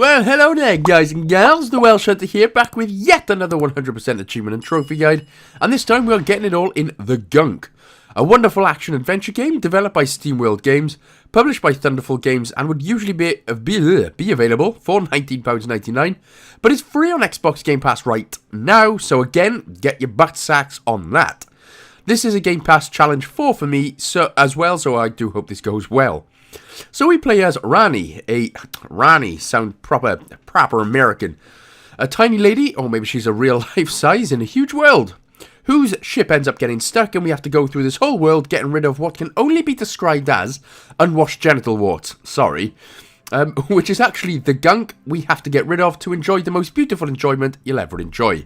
Well, hello there, guys and gals. The Welsh Hunter here, back with yet another 100% achievement and trophy guide. And this time we're getting it all in The Gunk, a wonderful action-adventure game developed by SteamWorld Games, published by Thunderful Games, and would usually be available for £19.99, but it's free on Xbox Game Pass right now, so again, get your butt sacks on that. This is a Game Pass Challenge 4 for me so I do hope this goes well. So we play as Rani, Rani sound proper American, a tiny lady, or maybe she's a real life size in a huge world, whose ship ends up getting stuck and we have to go through this whole world getting rid of what can only be described as unwashed genital warts, which is actually the gunk we have to get rid of to enjoy the most beautiful enjoyment you'll ever enjoy.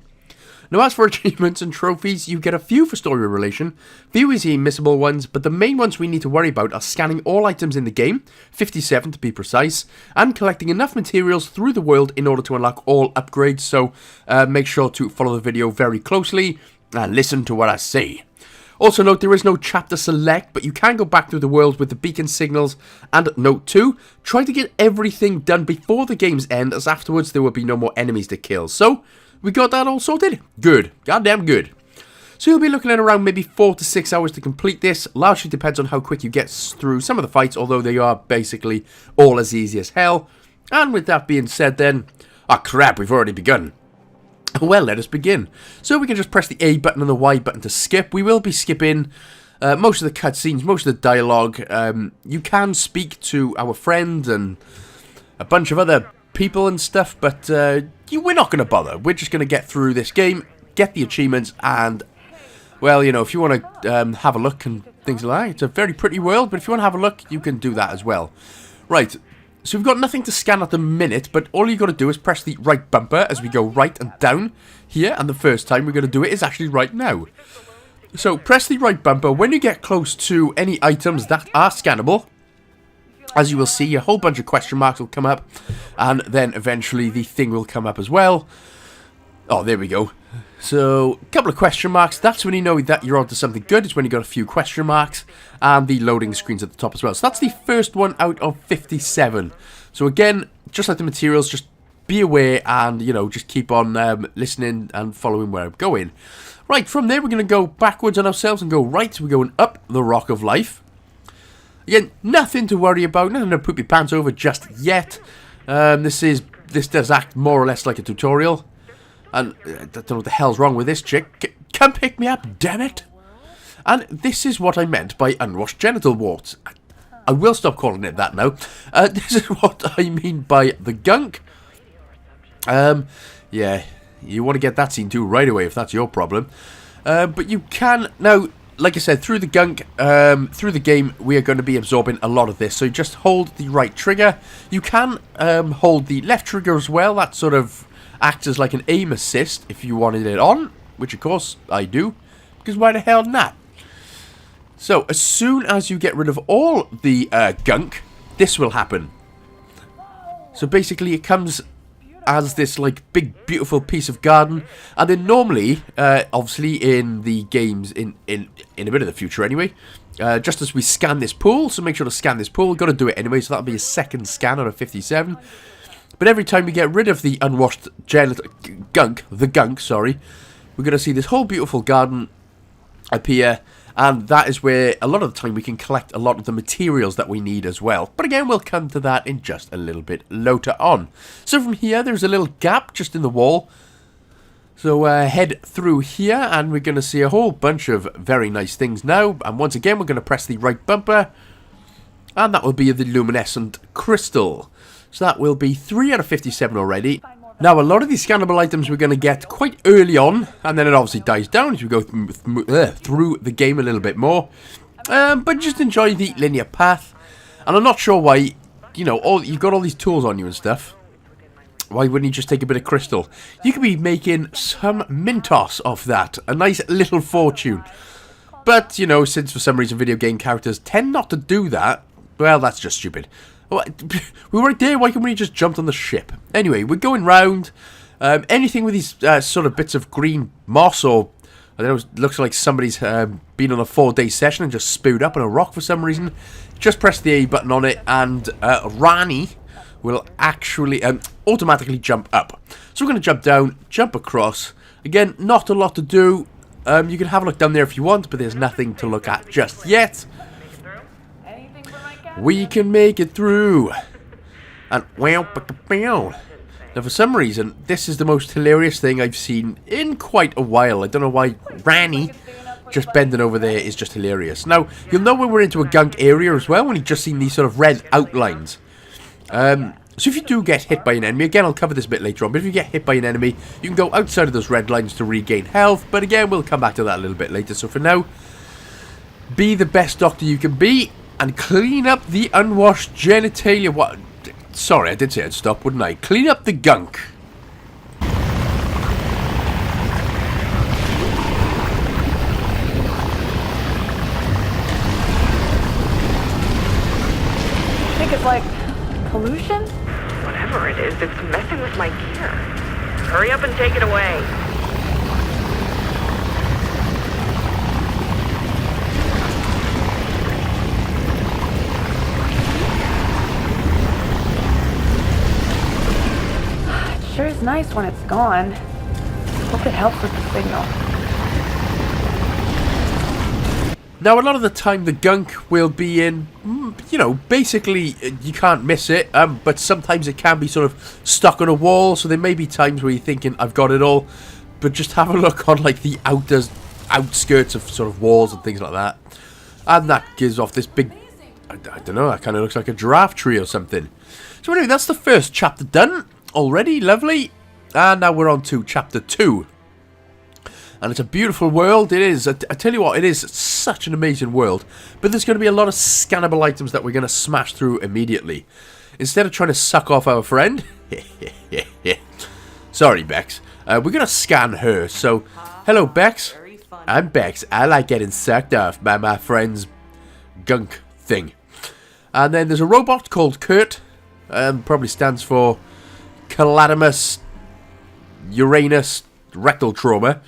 Now, as for achievements and trophies, you get a few for story relation, few easy missable ones, but the main ones we need to worry about are scanning all items in the game, 57 to be precise, and collecting enough materials through the world in order to unlock all upgrades, so make sure to follow the video very closely and listen to what I say. Also note, there is no chapter select, but you can go back through the world with the beacon signals, and note 2, try to get everything done before the game's end, as afterwards there will be no more enemies to kill, so we got that all sorted. Good. Goddamn good. So you'll be looking at around maybe 4 to 6 hours to complete this. Largely depends on how quick you get through some of the fights, although they are basically all as easy as hell. And with that being said then, oh crap, we've already begun. Well, let us begin. So we can just press the A button and the Y button to skip. We will be skipping most of the cutscenes, most of the dialogue. You can speak to our friend and a bunch of other people and stuff, but we're not going to bother. We're just going to get through this game, get the achievements, and, well, you know, if you want to have a look and things like that, it's a very pretty world, but if you want to have a look, you can do that as well. Right, so we've got nothing to scan at the minute, but all you got to do is press the right bumper as we go right and down here, and the first time we're going to do it is actually right now. So press the right bumper when you get close to any items that are scannable. As you will see, a whole bunch of question marks will come up, and then eventually the thing will come up as well. Oh, there we go. So, a couple of question marks. That's when you know that you're onto something good. It's when you got a few question marks, and the loading screen's at the top as well. So that's the first one out of 57. So again, just like the materials, just be aware and, you know, just keep on listening and following where I'm going. Right, from there we're going to go backwards on ourselves and go right. We're going up the Rock of Life. Again, nothing to worry about, nothing to poop your pants over just yet. This does act more or less like a tutorial. And I don't know what the hell's wrong with this chick. Come pick me up, damn it! And this is what I meant by unwashed genital warts. I will stop calling it that now. This is what I mean by the gunk. Yeah, you want to get that scene too right away if that's your problem. But you can now. Like I said, through the gunk, through the game, we are going to be absorbing a lot of this. So just hold the right trigger. You can hold the left trigger as well. That sort of acts as like an aim assist if you wanted it on, which of course I do, because why the hell not? So as soon as you get rid of all the gunk, this will happen. So basically it comes as this like big beautiful piece of garden, and then normally obviously in the games in a bit of the future anyway, just as we scan this pool, so make sure to scan this pool, got to do it anyway, so that'll be a second scan out of 57. But every time we get rid of the unwashed gunk, we're going to see this whole beautiful garden appear. And that is where, a lot of the time, we can collect a lot of the materials that we need as well. But again, we'll come to that in just a little bit later on. So from here, there's a little gap just in the wall. So head through here, and we're going to see a whole bunch of very nice things now. And once again, we're going to press the right bumper. And that will be the luminescent crystal. So that will be 3 out of 57 already. Now, a lot of these scannable items we're going to get quite early on, and then it obviously dies down as we go through the game a little bit more. But just enjoy the linear path. And I'm not sure why, you know, you've got all these tools on you and stuff. Why wouldn't you just take a bit of crystal? You could be making some Mintos off that. A nice little fortune. But, you know, since for some reason video game characters tend not to do that, well, that's just stupid. We were right there, why can't we just jump on the ship? Anyway, we're going round. Anything with these sort of bits of green moss, or I don't know, it looks like somebody's been on a 4-day session and just spewed up on a rock for some reason. Just press the A button on it, and Rani will actually automatically jump up. So we're going to jump down, jump across. Again, not a lot to do. You can have a look down there if you want, but there's nothing to look at just yet. We can make it through. And now for some reason, this is the most hilarious thing I've seen in quite a while. I don't know why Granny just bending over there is just hilarious. Now, you'll know when we're into a gunk area as well, when you've just seen these sort of red outlines. So if you do get hit by an enemy, again, I'll cover this a bit later on, but if you get hit by an enemy, you can go outside of those red lines to regain health, but again, we'll come back to that a little bit later. So for now, be the best doctor you can be, and clean up the unwashed genitalia. What? Sorry, I did say I'd stop, wouldn't I? Clean up the gunk. I think it's like pollution? Whatever it is, it's messing with my gear. Hurry up and take it away. It sure is nice when it's gone. Hope it helps with the signal. Now, a lot of the time, the gunk will be in, you know, basically, you can't miss it, but sometimes it can be sort of stuck on a wall, so there may be times where you're thinking, I've got it all, but just have a look on, like, the outskirts of sort of walls and things like that, and that gives off this big, I don't know, that kind of looks like a giraffe tree or something. So anyway, that's the first chapter done already, lovely, and now we're on to chapter 2. And it's a beautiful world, it is. I tell you what, it is such an amazing world. But there's going to be a lot of scannable items that we're going to smash through immediately. Instead of trying to suck off our friend... Sorry, Bex. We're going to scan her. So, hello, Bex. I'm Bex. I like getting sucked off by my friend's gunk thing. And then there's a robot called Kurt. Probably stands for Caladimus Uranus Rectal Trauma.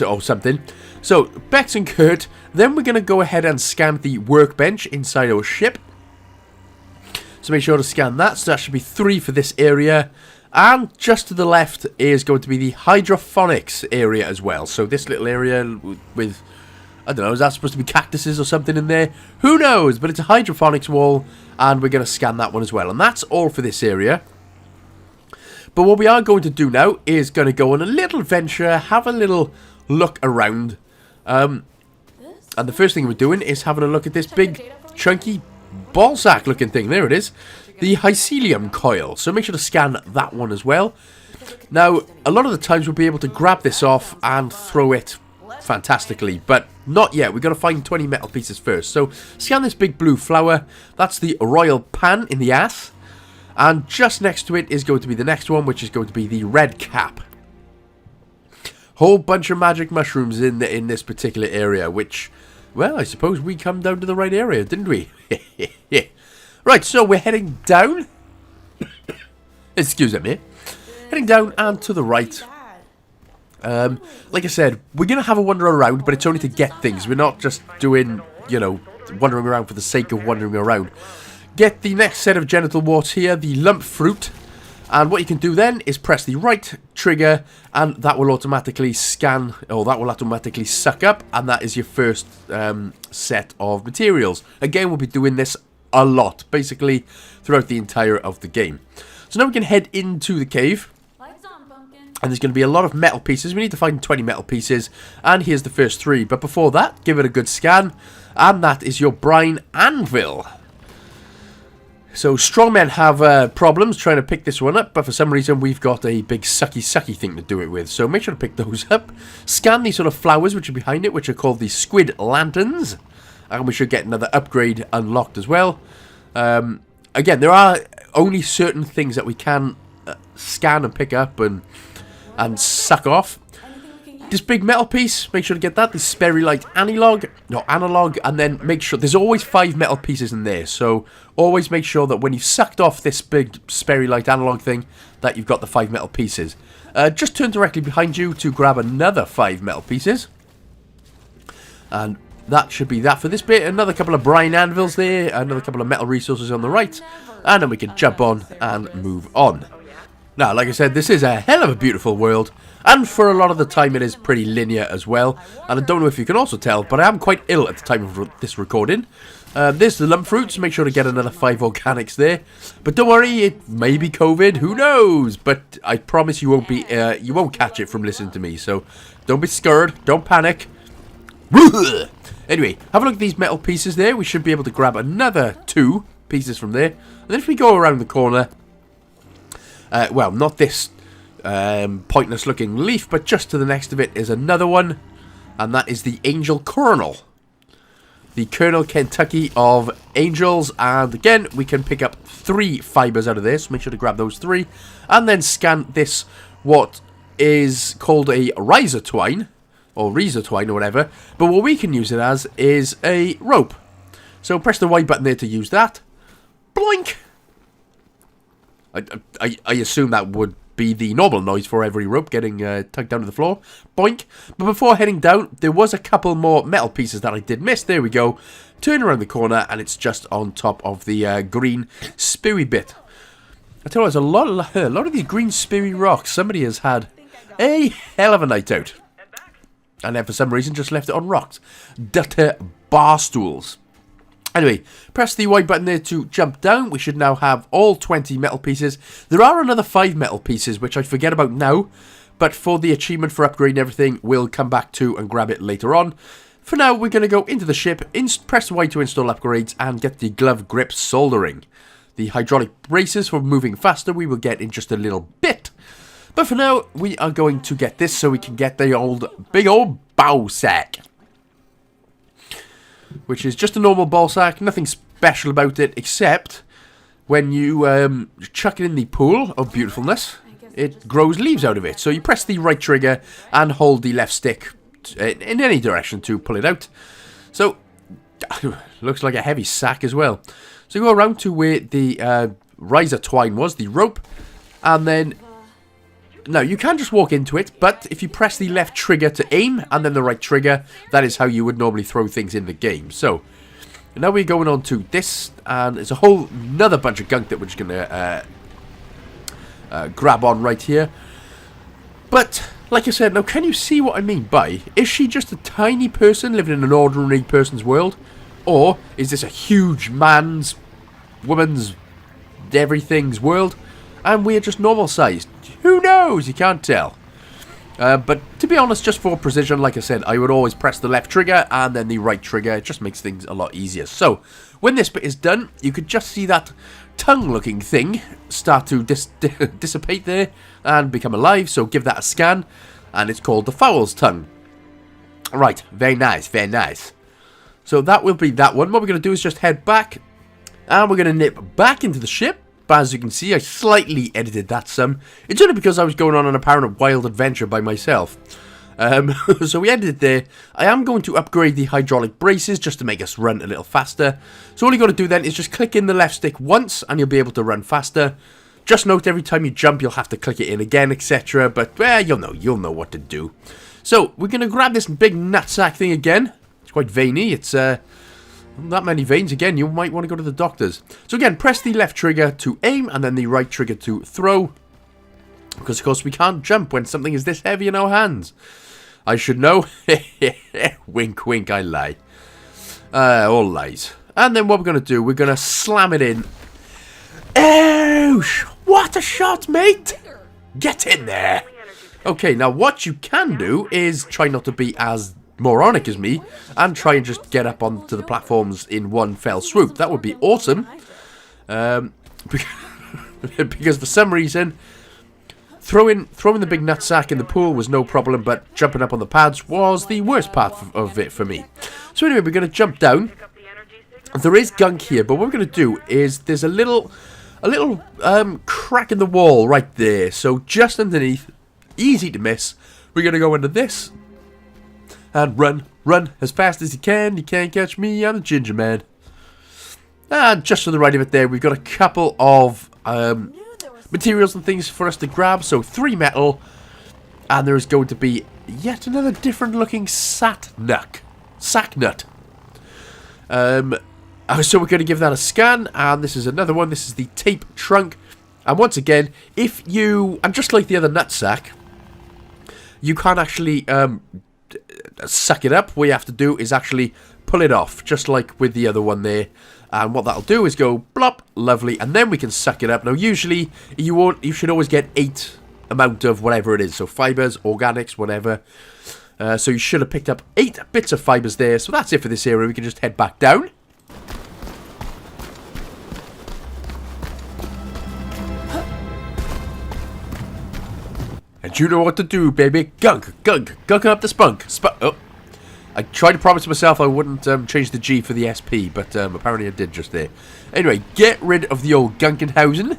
Or something. So, Bex and Kurt, then we're going to go ahead and scan the workbench inside our ship. So make sure to scan that. So that should be 3 for this area. And just to the left is going to be the hydroponics area as well. So this little area with, I don't know, is that supposed to be cactuses or something in there? Who knows? But it's a hydroponics wall, and we're going to scan that one as well. And that's all for this area. But what we are going to do now is going to go on a little venture, have a little look around. And the first thing we're doing is having a look at this big, chunky, ballsack looking thing. There it is. The Hycelium coil. So make sure to scan that one as well. Now, a lot of the times we'll be able to grab this off and throw it fantastically. But not yet. We've got to find 20 metal pieces first. So scan this big blue flower. That's the royal pan in the ass. And just next to it is going to be the next one, which is going to be the red cap. Whole bunch of magic mushrooms in this particular area, which, well, I suppose we come down to the right area, didn't we? Right, so we're heading down. Excuse me. Heading down and to the right. Like I said, we're going to have a wander around, but it's only to get things. We're not just doing, you know, wandering around for the sake of wandering around. Get the next set of genital warts here, the lump fruit, and what you can do then is press the right trigger, and that will automatically scan, or that will automatically suck up, and that is your first set of materials. Again, we'll be doing this a lot, basically throughout the entire of the game. So now we can head into the cave, and there's going to be a lot of metal pieces. We need to find 20 metal pieces, and here's the first 3. But before that, give it a good scan, and that is your brine anvil. So strongmen have problems trying to pick this one up, but for some reason we've got a big sucky thing to do it with. So make sure to pick those up. Scan these sort of flowers which are behind it, which are called the squid lanterns. And we should get another upgrade unlocked as well. Again, there are only certain things that we can scan and pick up and suck off. This big metal piece, make sure to get that. The Sperrylite analog, and then make sure there's always 5 metal pieces in there. So always make sure that when you've sucked off this big Sperrylite analog thing, that you've got the 5 metal pieces. Just turn directly behind you to grab another 5 metal pieces. And that should be that for this bit. Another couple of brine anvils there, another couple of metal resources on the right, and then we can jump on and move on. Now, like I said, this is a hell of a beautiful world, and for a lot of the time it is pretty linear as well. And I don't know if you can also tell, but I am quite ill at the time of this recording. There's the lump fruits, make sure to get another 5 organics there. But don't worry, it may be COVID, who knows? But I promise you won't catch it from listening to me, so don't be scared, don't panic. Anyway, have a look at these metal pieces there. We should be able to grab another 2 pieces from there. And then if we go around the corner, well, not this pointless looking leaf, but just to the next of it is another one. And that is the Angel Kernel. The Kernel Kentucky of Angels. And again, we can pick up 3 fibers out of this. Make sure to grab those 3. And then scan this, what is called a riser twine. Or Reezer twine or whatever. But what we can use it as is a rope. So press the Y button there to use that. Bloink! I assume that would be the normal noise for every rope getting tugged down to the floor. Boink. But before heading down, there was a couple more metal pieces that I did miss. There we go. Turn around the corner and it's just on top of the green spewy bit. I tell you, there's a lot of these green spewy rocks. Somebody has had a hell of a night out. And then for some reason just left it on rocks. Dutter bar stools. Anyway, press the Y button there to jump down. We should now have all 20 metal pieces. There are another 5 metal pieces, which I forget about now. But for the achievement for upgrading everything, we'll come back to and grab it later on. For now, we're going to go into the ship, press Y to install upgrades, and get the glove grip soldering. The hydraulic braces for moving faster we will get in just a little bit. But for now, we are going to get this so we can get the big old bow sack. Which is just a normal ball sack, nothing special about it, except when you chuck it in the pool of beautifulness, it grows leaves out of it. So you press the right trigger and hold the left stick in any direction to pull it out. So, looks like a heavy sack as well. So go around to where the riser twine was, the rope, and then... Now, you can just walk into it, but if you press the left trigger to aim, and then the right trigger, that is how you would normally throw things in the game. So, now we're going on to this, and there's a whole another bunch of gunk that we're just going to grab on right here. But, like I said, now can you see what I mean by, is she just a tiny person living in an ordinary person's world? Or is this a huge man's, woman's, everything's world? And we're just normal sized. Who knows? You can't tell. But to be honest, just for precision, like I said, I would always press the left trigger and then the right trigger. It just makes things a lot easier. So, when this bit is done, you could just see that tongue-looking thing start to dissipate there and become alive. So, give that a scan. And it's called the fowl's tongue. Right, very nice, very nice. So, that will be that one. What we're going to do is just head back. And we're going to nip back into the ship. But as you can see, I slightly edited that some. It's only because I was going on an apparent wild adventure by myself. So we ended there. I am going to upgrade the hydraulic braces just to make us run a little faster. So all you got to do then is just click in the left stick once and you'll be able to run faster. Just note every time you jump you'll have to click it in again, etc. But you'll know what to do. So we're going to grab this big nutsack thing again. It's quite veiny. It's that many veins again, you might want to go to the doctors. So again, press the left trigger to aim and then the right trigger to throw. Because of course we can't jump when something is this heavy in our hands. I should know. Wink wink, I lie. All lies. And then what we're going to do, we're going to slam it in. Ouch! What a shot, mate! Get in there! Okay, now what you can do is try not to be as moronic as me and try and just get up onto the platforms in one fell swoop. That would be awesome. Because for some reason throwing the big nutsack in the pool was no problem, but jumping up on the pads was the worst part of it for me. So anyway, we're going to jump down. There is gunk here, but what we're going to do is there's a little crack in the wall right there. So just underneath, easy to miss, we're going to go into this. And run as fast as you can. You can't catch me, I'm the ginger man. And just to the right of it there, we've got a couple of materials and things for us to grab. So 3 metal. And there is going to be yet another different looking sack nut. So we're going to give that a scan, and this is another one. This is the tape trunk. And once again, if you, and just like the other nutsack, you can't actually suck it up. What you have to do is actually pull it off, just like with the other one there. And what that'll do is go blop, lovely, and then we can suck it up. Now, usually you should always get 8 amount of whatever it is, so fibers, organics, whatever. So you should have picked up 8 bits of fibers there. So that's it for this area. We can just head back down. And you know what to do, baby. Gunk up the spunk. Oh. I tried to promise myself I wouldn't change the G for the SP, but apparently I did just there. Anyway, get rid of the old Gunkenhausen.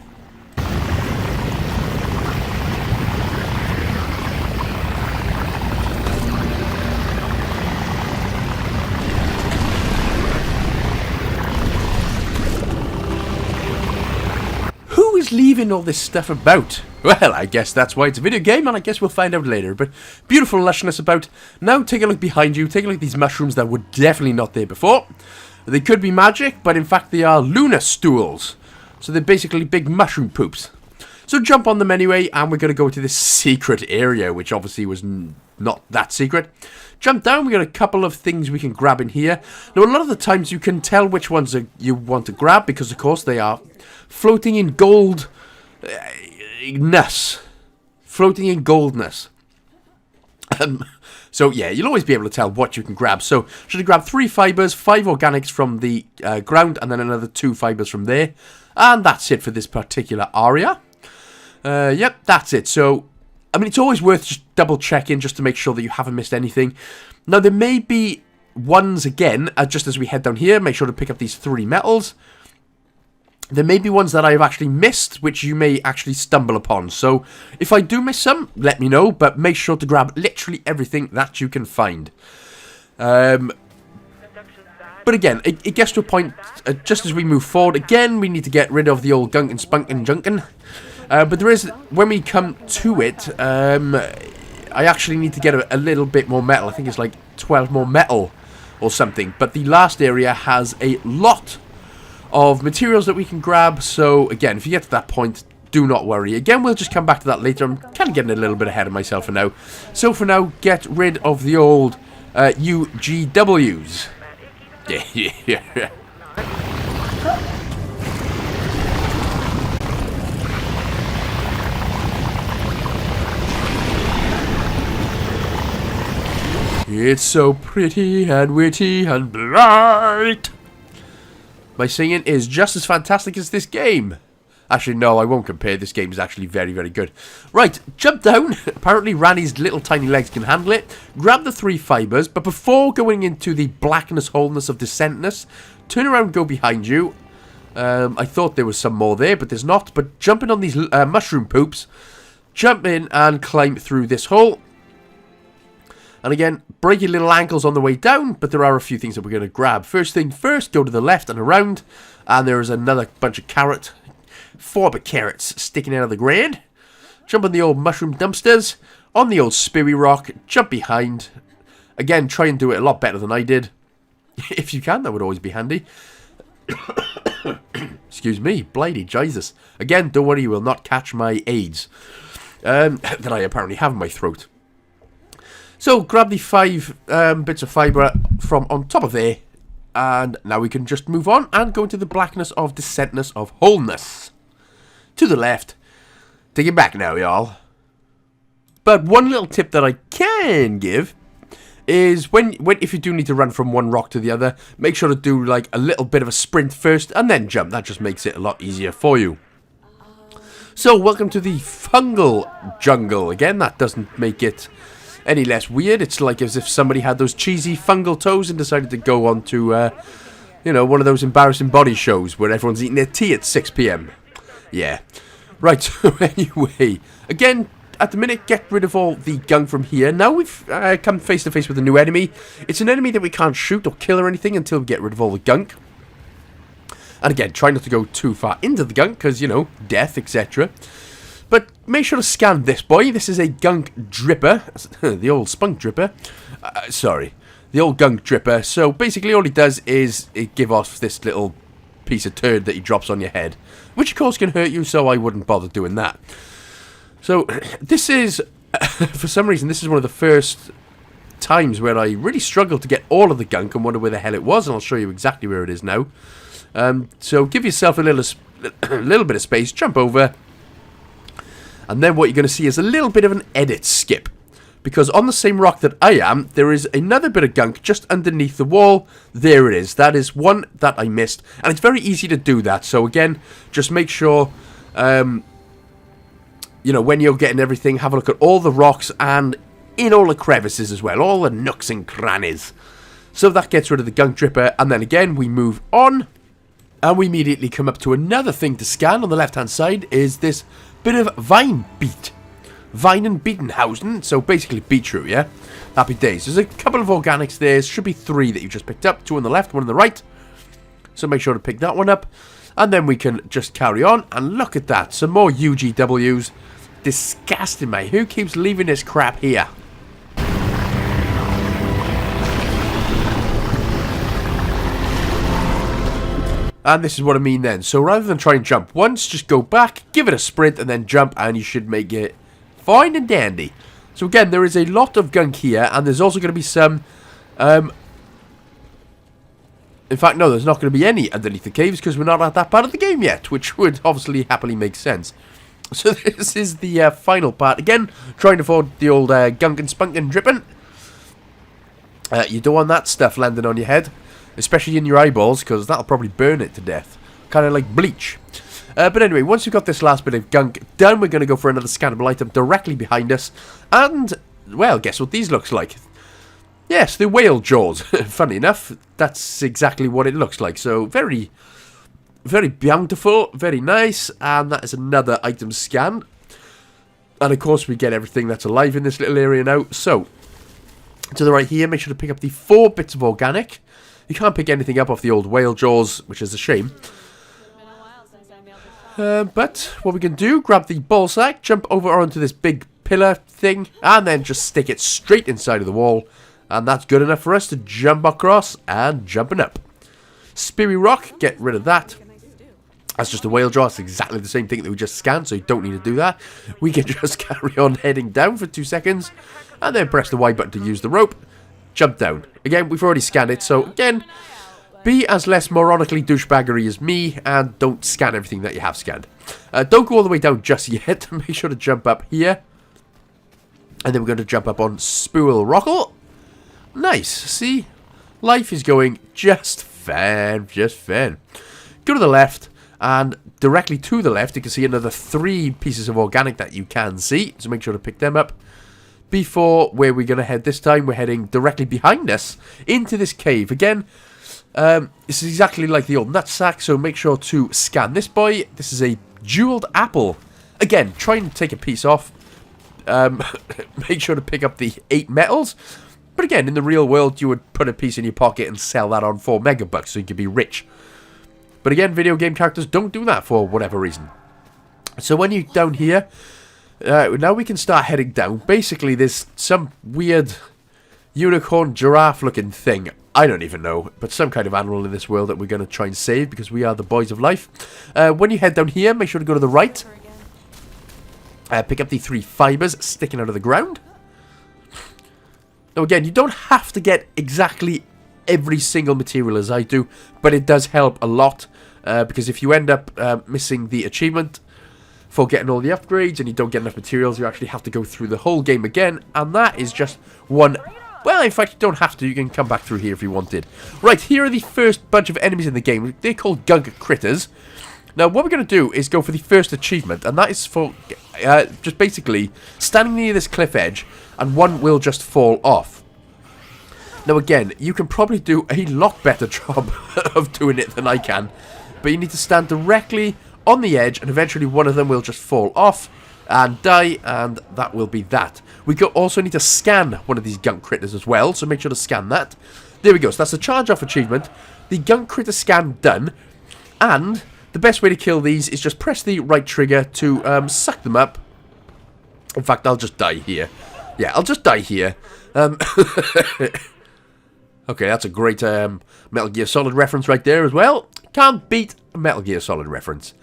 Who is leaving all this stuff about? Well, I guess that's why it's a video game, and I guess we'll find out later. But beautiful lushness about. Now take a look behind you. Take a look at these mushrooms that were definitely not there before. They could be magic, but in fact they are lunar stools. So they're basically big mushroom poops. So jump on them anyway, and we're going to go to this secret area, which obviously was not that secret. Jump down, we got a couple of things we can grab in here. Now, a lot of the times you can tell which ones you want to grab, because of course they are floating in gold... floating in goldness. So yeah, you'll always be able to tell what you can grab. So should I grab 3 fibers, 5 organics from the ground, and then another 2 fibers from there, and that's it for this particular area. Yep, that's it. So I mean, it's always worth just double checking just to make sure that you haven't missed anything. Now there may be ones again, just as we head down here. Make sure to pick up these 3 metals. There may be ones that I have actually missed, which you may actually stumble upon. So, if I do miss some, let me know, but make sure to grab literally everything that you can find. But again, it gets to a point, just as we move forward, again, we need to get rid of the old Gunk and Spunk and Junkin. But there is, when we come to it, I actually need to get a little bit more metal. I think it's like 12 more metal or something. But the last area has a lot of materials that we can grab, so again, if you get to that point, do not worry. Again, we'll just come back to that later. I'm kind of getting a little bit ahead of myself for now. So for now, get rid of the old UGWs. Yeah. It's so pretty and witty and bright. My singing is just as fantastic as this game. Actually, no, I won't compare. This game is actually very, very good. Right, jump down. Apparently, Ranny's little tiny legs can handle it. Grab the 3 fibers, but before going into the blackness, wholeness of descentness, turn around and go behind you. I thought there was some more there, but there's not. But jump in on these mushroom poops. Jump in and climb through this hole. And again, break your little ankles on the way down, but there are a few things that we're going to grab. First thing first, go to the left and around, and there is another bunch of 4 carrots sticking out of the ground. Jump on the old mushroom dumpsters, on the old spewy rock, jump behind. Again, try and do it a lot better than I did. If you can, that would always be handy. Excuse me, blighty Jesus. Again, don't worry, you will not catch my AIDS that I apparently have in my throat. So, grab the 5 bits of fibre from on top of there. And now we can just move on and go into the blackness of descentness of wholeness. To the left. Take it back now, y'all. But one little tip that I can give is if you do need to run from one rock to the other, make sure to do like a little bit of a sprint first and then jump. That just makes it a lot easier for you. So, welcome to the fungal jungle. Again, that doesn't make it any less weird. It's like as if somebody had those cheesy fungal toes and decided to go on to, you know, one of those embarrassing body shows where everyone's eating their tea at 6 PM. Yeah. Right, so anyway, again, at the minute, get rid of all the gunk from here. Now we've come face to face with a new enemy. It's an enemy that we can't shoot or kill or anything until we get rid of all the gunk. And again, try not to go too far into the gunk because, you know, death, etc. But make sure to scan this boy. This is a gunk dripper. The old spunk dripper. Sorry. the old gunk dripper. So basically all he does is it give off this little piece of turd that he drops on your head, which of course can hurt you, so I wouldn't bother doing that. So this is, for some reason, this is one of the first times where I really struggled to get all of the gunk and wonder where the hell it was, and I'll show you exactly where it is now. So give yourself a little bit of space, jump over, and then what you're going to see is a little bit of an edit skip. Because on the same rock that I am, there is another bit of gunk just underneath the wall. There it is. That is one that I missed. And it's very easy to do that. So again, just make sure, you know, when you're getting everything, have a look at all the rocks and in all the crevices as well. All the nooks and crannies. So that gets rid of the gunk dripper. And then again, we move on. And we immediately come up to another thing to scan on the left-hand side is this bit of vine beet. Vine and Beetenhausen, so basically beetroot, yeah? Happy days. There's a couple of organics there. There should be 3 that you just picked up. 2 on the left, 1 on the right. So make sure to pick that one up. And then we can just carry on. And look at that. Some more UGWs. Disgusting, mate. Who keeps leaving this crap here? And this is what I mean then. So rather than try and jump once, just go back, give it a sprint, and then jump, and you should make it fine and dandy. So again, there is a lot of gunk here, and there's also going to be some... in fact, no, there's not going to be any underneath the caves, because we're not at that part of the game yet, which would obviously happily make sense. So this is the final part. Again, trying to avoid the old gunk and spunk and dripping. You don't want that stuff landing on your head, especially in your eyeballs, because that'll probably burn it to death. Kind of like bleach. But anyway, once we've got this last bit of gunk done, we're going to go for another scannable item directly behind us. And, well, guess what these looks like? Yes, the whale jaws. Funny enough, that's exactly what it looks like. So, very, very beautiful, very nice. And that is another item scanned. And, of course, we get everything that's alive in this little area now. So, to the right here, make sure to pick up the 4 bits of organic. You can't pick anything up off the old whale jaws, which is a shame. But what we can do, grab the ball sack, jump over onto this big pillar thing, and then just stick it straight inside of the wall. And that's good enough for us to jump across and jumping up. Speary rock, get rid of that. That's just a whale jaw. It's exactly the same thing that we just scanned, so you don't need to do that. We can just carry on heading down for 2 seconds, and then press the Y button to use the rope. Jump down. Again, we've already scanned it, so again... be as less moronically douchebaggery as me, and don't scan everything that you have scanned. Don't go all the way down just yet. Make sure to jump up here. And then we're going to jump up on Spool Rockle. Nice. See? Life is going just fine. Just fine. Go to the left, and directly to the left, you can see another 3 pieces of organic that you can see. So make sure to pick them up. Before where we're going to head this time, we're heading directly behind us into this cave. Again... this is exactly like the old nutsack, so make sure to scan this boy. This is a jeweled apple. Again, try and take a piece off. Make sure to pick up the 8 metals. But again, in the real world, you would put a piece in your pocket and sell that on 4 megabucks so you could be rich. But again, video game characters don't do that for whatever reason. So when you're down here, now we can start heading down. Basically, there's some weird unicorn giraffe looking thing. I don't even know, but some kind of animal in this world that we're going to try and save because we are the boys of life. When you head down here, make sure to go to the right. Pick up the 3 fibers sticking out of the ground. Now again, you don't have to get exactly every single material as I do, but it does help a lot. Because if you end up missing the achievement for getting all the upgrades and you don't get enough materials, you actually have to go through the whole game again. And that is just one... well, in fact, you don't have to. You can come back through here if you wanted. Right, here are the first bunch of enemies in the game. They're called Gunk critters. Now, what we're going to do is go for the first achievement, and that is for just basically standing near this cliff edge, and one will just fall off. Now, again, you can probably do a lot better job of doing it than I can, but you need to stand directly on the edge, and eventually one of them will just fall off and die, and that will be that. We also need to scan one of these gunk critters as well, so make sure to scan that. There we go, so that's the charge-off achievement. The gunk critter scan done, and the best way to kill these is just press the right trigger to suck them up. In fact, I'll just die here. Yeah, I'll just die here. Okay, that's a great Metal Gear Solid reference right there as well. Can't beat a Metal Gear Solid reference.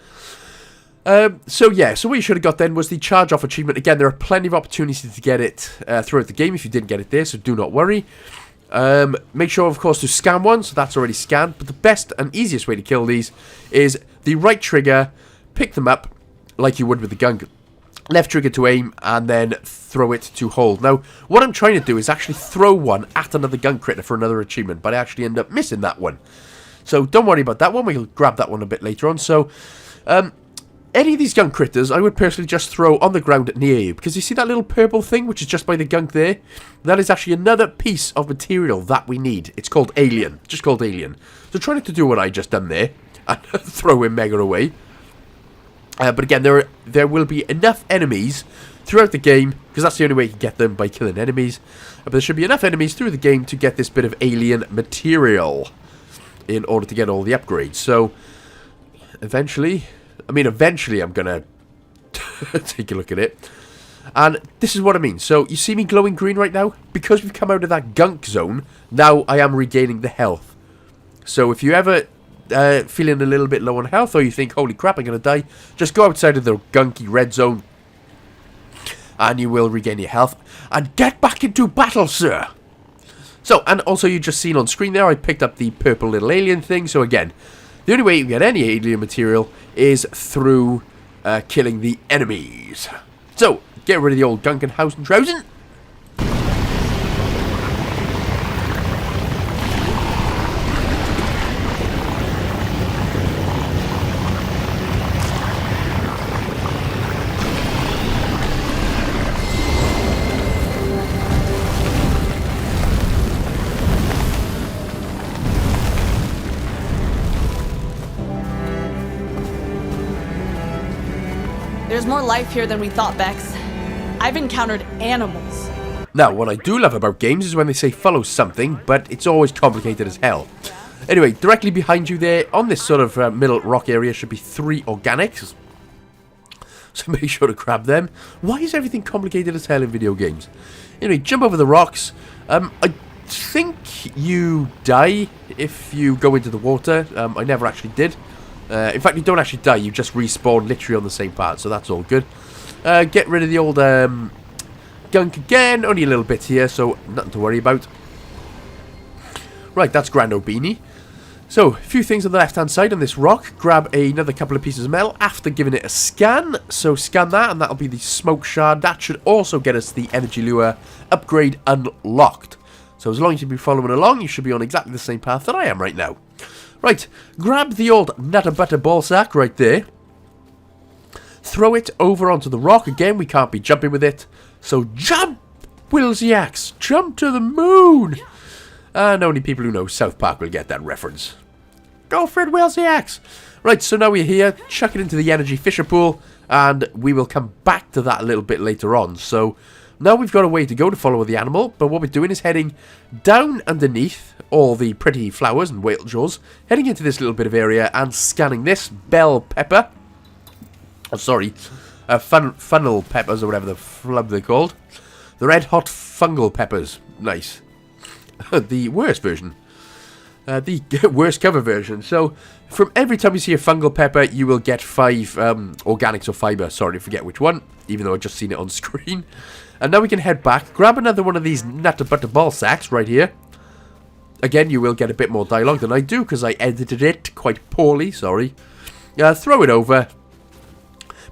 So what you should have got then was the charge off achievement. Again, there are plenty of opportunities to get it throughout the game if you didn't get it there, so do not worry. Make sure, of course, to scan one, so that's already scanned. But the best and easiest way to kill these is the right trigger, pick them up like you would with the Gunk. Left trigger to aim, and then throw it to hold. Now, what I'm trying to do is actually throw one at another Gunk critter for another achievement, but I actually end up missing that one. So don't worry about that one, we'll grab that one a bit later on. So, any of these Gunk critters, I would personally just throw on the ground near you. Because you see that little purple thing, which is just by the Gunk there? That is actually another piece of material that we need. It's called Alien. Just called Alien. So try not to do what I just done there. And throw him mega away. But again, there will be enough enemies throughout the game. Because that's the only way you can get them, by killing enemies. But there should be enough enemies through the game to get this bit of alien material. In order to get all the upgrades. So, eventually I'm going to take a look at it. And this is what I mean. So, you see me glowing green right now? Because we've come out of that Gunk zone, now I am regaining the health. So, if you ever feeling a little bit low on health, or you think, holy crap, I'm going to die, just go outside of the gunky red zone. And you will regain your health. And get back into battle, sir! So, and also you just seen on screen there, I picked up the purple little alien thing. So again, the only way you can get any alien material is through killing the enemies. So, get rid of the old Gunk and Hausentrausen. There's more life here than we thought, Bex. I've encountered animals. Now, what I do love about games is when they say follow something, but it's always complicated as hell. Anyway, directly behind you there, on this sort of middle rock area, should be 3 organics. So make sure to grab them. Why is everything complicated as hell in video games? Anyway, jump over the rocks. I think you die if you go into the water. I never actually did. In fact, you don't actually die, you just respawn literally on the same part, so that's all good. Get rid of the old Gunk again, only a little bit here, so nothing to worry about. Right, that's Grando Beanie. So, a few things on the left-hand side on this rock. Grab another couple of pieces of metal after giving it a scan. So, scan that, and that'll be the smoke shard. That should also get us the energy lure upgrade unlocked. So, as long as you've been following along, you should be on exactly the same path that I am right now. Right, grab the old Nutter Butter ball sack right there. Throw it over onto the rock. Again, we can't be jumping with it. So jump, Wilsiacs. Jump to the moon. And only people who know South Park will get that reference. Go for it, Wilsiacs. Right, so now we're here. Chuck it into the energy fisher pool. And we will come back to that a little bit later on. So now we've got a way to go to follow the animal. But what we're doing is heading down underneath all the pretty flowers and whale jaws, heading into this little bit of area and scanning this bell pepper. Oh, sorry, funnel peppers or whatever the flub they're called. The red hot fungal peppers. Nice. The worst version. The worst cover version. So, from every time you see a fungal pepper, you will get 5 organics or fiber. Sorry, I forget which one, even though I've just seen it on screen. And now we can head back, grab another one of these Nutter Butter ball sacks right here. Again, you will get a bit more dialogue than I do, because I edited it quite poorly, sorry. Throw it over,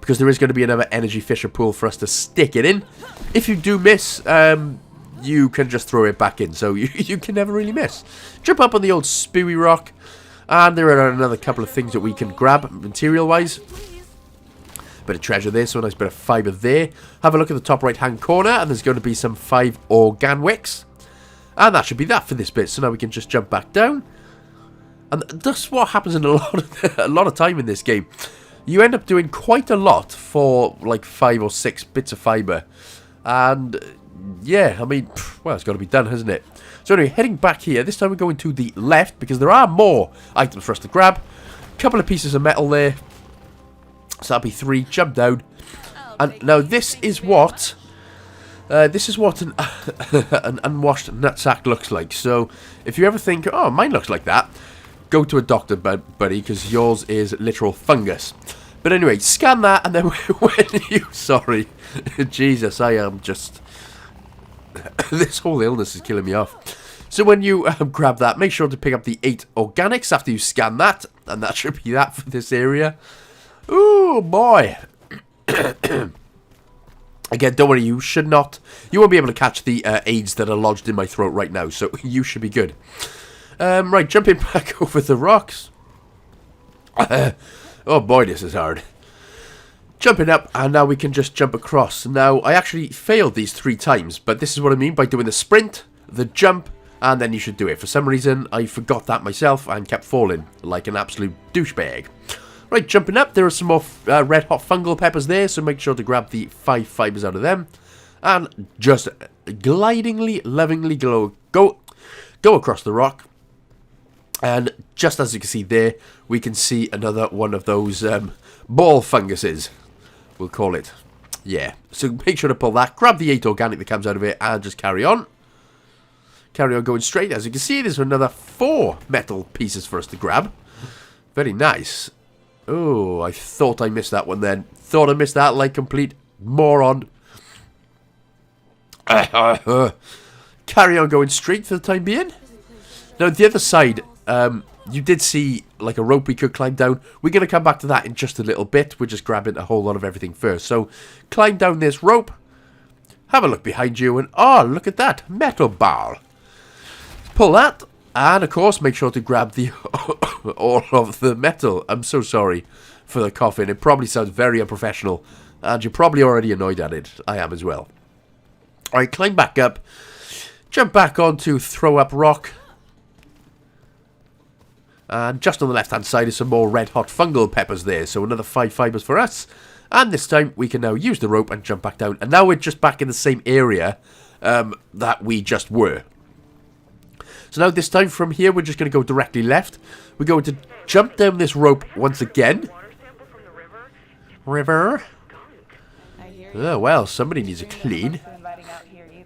because there is going to be another energy fisher pool for us to stick it in. If you do miss, you can just throw it back in, so you can never really miss. Jump up on the old spewy rock, and there are another couple of things that we can grab, material-wise. Bit of treasure there, so a nice bit of fibre there. Have a look at the top right-hand corner, and there's going to be some 5 organ wicks. And that should be that for this bit. So now we can just jump back down. And that's what happens in a lot of time in this game. You end up doing quite a lot for like 5 or 6 bits of fibre. And yeah, I mean, well, it's got to be done, hasn't it? So anyway, heading back here. This time we're going to the left because there are more items for us to grab. A couple of pieces of metal there. So that'll be 3. Jump down. And now this is what This is what an, an unwashed nutsack looks like. So, if you ever think, oh, mine looks like that, go to a doctor, buddy, because yours is literal fungus. But anyway, scan that, and then when you... Sorry. Jesus, I am just... This whole illness is killing me off. So when you grab that, make sure to pick up the 8 organics after you scan that. And that should be that for this area. Ooh, boy. Again, don't worry, you should not... You won't be able to catch the AIDS that are lodged in my throat right now, so you should be good. Right, jumping back over the rocks. Oh boy, this is hard. Jumping up, and now we can just jump across. Now, I actually failed these 3 times, but this is what I mean by doing the sprint, the jump, and then you should do it. For some reason, I forgot that myself and kept falling like an absolute douchebag. Right, jumping up, there are some more red hot fungal peppers there, so make sure to grab the 5 fibers out of them. And just glidingly, lovingly go across the rock. And just as you can see there, we can see another one of those ball funguses, we'll call it. Yeah, so make sure to pull that, grab the 8 organic that comes out of it, and just carry on. Carry on going straight. As you can see, there's another 4 metal pieces for us to grab. Very nice. Oh, I thought I missed that one then. Thought I missed that like complete moron. Carry on going straight for the time being. Now, the other side, you did see like a rope we could climb down. We're going to come back to that in just a little bit. We're just grabbing a whole lot of everything first. So, climb down this rope. Have a look behind you and, oh, look at that. Metal ball. Pull that. And, of course, make sure to grab the all of the metal. I'm so sorry for the coughing. It probably sounds very unprofessional. And you're probably already annoyed at it. I am as well. Alright, climb back up. Jump back onto Throw Up Rock. And just on the left-hand side is some more red-hot fungal peppers there. So another 5 fibers for us. And this time we can now use the rope and jump back down. And now we're just back in the same area that we just were. So now this time from here, we're just going to go directly left. We're going to jump down this rope once again. River. Oh, well, somebody needs a clean.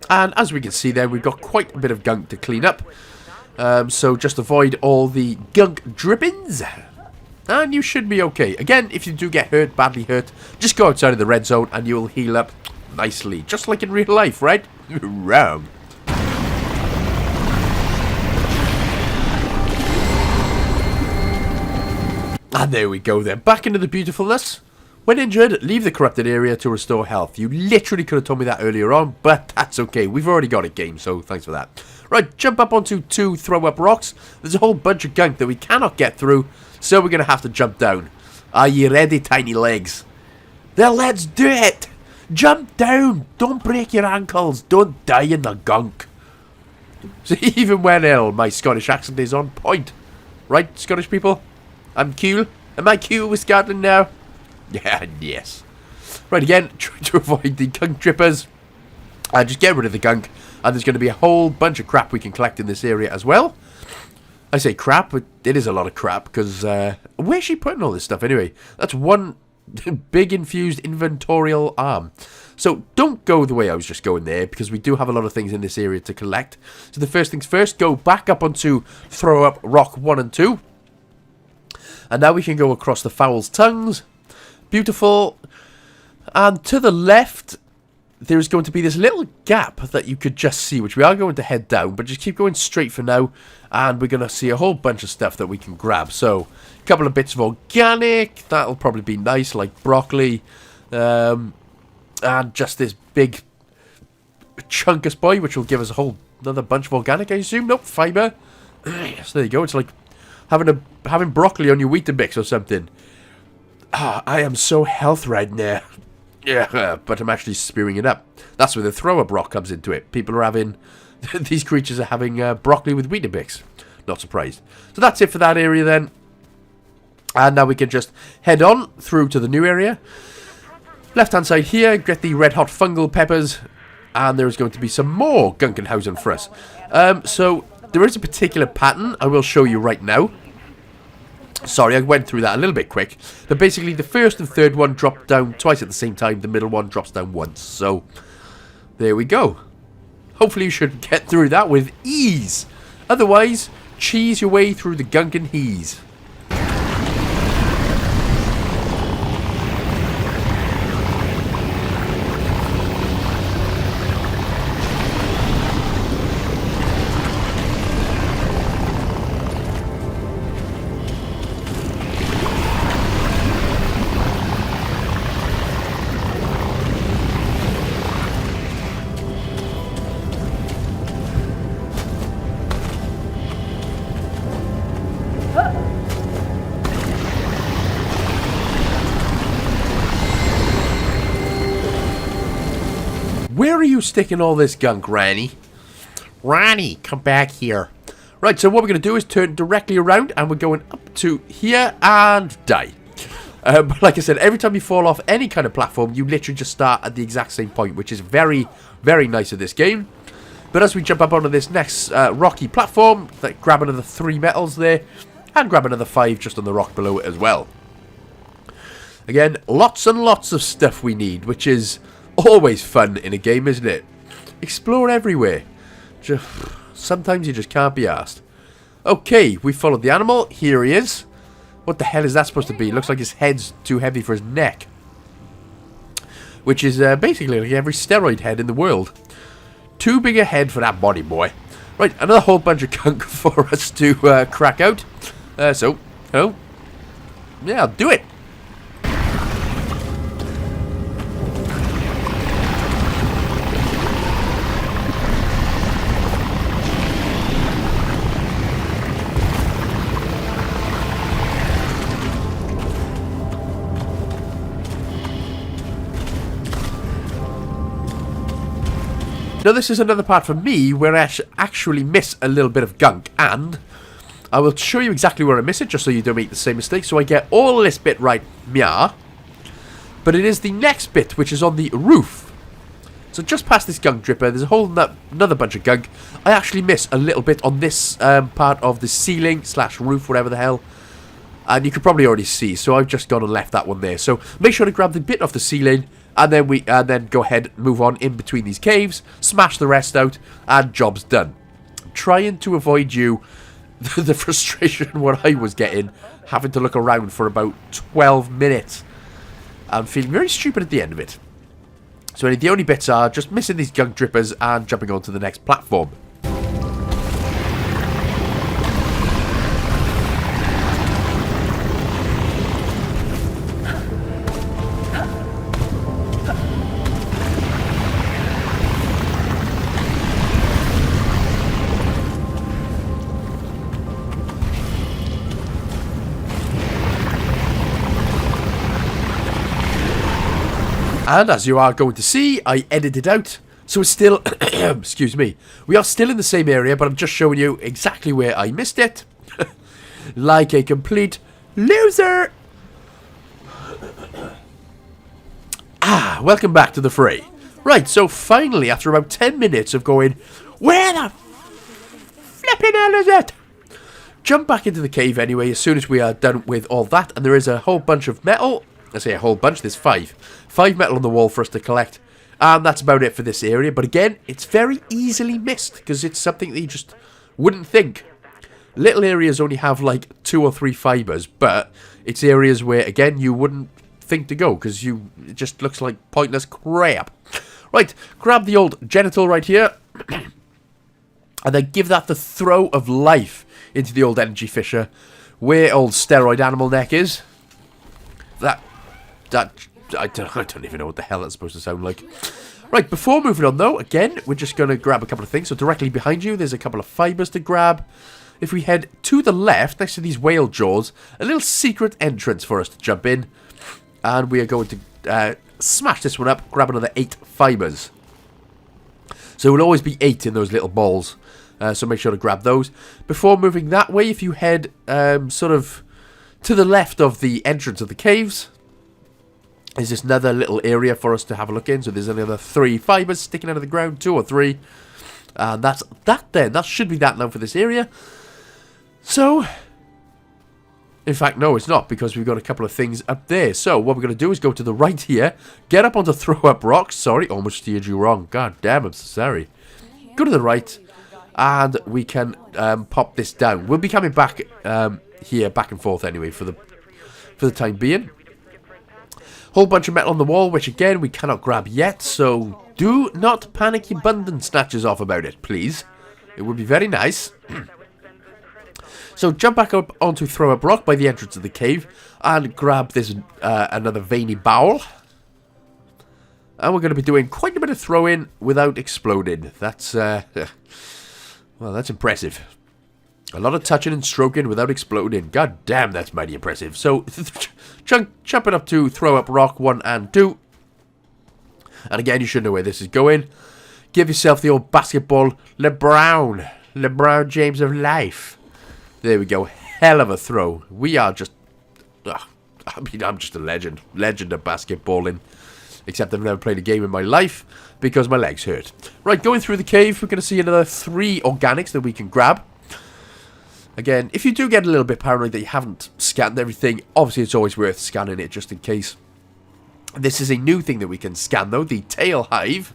And as we can see there, we've got quite a bit of gunk to clean up. So just avoid all the gunk drippings. And you should be okay. Again, if you do get hurt, badly hurt, just go outside of the red zone and you'll heal up nicely. Just like in real life, right? Wrong. And there we go then. Back into the beautifulness. When injured, leave the corrupted area to restore health. You literally could have told me that earlier on, but that's okay. We've already got it, game, so thanks for that. Right, jump up onto 2 throw-up rocks. There's a whole bunch of gunk that we cannot get through, so we're going to have to jump down. Are you ready, tiny legs? Then let's do it! Jump down! Don't break your ankles. Don't die in the gunk. So even when ill, my Scottish accent is on point. Right, Scottish people? I'm cool. Am I cool with Scotland now? Yeah, yes. Right, again, try to avoid the gunk drippers. Just get rid of the gunk. And there's going to be a whole bunch of crap we can collect in this area as well. I say crap, but it is a lot of crap. Because, where's she putting all this stuff anyway? That's one big infused inventorial arm. So, don't go the way I was just going there. Because we do have a lot of things in this area to collect. So, the first things first, go back up onto Throw Up Rock 1 and 2. And now we can go across the Fowl's Tongues. Beautiful. And to the left, there's going to be this little gap that you could just see, which we are going to head down, but just keep going straight for now, and we're going to see a whole bunch of stuff that we can grab. So, a couple of bits of organic, that'll probably be nice, like broccoli, and just this big chunkus boy, which will give us a whole another bunch of organic, I assume. Nope, fibre. So there you go, it's like having broccoli on your Weetabix or something. I am so health right now. Yeah, but I'm actually spewing it up. That's where the throw-up rock comes into it. People are having... these creatures are having broccoli with Weetabix. Not surprised. So that's it for that area then. And now we can just head on through to the new area. Left-hand side here, get the red-hot fungal peppers. And there is going to be some more Gunkenhausen for us. So there is a particular pattern I will show you right now. Sorry, I went through that a little bit quick. But basically, the first and third one drop down twice at the same time. The middle one drops down once. So, There we go. Hopefully you should get through that with ease. Otherwise, cheese your way through the gunk and hees. Where are you sticking all this gunk, Ranny? Ranny, come back here. Right, so what we're going to do is turn directly around, and we're going up to here and die. But like I said, every time you fall off any kind of platform, you literally just start at the exact same point, which is very, very nice of this game. But as we jump up onto this next rocky platform, like, grab another 3 metals there, and grab another 5 just on the rock below it as well. Again, lots and lots of stuff we need, which is always fun in a game, isn't it? Explore everywhere. Sometimes you just can't be asked. Okay, we followed the animal. Here he is. What the hell is that supposed to be? Looks like his head's too heavy for his neck. Which is basically like every steroid head in the world. Too big a head for that body, boy. Right, another whole bunch of gunk for us to crack out. So, yeah, I'll do it. Now this is another part for me where I actually miss a little bit of gunk, and I will show you exactly where I miss it just so you don't make the same mistake. So I get all this bit right, meow, but it is the next bit which is on the roof. So just past this gunk dripper, there's a whole another bunch of gunk. I actually miss a little bit on this part of the ceiling / roof, whatever the hell. And you could probably already see, so I've just gone and left that one there. So make sure to grab the bit off the ceiling, and then go ahead and move on in between these caves, smash the rest out, and job's done. I'm trying to avoid you the frustration what I was getting, having to look around for about 12 minutes. I'm feeling very stupid at the end of it. So the only bits are just missing these gunk drippers and jumping on to the next platform. And as you are going to see, I edited out, so it's still, excuse me, we are still in the same area, but I'm just showing you exactly where I missed it. Like a complete loser. Welcome back to the fray. Right, so finally, after about 10 minutes of going, where the flipping hell is it? Jump back into the cave anyway, as soon as we are done with all that, and there is a whole bunch of metal. I say a whole bunch, there's 5. 5 metal on the wall for us to collect. And that's about it for this area. But again, it's very easily missed, because it's something that you just wouldn't think. Little areas only have like 2 or 3 fibers, but it's areas where, again, you wouldn't think to go, because it just looks like pointless crap. Right, grab the old genital right here, and then give that the throw of life into the old energy fisher, where old steroid animal neck is. I don't even know what the hell that's supposed to sound like. Right, before moving on though, again, we're just going to grab a couple of things. So directly behind you, there's a couple of fibers to grab. If we head to the left, next to these whale jaws, a little secret entrance for us to jump in. And we are going to smash this one up, grab another 8 fibers. So it will always be 8 in those little balls. So make sure to grab those. Before moving that way, if you head sort of to the left of the entrance of the caves, there's just another little area for us to have a look in. So there's another 3 fibers sticking out of the ground, 2 or 3. And that's that then. That should be that now for this area. So, In fact, no, it's not, because we've got a couple of things up there. So, what we're going to do is go to the right here, get up onto throw up rocks. Sorry, almost steered you wrong. God damn, I'm so sorry. Go to the right, and we can pop this down. We'll be coming back here, back and forth anyway, for the time being. Whole bunch of metal on the wall, which again, we cannot grab yet. So, do not panic your bundle snatches off about it, please. It would be very nice. So jump back up onto throw up rock by the entrance of the cave and grab this another veiny bowl. And we're going to be doing quite a bit of throwing without exploding. That's well, that's impressive. A lot of touching and stroking without exploding. God damn, that's mighty impressive. So jumping up to throw up rock 1 and 2. And again, you should know where this is going. Give yourself the old basketball LeBron James of life. There we go. Hell of a throw. We are just... I mean, I'm just a legend. Legend of basketballing. Except I've never played a game in my life because my legs hurt. Right, going through the cave, we're going to see another 3 organics that we can grab. Again, if you do get a little bit paranoid that you haven't scanned everything, obviously it's always worth scanning it just in case. This is a new thing that we can scan, though. The tail hive.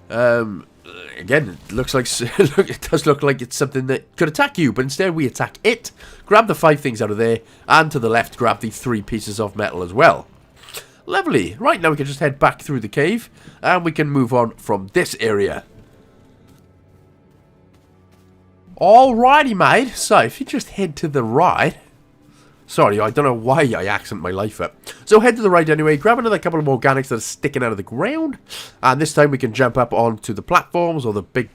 Again, it looks like it does look like it's something that could attack you, but instead we attack it. Grab the 5 things out of there, and to the left, grab the 3 pieces of metal as well. Lovely. Right, now we can just head back through the cave, and we can move on from this area. Alrighty, mate. So, if you just head to the right... Sorry, I don't know why I accent my life up. So head to the right anyway, grab another couple of organics that are sticking out of the ground. And this time we can jump up onto the platforms or the big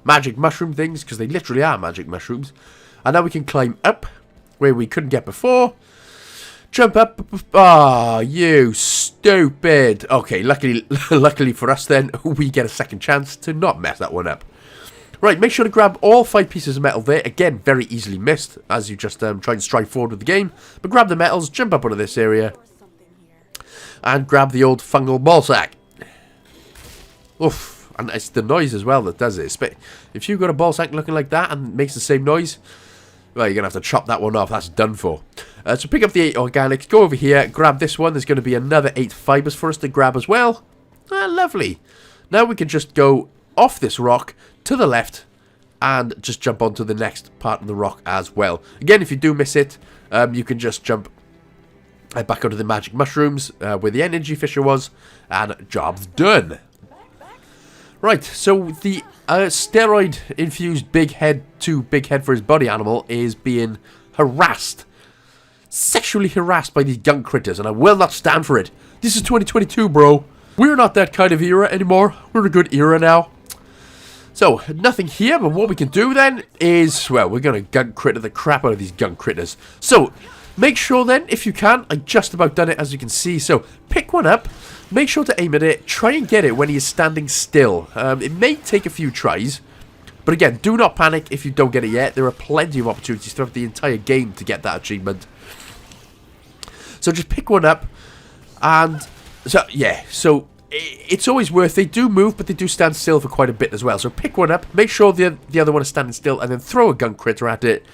magic mushroom things, because they literally are magic mushrooms. And now we can climb up where we couldn't get before. Jump up. Ah, you stupid. Okay, luckily for us then, we get a second chance to not mess that one up. Right, make sure to grab all 5 pieces of metal there. Again, very easily missed as you just try and strike forward with the game. But grab the metals, jump up onto this area, and grab the old fungal ball sack. Oof, and it's the noise as well that does it. If you've got a ball sack looking like that and makes the same noise, well, you're going to have to chop that one off. That's done for. So pick up the 8 organics, go over here, grab this one. There's going to be another 8 fibers for us to grab as well. Lovely. Now we can just go off this rock to the left and just jump onto the next part of the rock as well. Again, if you do miss it, you can just jump back onto the magic mushrooms where the energy fissure was, and job's done. Right, so the steroid-infused big head for his body animal is being harassed. Sexually harassed by these gunk critters, and I will not stand for it. This is 2022, bro. We're not that kind of era anymore. We're in a good era now. So, nothing here, but what we can do then is, well, we're going to gunk critter the crap out of these gunk critters. So, make sure then, if you can, I just about done it as you can see. So, pick one up, make sure to aim at it, try and get it when he is standing still. It may take a few tries, but again, do not panic if you don't get it yet. There are plenty of opportunities throughout the entire game to get that achievement. So, just pick one up, and, so, yeah, so... It's always worth. They do move, but they do stand still for quite a bit as well. So pick one up, make sure the other one is standing still, and then throw a gunk critter at it.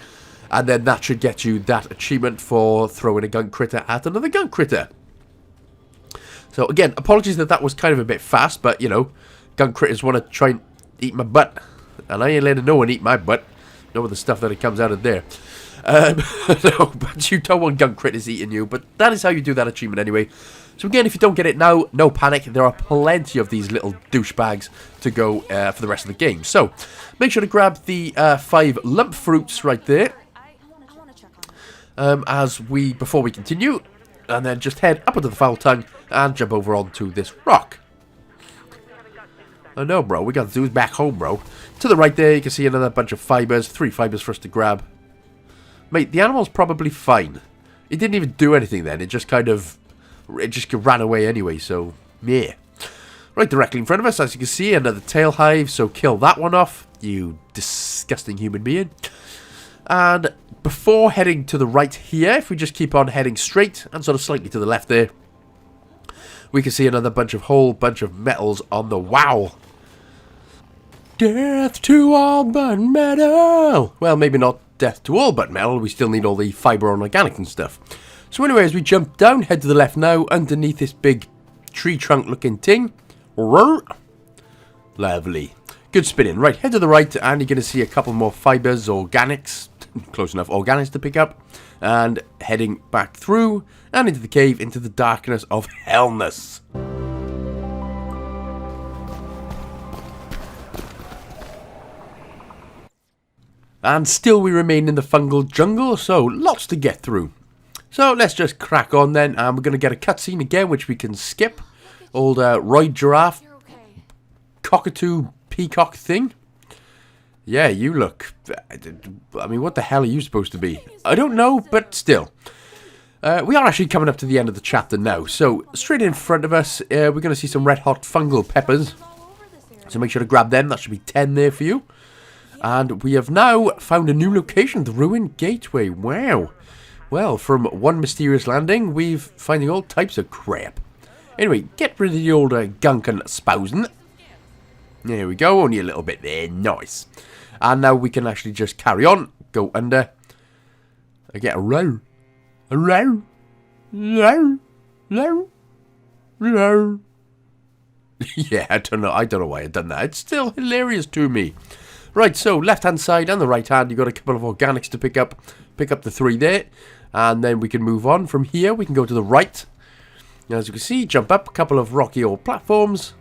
And then that should get you that achievement for throwing a gunk critter at another gunk critter. So again, apologies that was kind of a bit fast, but you know, gunk critters want to try and eat my butt. And I ain't letting no one eat my butt. Know the stuff that it comes out of there. No, but you don't want gunk critters eating you. But that is how you do that achievement anyway. So again, if you don't get it now, no panic. There are plenty of these little douchebags to go for the rest of the game. So, make sure to grab the 5 lump fruits right there. Before we continue. And then just head up into the foul tongue and jump over onto this rock. I know, bro. We got zoos back home, bro. To the right there, you can see another bunch of fibers. 3 fibers for us to grab. Mate, the animal's probably fine. It didn't even do anything then. It just kind of... It just ran away anyway, so... Yeah. Right directly in front of us, as you can see, another tail hive. So kill that one off, you disgusting human being. And before heading to the right here, if we just keep on heading straight and sort of slightly to the left there, we can see another whole bunch of metals on the wow. Death to all but metal. Well, maybe not death to all but metal. We still need all the fibre and organic and stuff. So anyway, as we jump down, head to the left now, underneath this big tree trunk looking thing. Lovely. Good spinning. Right, head to the right, and you're going to see a couple more fibres, organics, close enough, organics to pick up. And heading back through, and into the cave, into the darkness of hellness. And still we remain in the fungal jungle, so lots to get through. So let's just crack on then, and we're going to get a cutscene again, which we can skip. Old Roy Giraffe, cockatoo, peacock thing. Yeah, you look... I mean, what the hell are you supposed to be? I don't know, but still. We are actually coming up to the end of the chapter now, so straight in front of us, we're going to see some red hot fungal peppers. So make sure to grab them, that should be 10 there for you. And we have now found a new location, the Ruined Gateway. Wow. Well, from one mysterious landing, we've finding all types of crap. Anyway, get rid of the old gunk and spousin. There we go, only a little bit there. Nice. And now we can actually just carry on. Go under. I get a row. A row. Row. Row. Row. Yeah, I don't know why I've done that. It's still hilarious to me. Right, so left-hand side and the right hand, you've got a couple of organics to pick up. Pick up the 3 there. And then we can move on. From here, we can go to the right. As you can see, jump up a couple of rocky old platforms.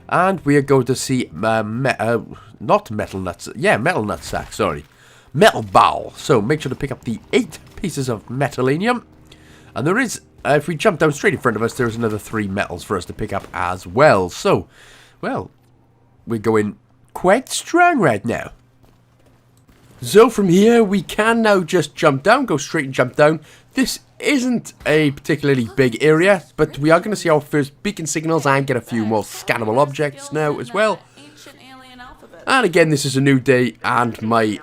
And we are going to see, not metal nuts, yeah, metal nutsack, sorry. Metal bowl. So make sure to pick up the 8 pieces of metallanium. And there is, if we jump down straight in front of us, there's another 3 metals for us to pick up as well. So, well, we're going quite strong right now. So from here, we can now just jump down, go straight and jump down. This isn't a particularly big area, but we are going to see our first beacon signals and get a few more scannable objects now as well. And again, this is a new day, and my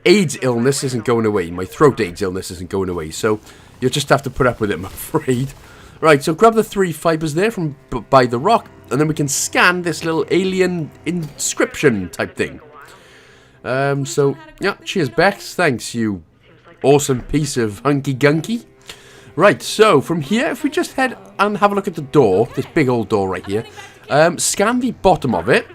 AIDS illness isn't going away. My throat AIDS illness isn't going away, so you'll just have to put up with it, I'm afraid. Right, so grab the 3 fibres there from by the rock, and then we can scan this little alien inscription type thing. So, yeah, cheers, Bex. Thanks, you awesome piece of hunky-gunky. Right, so from here, if we just head and have a look at the door, this big old door right here, scan the bottom of it,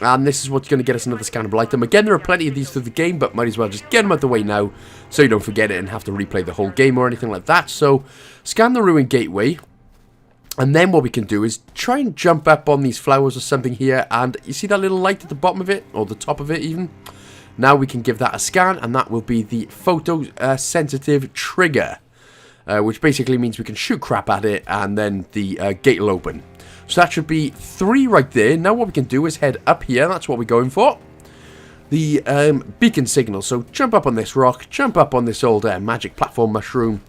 and this is what's going to get us another scannable item. Again, there are plenty of these through the game, but might as well just get them out of the way now, so you don't forget it and have to replay the whole game or anything like that. So, scan the Ruined Gateway, and then what we can do is try and jump up on these flowers or something here, and you see that little light at the bottom of it, or the top of it even? Now we can give that a scan, and that will be the photo-sensitive trigger, which basically means we can shoot crap at it, and then the gate will open. So that should be 3 right there. Now what we can do is head up here. That's what we're going for. The beacon signal. So jump up on this rock, jump up on this old magic platform mushroom,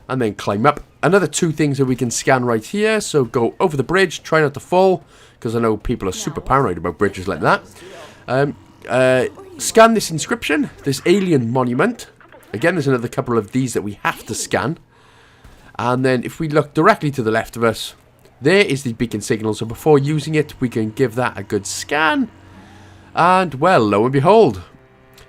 and then climb up. Another 2 things that we can scan right here. So go over the bridge, try not to fall, because I know people are super paranoid about bridges like that. Scan this inscription, this alien monument. Again, there's another couple of these that we have to scan. And then if we look directly to the left of us, there is the beacon signal. So before using it, we can give that a good scan. And, well, lo and behold.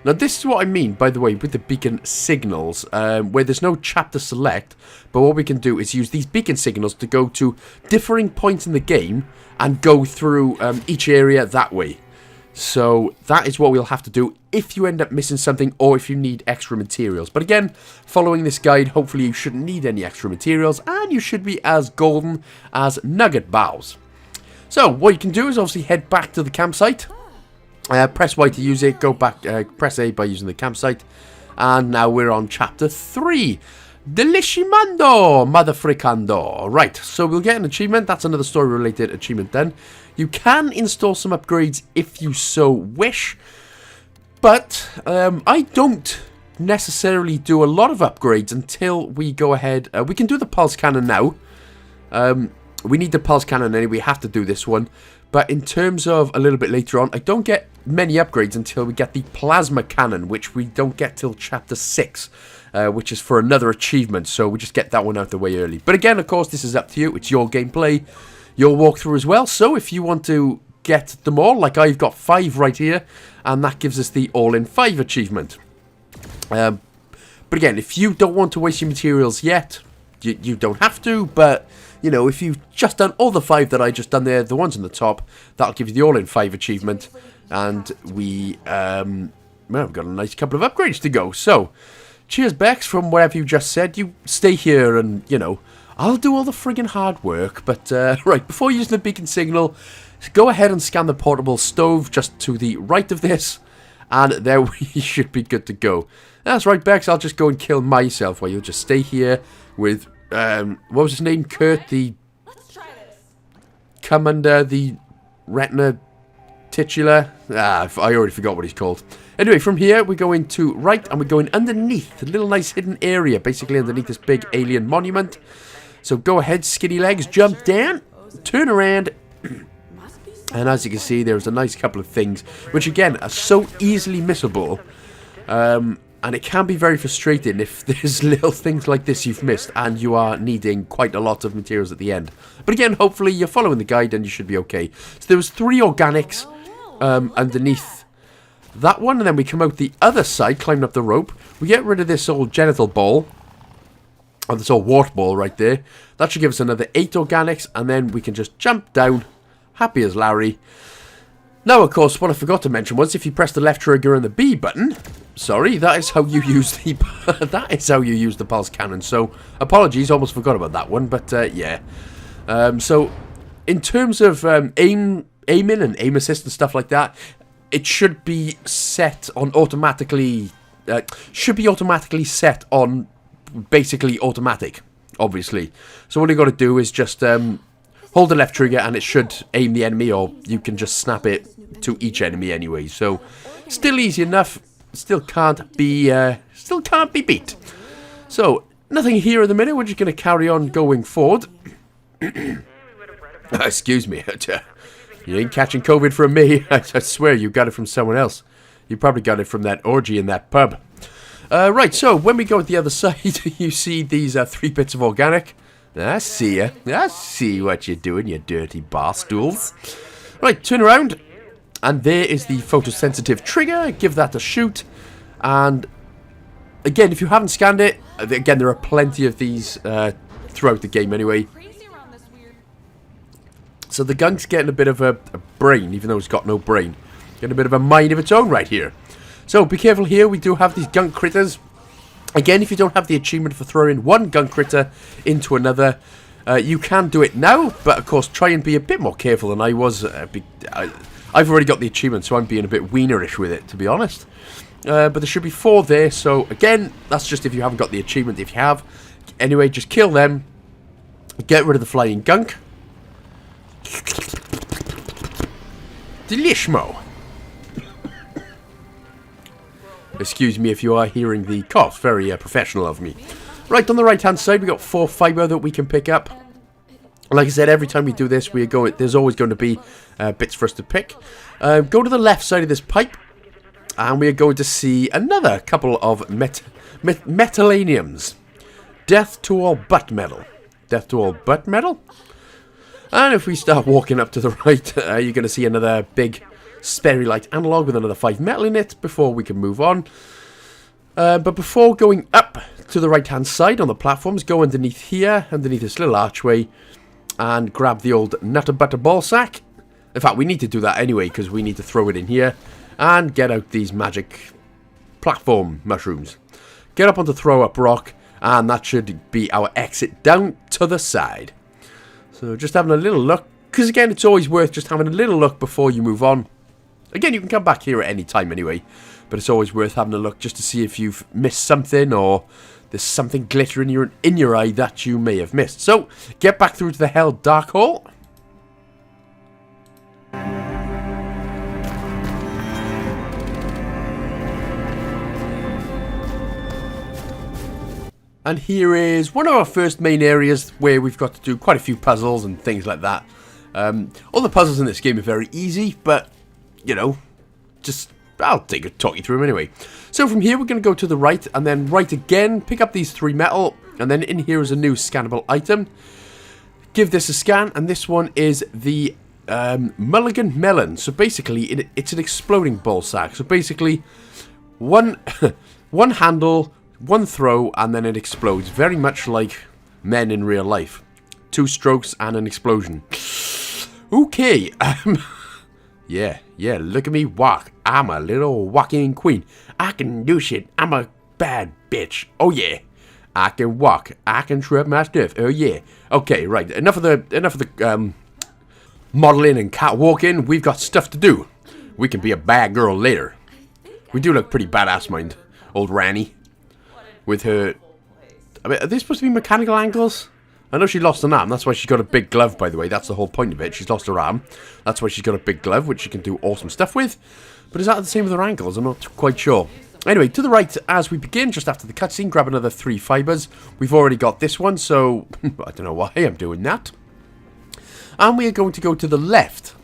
Now, this is what I mean, by the way, with the beacon signals, where there's no chapter select. But what we can do is use these beacon signals to go to differing points in the game and go through each area that way. So that is what we'll have to do if you end up missing something or if you need extra materials. But again, following this guide, hopefully you shouldn't need any extra materials and you should be as golden as nugget bows. So what you can do is obviously head back to the campsite. Press Y to use it, go back, press A by using the campsite. And now we're on chapter 3. Delishimando, motherfricando. Right, so we'll get an achievement. That's another story-related achievement then. You can install some upgrades if you so wish. But I don't necessarily do a lot of upgrades until we go ahead. We can do the pulse cannon now. We need the pulse cannon anyway. We have to do this one. But in terms of a little bit later on, I don't get many upgrades until we get the plasma cannon, which we don't get till chapter 6. Which is for another achievement, so we just get that one out the way early. But again, of course, this is up to you. It's your gameplay, your walkthrough as well. So if you want to get them all, like I've got 5 right here, and that gives us the all-in 5 achievement. But again, if you don't want to waste your materials yet, you don't have to, but, you know, if you've just done all the 5 that I just done there, the ones on the top, that'll give you the all-in 5 achievement, and we've got a nice couple of upgrades to go. So, cheers, Bex, from whatever you just said. You stay here and, you know, I'll do all the friggin' hard work, but, right, before using the beacon signal, go ahead and scan the portable stove just to the right of this, and there we should be good to go. That's right, Bex, I'll just go and kill myself while you'll just stay here with, what was his name? Kurt, the Commander, the Retina Titular. I already forgot what he's called. Anyway, from here, we're going to right, and we're going underneath. A little nice hidden area, basically underneath this big alien monument. So go ahead, skinny legs, jump down, turn around. And as you can see, there's a nice couple of things, which again, are so easily missable. And it can be very frustrating if there's little things like this you've missed and you are needing quite a lot of materials at the end. But again, hopefully you're following the guide and you should be okay. So there was 3 organics underneath that one, and then we come out the other side, climbing up the rope. We get rid of this old genital ball, or this old wart ball right there. That should give us another 8 organics, and then we can just jump down, happy as Larry. Now, of course, what I forgot to mention was if you press the left trigger and the B button, sorry, that is how you use the pulse cannon. So, apologies, almost forgot about that one, but yeah. So, in terms of aiming and aim assist and stuff like that, it should be set on automatically. Set on basically automatic, obviously. So what you got to do is just hold the left trigger and it should aim the enemy, or you can just snap it to each enemy anyway. So still easy enough. Still can't be beat. So nothing here in the minute. We're just going to carry on going forward. Excuse me. You ain't catching COVID from me. I swear you got it from someone else. You probably got it from that orgy in that pub. Right, so when we go at the other side, you see these 3 bits of organic. I see ya. I see what you're doing, you dirty bar stools. Right, turn around. And there is the photosensitive trigger. Give that a shoot. And again, if you haven't scanned it, again, there are plenty of these throughout the game anyway. So the Gunk's getting a bit of a brain, even though it's got no brain. Getting a bit of a mind of its own right here. So be careful here, we do have these Gunk critters. Again, if you don't have the achievement for throwing one Gunk critter into another, you can do it now, but of course try and be a bit more careful than I was. I've already got the achievement, so I'm being a bit wienerish with it, to be honest. But there should be 4 there, so again, that's just if you haven't got the achievement. If you have, anyway, just kill them. Get rid of the flying Gunk. Delishmo. Excuse me if you are hearing the cough. Very professional of me. Right, on the right hand side, we got 4 fibre that we can pick up. Like I said, every time we do this, there's always going to be bits for us to pick. Go to the left side of this pipe, and we are going to see another couple of metallaniums. Death to all butt metal. Death to all butt metal? And if we start walking up to the right, you're going to see another big Sperry Light analog with another 5 metal in it before we can move on. But before going up to the right hand side on the platforms, go underneath here, underneath this little archway, and grab the old Nutter Butter ball sack. In fact, we need to do that anyway because we need to throw it in here and get out these magic platform mushrooms. Get up onto Throw Up Rock, and that should be our exit down to the side. So just having a little look, because again, it's always worth just having a little look before you move on. Again, you can come back here at any time anyway, but it's always worth having a look just to see if you've missed something or there's something glittering in your eye that you may have missed. So, get back through to the Hell Dark Hole. And here is one of our first main areas where we've got to do quite a few puzzles and things like that. All the puzzles in this game are very easy, but, you know, I'll talk you through them anyway. So from here, we're going to go to the right, and then right again, pick up these 3 metal, and then in here is a new scannable item. Give this a scan, and this one is the Mulligan Melon. So basically, it's an exploding ball sack. So basically, one One handle, one throw, and then it explodes. Very much like men in real life. 2 strokes and an explosion. Okay. Yeah, look at me walk. I'm a little walking queen. I can do shit. I'm a bad bitch. Oh yeah. I can walk. I can trip my stuff. Oh yeah. Okay, right. Enough of the modeling and catwalking. We've got stuff to do. We can be a bad girl later. We do look pretty badass, mind. Old Ranny. With her... I mean, are they supposed to be mechanical ankles? I know she lost an arm. That's why she's got a big glove, by the way. That's the whole point of it. She's lost her arm. That's why she's got a big glove, which she can do awesome stuff with. But is that the same with her ankles? I'm not quite sure. Anyway, to the right, as we begin, just after the cutscene, grab another 3 fibers. We've already got this one, so I don't know why I'm doing that. And we are going to go to the left.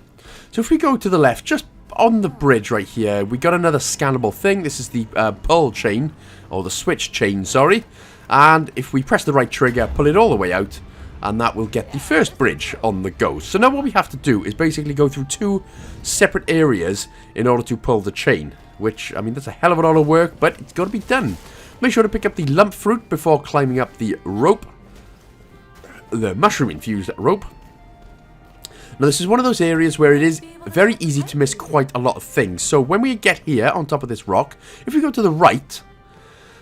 So if we go to the left, just on the bridge right here, we got another scannable thing. This is the pull chain, or the switch chain, sorry. And if we press the right trigger, pull it all the way out, and that will get the first bridge on the go. So now what we have to do is basically go through 2 separate areas in order to pull the chain. Which, I mean, that's a hell of a lot of work, but it's got to be done. Make sure to pick up the lump fruit before climbing up the rope. The mushroom-infused rope. Now, this is one of those areas where it is very easy to miss quite a lot of things. So when we get here on top of this rock, if we go to the right,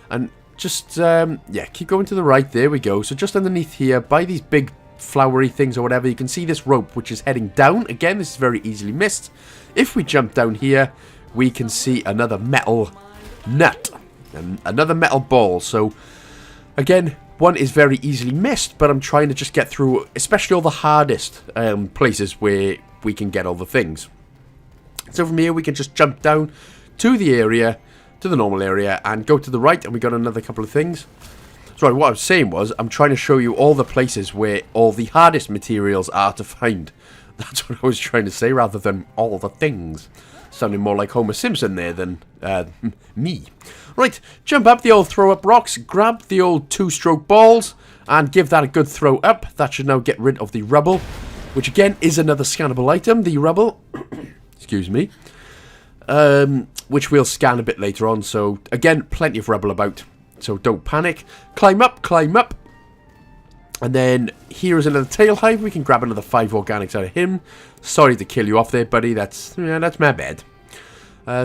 and just, yeah, keep going to the right. There we go. So just underneath here, by these big flowery things or whatever, you can see this rope, which is heading down. Again, this is very easily missed. If we jump down here, we can see another metal nut. And another metal ball. So, again, one is very easily missed, but I'm trying to just get through, especially all the hardest places where we can get all the things. So from here, we can just jump down to the area, to the normal area, and go to the right, and we got another couple of things. Sorry, what I was saying was, I'm trying to show you all the places where all the hardest materials are to find. That's what I was trying to say, rather than all the things. Sounding more like Homer Simpson there than me. Right, jump up the old throw up rocks, grab the old 2-stroke balls, and give that a good throw up. That should now get rid of the rubble, which again is another scannable item, the rubble. Excuse me. Which we'll scan a bit later on, so again, plenty of rubble about, so don't panic. Climb up, and then here is another tail hive. We can grab another 5 organics out of him. Sorry to kill you off there, buddy, that's my bad.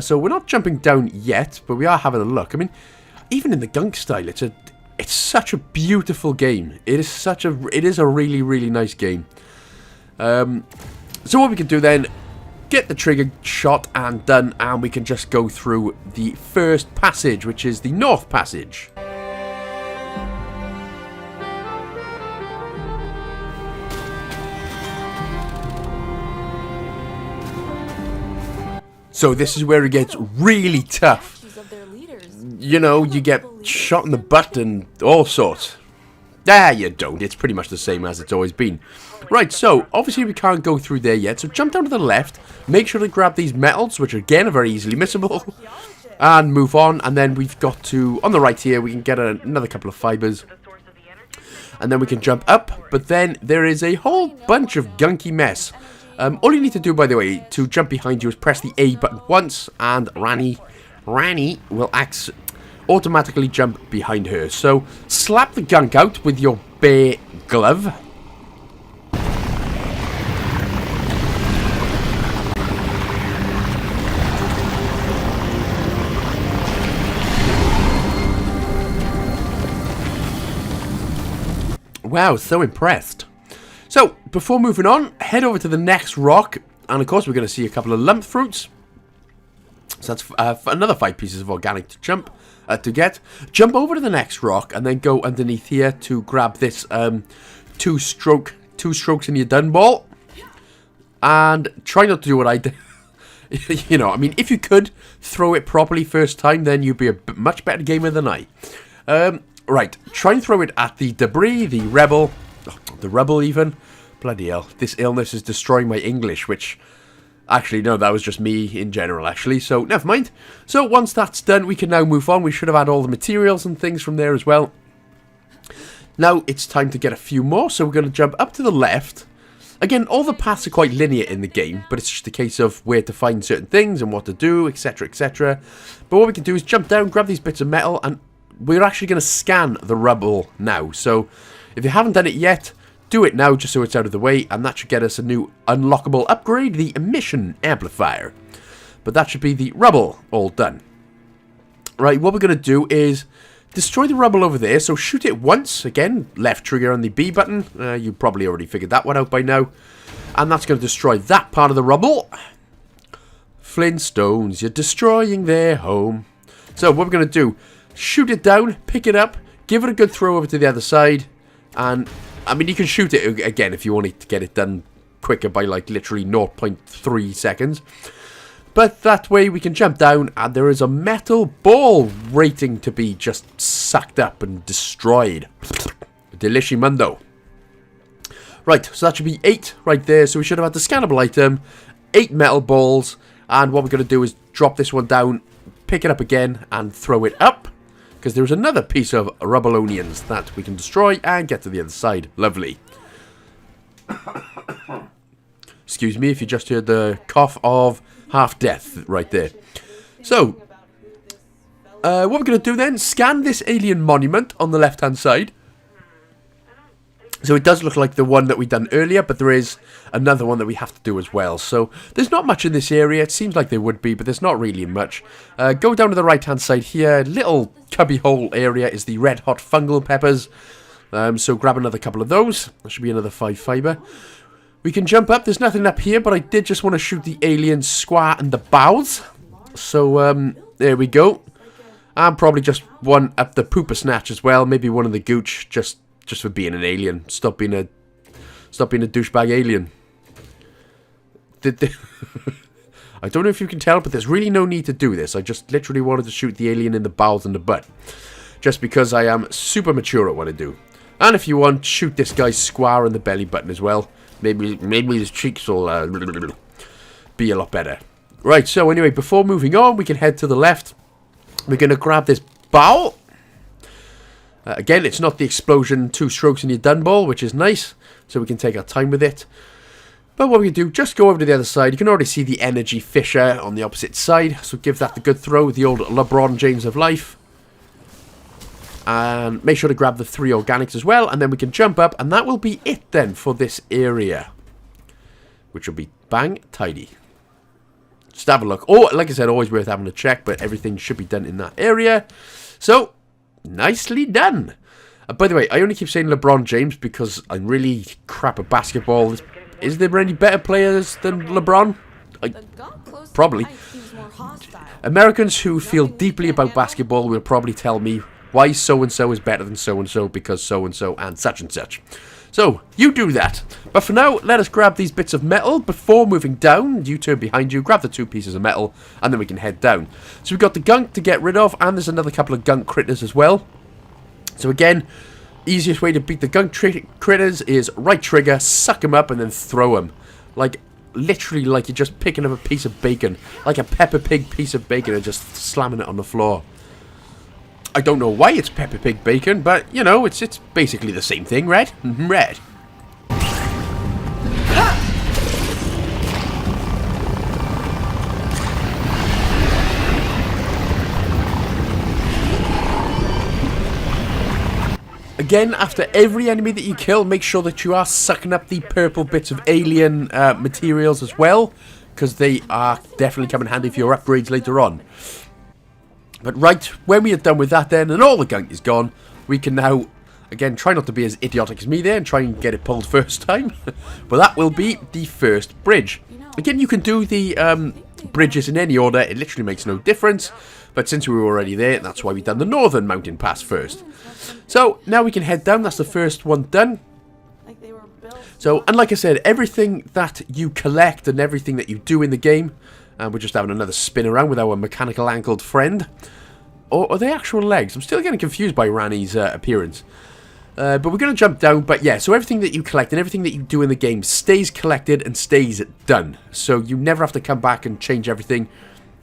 So we're not jumping down yet, but we are having a look. I mean, even in the Gunk style, it's such a beautiful game. It is a really, really nice game. So what we can do then, get the trigger shot and done, and we can just go through the first passage, which is the North Passage. So this is where it gets really tough. You know, you get shot in the butt and all sorts. Ah, you don't. It's pretty much the same as it's always been. Right, so obviously we can't go through there yet. So jump down to the left. Make sure to grab these metals, which again are very easily missable. And move on. And then we've got to, on the right here, we can get another couple of fibers. And then we can jump up. But then there is a whole bunch of gunky mess. All you need to do, by the way, to jump behind you is press the A button once, and Ranny will automatically jump behind her. So, slap the gunk out with your bare glove. Wow, so impressed. So, before moving on, head over to the next rock, and of course we're going to see a couple of lump fruits. So that's another 5 pieces of organic to get. Jump over to the next rock, and then go underneath here to grab this 2 strokes in your done ball. And try not to do what I did. You know, I mean, if you could throw it properly first time, then you'd be a much better gamer than I. Right, try and throw it at the debris, the rubble even. Bloody hell, this illness is destroying my English, which, actually, no, that was just me in general, actually, so never mind. So once that's done, we can now move on. We should have had all the materials and things from there as well. Now it's time to get a few more, so we're going to jump up to the left, Again, all the paths are quite linear in the game, but it's just a case of where to find certain things and what to do, etc, etc. But what we can do is jump down, grab these bits of metal, and we're actually going to scan the rubble now. So, if you haven't done it yet, do it now just so it's out of the way, and that should get us a new unlockable upgrade, the emission amplifier. But that should be the rubble all done. Right, what we're going to do is destroy the rubble over there, so shoot it once, again, left trigger on the B button, you probably already figured that one out by now, and that's going to destroy that part of the rubble. Flintstones, you're destroying their home. So what we're going to do, shoot it down, pick it up, give it a good throw over to the other side, and, I mean, you can shoot it again if you want to get it done quicker by, like, literally 0.3 seconds. But that way we can jump down and there is a metal ball waiting to be just sucked up and destroyed. Delicimundo. Right, so that should be 8 right there. So we should have had the scannable item, 8 metal balls. And what we're going to do is drop this one down, pick it up again and throw it up. Because there's another piece of rubble-onions that we can destroy and get to the other side. Lovely. Excuse me if you just heard the cough of half death right there. So, what we're going to do then, scan this alien monument on the left hand side. So it does look like the one that we done earlier, but there is another one that we have to do as well. So there's not much in this area. It seems like there would be, but there's not really much. Go down to the right hand side here. Little cubby hole area is the red hot fungal peppers. So grab another couple of those. That should be another 5 fiber. We can jump up. There's nothing up here, but I did just want to shoot the alien square and the bows. So, there we go. And probably just one up the pooper snatch as well. Maybe one of the gooch, just for being an alien. Stop being a douchebag alien. I don't know if you can tell, but there's really no need to do this. I just literally wanted to shoot the alien in the bowels and the butt. Just because I am super mature at what I do. And if you want, shoot this guy's square in the belly button as well. Maybe his cheeks will be a lot better. Right, so anyway, before moving on, we can head to the left. We're going to grab this bowl. Again, it's not the explosion 2 strokes and you're done ball, which is nice. So we can take our time with it. But what we can do, just go over to the other side. You can already see the energy fissure on the opposite side. So give that the good throw, the old LeBron James of life. And make sure to grab the 3 organics as well. And then we can jump up. And that will be it then for this area. Which will be bang tidy. Just have a look. Oh, like I said, always worth having a check. But everything should be done in that area. So, nicely done. By the way, I only keep saying LeBron James because I'm really crap at basketball. Is there any better players than LeBron? Probably. Americans who feel deeply about basketball will probably tell me why so-and-so is better than so-and-so because so-and-so and such and such. So, you do that. But for now, let us grab these bits of metal before moving down. You turn behind you, grab the 2 pieces of metal, and then we can head down. So we've got the gunk to get rid of, and there's another couple of gunk critters as well. So again, easiest way to beat the gunk critters is right trigger, suck them up, and then throw them. Like, literally like you're just picking up a piece of bacon. Like a Peppa Pig piece of bacon and just slamming it on the floor. I don't know why it's Peppa Pig bacon, but, you know, it's basically the same thing, Red. Red. Again, after every enemy that you kill, make sure that you are sucking up the purple bits of alien materials as well, because they are definitely come in handy for your upgrades later on. But right, when we are done with that then, and all the gunk is gone, we can now, again, try not to be as idiotic as me there, and try and get it pulled first time. But that will be the first bridge. Again, you can do the bridges in any order, it literally makes no difference. But since we were already there, that's why we've done the northern mountain pass first. So, now we can head down, that's the first one done. So, and like I said, everything that you collect and everything that you do in the game, and we're just having another spin around with our mechanical ankled friend. Or are they actual legs? I'm still getting confused by Rani's appearance. But we're going to jump down. But yeah, so everything that you collect and everything that you do in the game stays collected and stays done. So you never have to come back and change everything.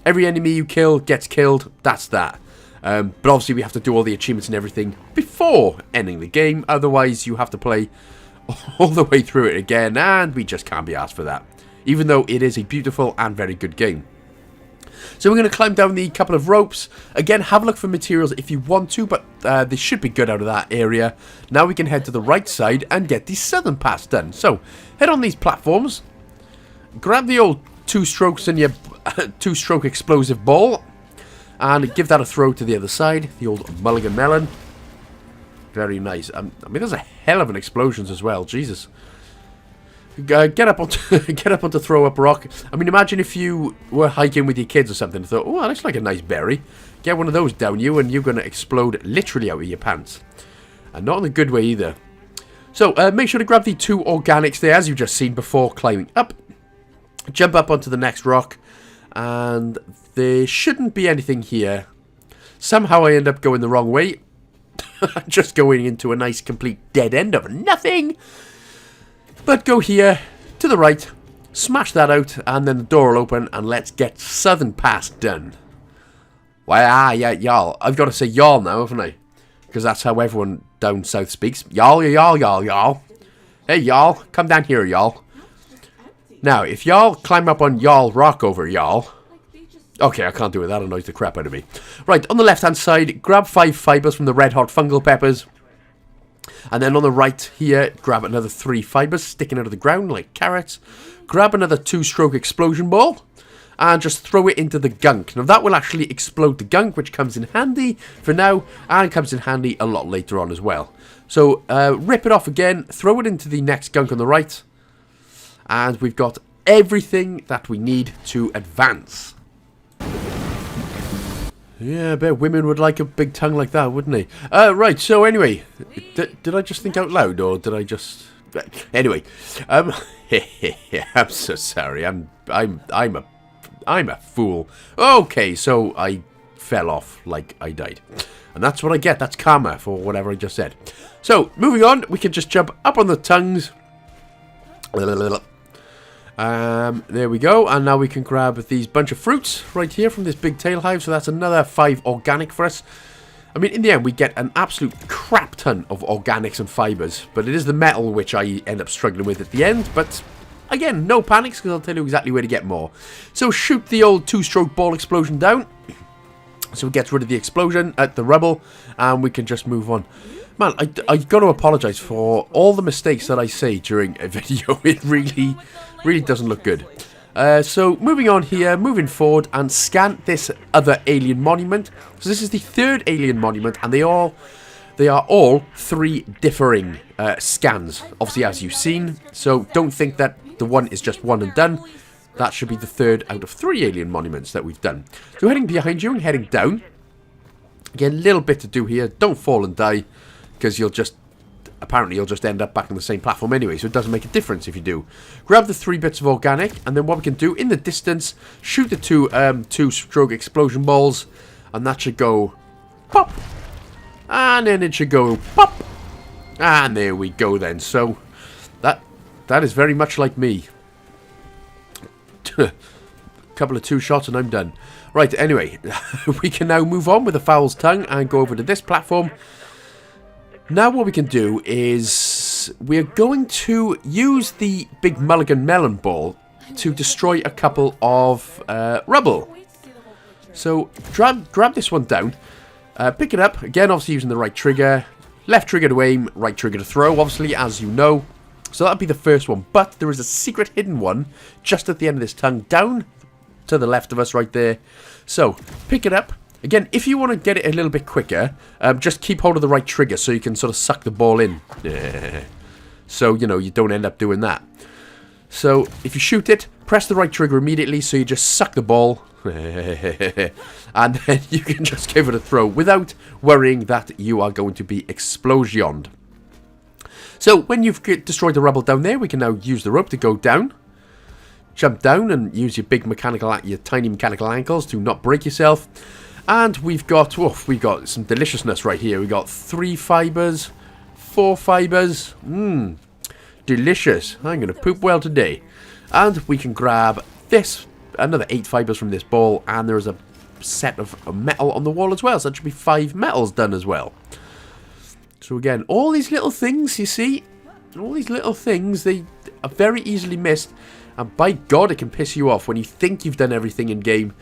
Every enemy you kill gets killed. That's that. But obviously we have to do all the achievements and everything before ending the game. Otherwise you have to play all the way through it again, and we just can't be asked for that. Even though it is a beautiful and very good game. So we're going to climb down the couple of ropes. Again, have a look for materials if you want to, but they should be good out of that area. Now we can head to the right side and get the southern pass done. So, head on these platforms. Grab the old two-strokes in your two-stroke explosive ball. And give that a throw to the other side. The old mulligan melon. Very nice. I mean, there's a hell of an explosions as well. Jesus. Get up onto throw up rock. I mean, imagine if you were hiking with your kids or something and thought, oh, that looks like a nice berry. Get one of those down you and you're going to explode literally out of your pants. And not in a good way either. So, make sure to grab the 2 organics there, as you've just seen before climbing up. Jump up onto the next rock. And there shouldn't be anything here. Somehow I end up going the wrong way. Just going into a nice complete dead end of nothing. But go here, to the right, smash that out, and then the door will open, and let's get Southern Pass done. Well, yeah, y'all. I've got to say y'all now, haven't I? Because that's how everyone down south speaks. Y'all, y'all, y'all, y'all. Hey, y'all, come down here, y'all. Now, if y'all climb up on y'all rock over y'all... Okay, I can't do it. That annoys the crap out of me. Right, on the left-hand side, grab 5 fibers from the red hot fungal peppers. And then on the right here, grab another 3 fibers sticking out of the ground like carrots. Grab another 2-stroke explosion ball. And just throw it into the gunk. Now that will actually explode the gunk, which comes in handy for now. And comes in handy a lot later on as well. So rip it off again. Throw it into the next gunk on the right. And we've got everything that we need to advance. Yeah, I bet women would like a big tongue like that, wouldn't they? Right, so anyway, did I just think out loud, or did I just... Anyway, I'm so sorry, I'm a fool. Okay, so I fell off like I died. And that's what I get, that's karma for whatever I just said. So, moving on, we can just jump up on the tongues. There we go, and now we can grab these bunch of fruits right here from this big tail hive, so that's another 5 organic for us. I mean, in the end, we get an absolute crap ton of organics and fibers, but it is the metal which I end up struggling with at the end, but again, no panics, because I'll tell you exactly where to get more. So shoot the old 2-stroke ball explosion down, so it gets rid of the explosion at the rubble, and we can just move on. Man, I got to apologise for all the mistakes that I say during a video. It really doesn't look good. So, moving on here, moving forward, and scan this other alien monument. So this is the 3rd alien monument, and they are all 3 differing scans, obviously, as you've seen. So, don't think that the one is just one and done. That should be the 3rd out of 3 alien monuments that we've done. So, heading behind you and heading down. Again, a little bit to do here. Don't fall and die. Because apparently you'll just end up back on the same platform anyway, so it doesn't make a difference if you do. Grab the 3 bits of organic, and then what we can do, in the distance, shoot the 2-stroke explosion balls, and that should go pop, and then it should go pop, and there we go then. So, that is very much like me. Couple of 2 shots and I'm done. Right, anyway, we can now move on with the Fowl's Tongue and go over to this platform. Now what we can do is we're going to use the big mulligan melon ball to destroy a couple of rubble. So grab this one down, pick it up, again obviously using the right trigger, left trigger to aim, right trigger to throw, obviously, as you know. So that'll be the first one, but there is a secret hidden one just at the end of this tongue, down to the left of us right there. So pick it up. Again, if you want to get it a little bit quicker, just keep hold of the right trigger so you can sort of suck the ball in. So, you know, you don't end up doing that. So, if you shoot it, press the right trigger immediately so you just suck the ball. And then you can just give it a throw without worrying that you are going to be explosioned. So, when you've destroyed the rubble down there, we can now use the rope to go down. Jump down and use your tiny mechanical ankles to not break yourself. And we've got some deliciousness right here. We've got 3 fibers, 4 fibers. Delicious. I'm going to poop well today. And we can grab this, another 8 fibers from this ball. And there's a set of metal on the wall as well. So that should be 5 metals done as well. So again, all these little things, you see, All these little things, they are very easily missed. And by God, it can piss you off when you think you've done everything in game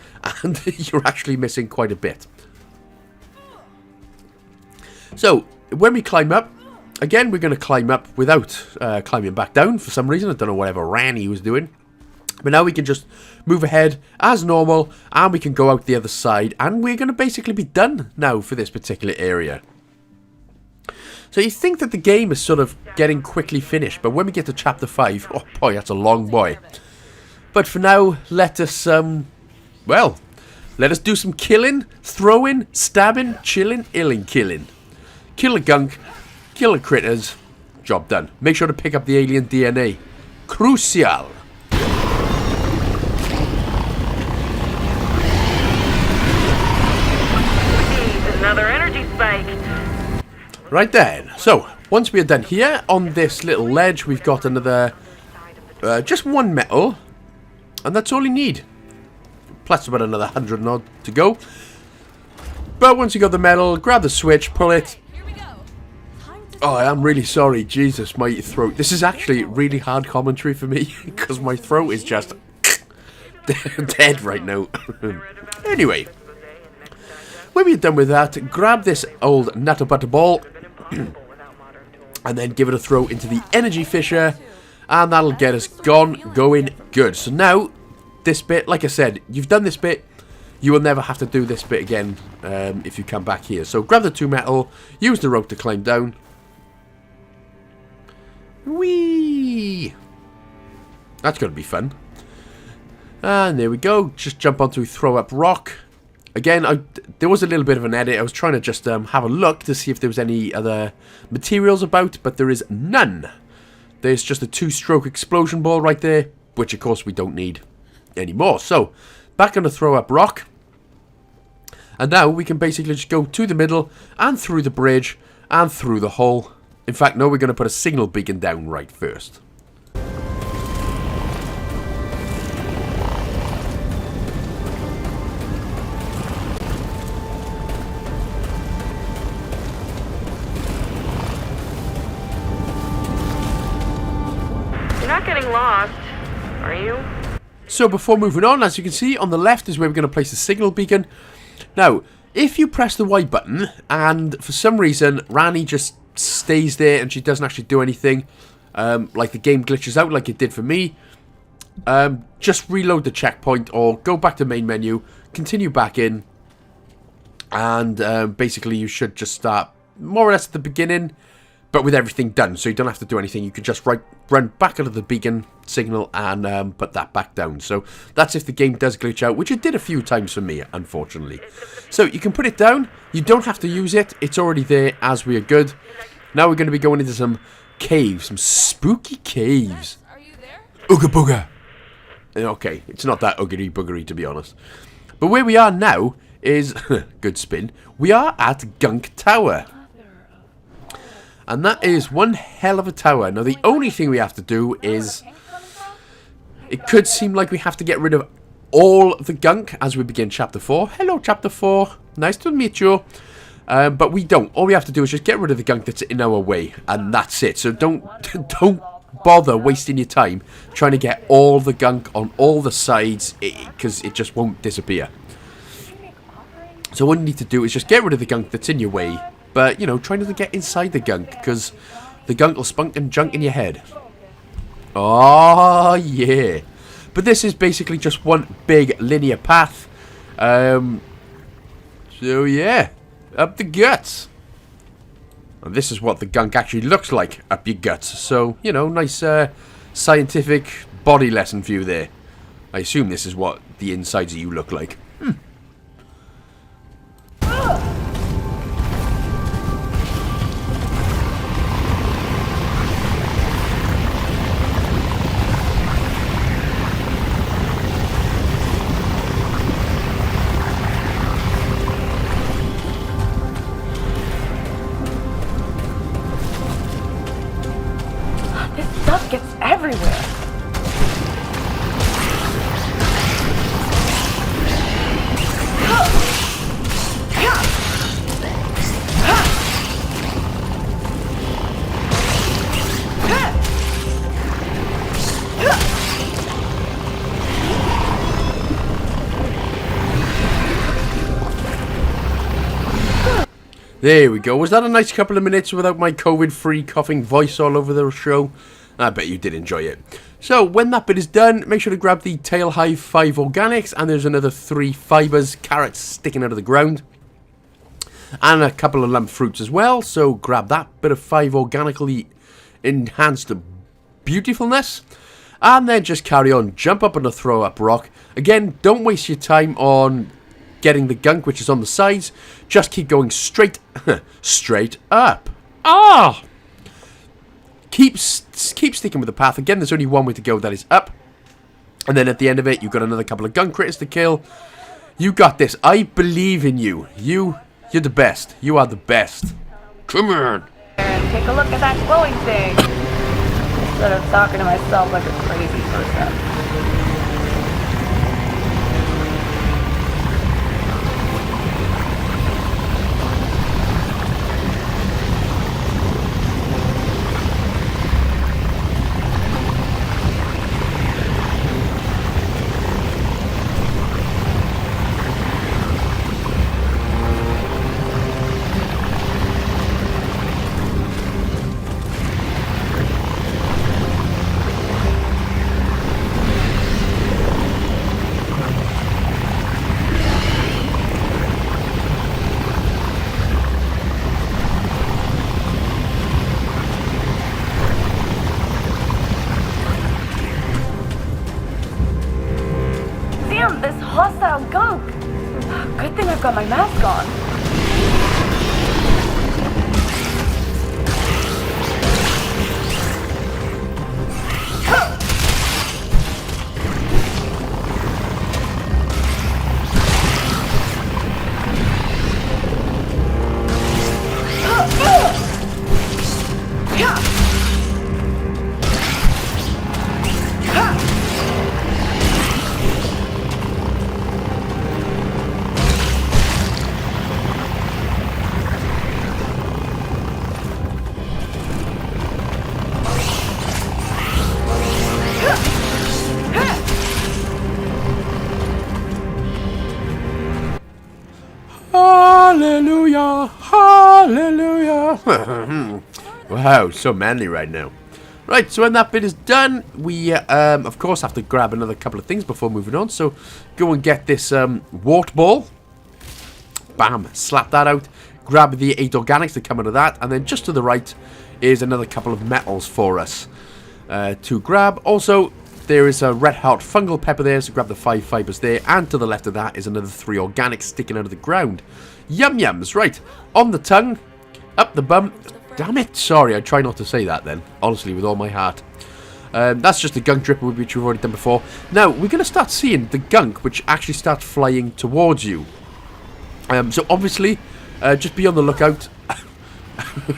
and you're actually missing quite a bit. So, when we climb up, again, we're going to climb up without climbing back down for some reason. I don't know whatever Ranny was doing. But now we can just move ahead as normal and we can go out the other side. And we're going to basically be done now for this particular area. So you think that the game is sort of getting quickly finished, but when we get to chapter 5, oh boy, that's a long boy. But for now, let us, well, let us do some killing, throwing, stabbing, chilling, illing, killing. Kill a gunk, kill the critters, job done. Make sure to pick up the alien DNA. Crucial. Another energy spike. Right then, so once we are done here, on this little ledge, we've got another, just one metal, and that's all you need. Plus about another 100 and odd to go. But once you got the metal, grab the switch, pull it. Oh, I am really sorry, Jesus, my throat. This is actually really hard commentary for me, because my throat is just dead right now. Anyway, when we're done with that, grab this old nutter butter ball, and then give it a throw into the energy fissure, and that'll get us going good. So now, this bit, like I said, you've done this bit, you will never have to do this bit again if you come back here. So grab the 2 metal, use the rope to climb down. Whee! That's going to be fun. And there we go, just jump onto throw up rock. Again, there was a little bit of an edit. I was trying to just have a look to see if there was any other materials about, but there is none. There's just a 2-stroke explosion ball right there, which of course we don't need anymore. So, back on the throw up rock. And now we can basically just go to the middle and through the bridge and through the hole. In fact, no, we're going to put a signal beacon down right first. Not getting lost, are you? So before moving on, as you can see, on the left is where we're going to place the signal beacon. Now, if you press the Y button, and for some reason, Rani just stays there and she doesn't actually do anything, like the game glitches out like it did for me, just reload the checkpoint or go back to main menu, continue back in, and basically you should just start more or less at the beginning, but with everything done, so you don't have to do anything. You can just run back out of the beacon signal and put that back down. So that's if the game does glitch out, which it did a few times for me, unfortunately. So you can put it down. You don't have to use it. It's already there as we are good. Now we're going to be going into some caves, some spooky caves. Are you there? Ooga booga. Okay, it's not that oogity boogery, to be honest. But where we are now is, good spin, we are at Gunk Tower. And that is one hell of a tower. Now, the only thing we have to do is... It could seem like we have to get rid of all the gunk as we begin Chapter 4. Hello, Chapter 4. Nice to meet you. But we don't. All we have to do is just get rid of the gunk that's in our way. And that's it. So don't bother wasting your time trying to get all the gunk on all the sides, because it just won't disappear. So what you need to do is just get rid of the gunk that's in your way. But, you know, try not to get inside the gunk, because the gunk will spunk and junk in your head. Oh, yeah. But this is basically just one big linear path. So, yeah. Up the guts. And this is what the gunk actually looks like, up your guts. So, you know, nice scientific body lesson for you there. I assume this is what the insides of you look like. Stuff gets everywhere. There we go. Was that a nice couple of minutes without my COVID-free coughing voice all over the show? I bet you did enjoy it. So, when that bit is done, make sure to grab the Tail Hive 5 Organics, and there's another 3 fibers, carrots sticking out of the ground. And a couple of lump fruits as well, so grab that bit of 5 organically enhanced beautifulness. And then just carry on, jump up on the throw up rock. Again, don't waste your time on getting the gunk, which is on the sides. Just keep going straight up. Ah! Keep sticking with the path. Again, there's only one way to go, that is up. And then at the end of it, you've got another couple of gunk critters to kill. You got this. I believe in you. You're the best. You are the best. Come on. And take a look at that glowing thing. Instead of talking to myself like a crazy person. This hostile gunk! Good thing I've got my mask on. Hallelujah! Hallelujah! Wow, so manly right now. Right, so when that bit is done, we, of course, have to grab another couple of things before moving on. So, go and get this, wart ball. Bam, slap that out. Grab the 8 organics that come out of that. And then just to the right is another couple of metals for us to grab. Also, there is a red hot fungal pepper there, so grab the 5 fibers there. And to the left of that is another 3 organics sticking out of the ground. Yum yums, right. On the tongue, up the bum. Damn it, sorry, I try not to say that then. Honestly, with all my heart. That's just the gunk drip, which we've already done before. Now, we're going to start seeing the gunk, which actually starts flying towards you. So obviously, just be on the lookout.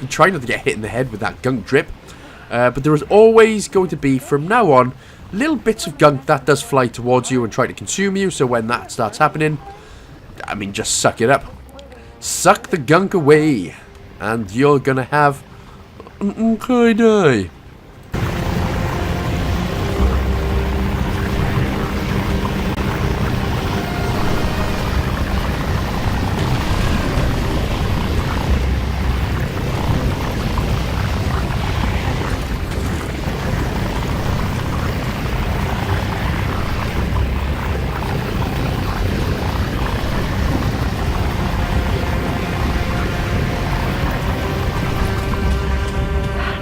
Try not to get hit in the head with that gunk drip. But there is always going to be, from now on, little bits of gunk that does fly towards you and try to consume you. So when that starts happening, I mean, just suck it up. Suck the gunk away. And you're going to have an okay day.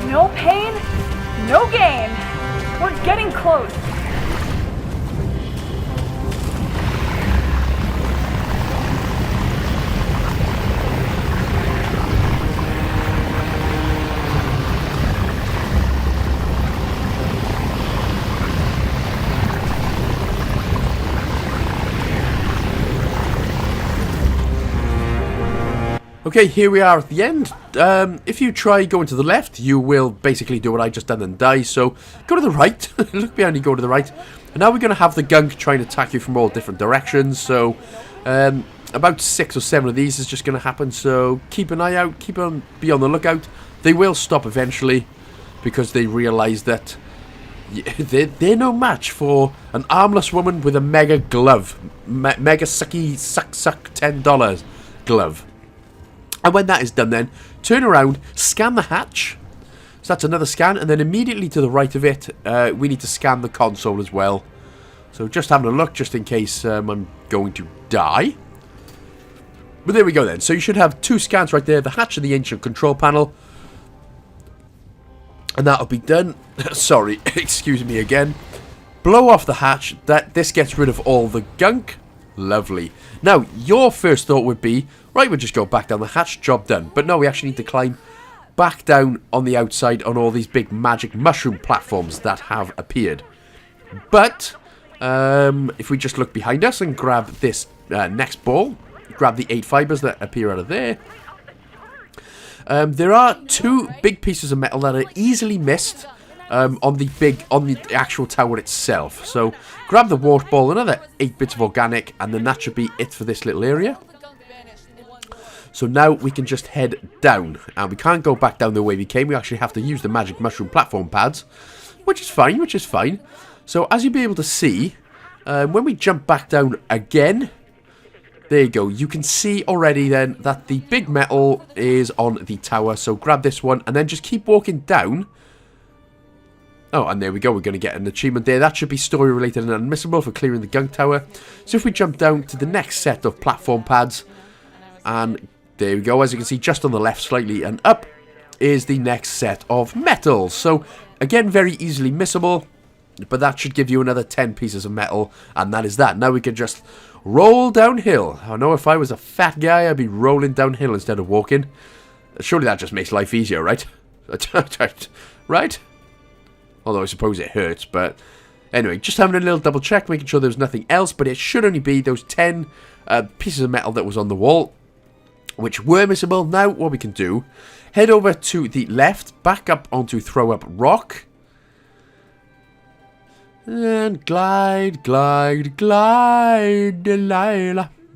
No pain, no gain. We're getting close. Okay, here we are at the end. If you try going to the left, you will basically do what I just done and die. So, go to the right. Look behind you, go to the right. And now we're going to have the gunk trying to attack you from all different directions. So, about 6 or 7 of these is just going to happen. So, keep an eye out. Be on the lookout. They will stop eventually because they realise that they're no match for an armless woman with a mega glove. Mega sucky, suck $10 glove. And when that is done then, turn around, scan the hatch. So that's another scan, and then immediately to the right of it, we need to scan the console as well. So just having a look, just in case I'm going to die. But there we go then. So you should have 2 scans right there, the hatch and the ancient control panel. And that'll be done. Sorry, excuse me again. Blow off the hatch. This gets rid of all the gunk. Lovely. Now, your first thought would be, right, we'll just go back down the hatch, job done. But no, we actually need to climb back down on the outside on all these big magic mushroom platforms that have appeared. But, if we just look behind us and grab this next ball, grab the 8 fibers that appear out of there. There are 2 big pieces of metal that are easily missed on the actual tower itself. So grab the water ball, another 8 bits of organic, and then that should be it for this little area. So now we can just head down, and we can't go back down the way we came. We actually have to use the magic mushroom platform pads, which is fine. So as you'll be able to see, when we jump back down again, there you go. You can see already then that the big metal is on the tower. So grab this one and then just keep walking down. Oh, and there we go. We're going to get an achievement there. That should be story related and unmissable for clearing the gunk tower. So if we jump down to the next set of platform pads, and there we go. As you can see, just on the left slightly and up is the next set of metals. So again, very easily missable. But that should give you another 10 pieces of metal. And that is that. Now we can just roll downhill. I know if I was a fat guy, I'd be rolling downhill instead of walking. Surely that just makes life easier, right? Right? Although I suppose it hurts, but... Anyway, just having a little double check, making sure there's nothing else. But it should only be those 10 pieces of metal that was on the wall, which were missable. Now, what we can do... Head over to the left, back up onto Throw Up Rock. And glide, Delilah.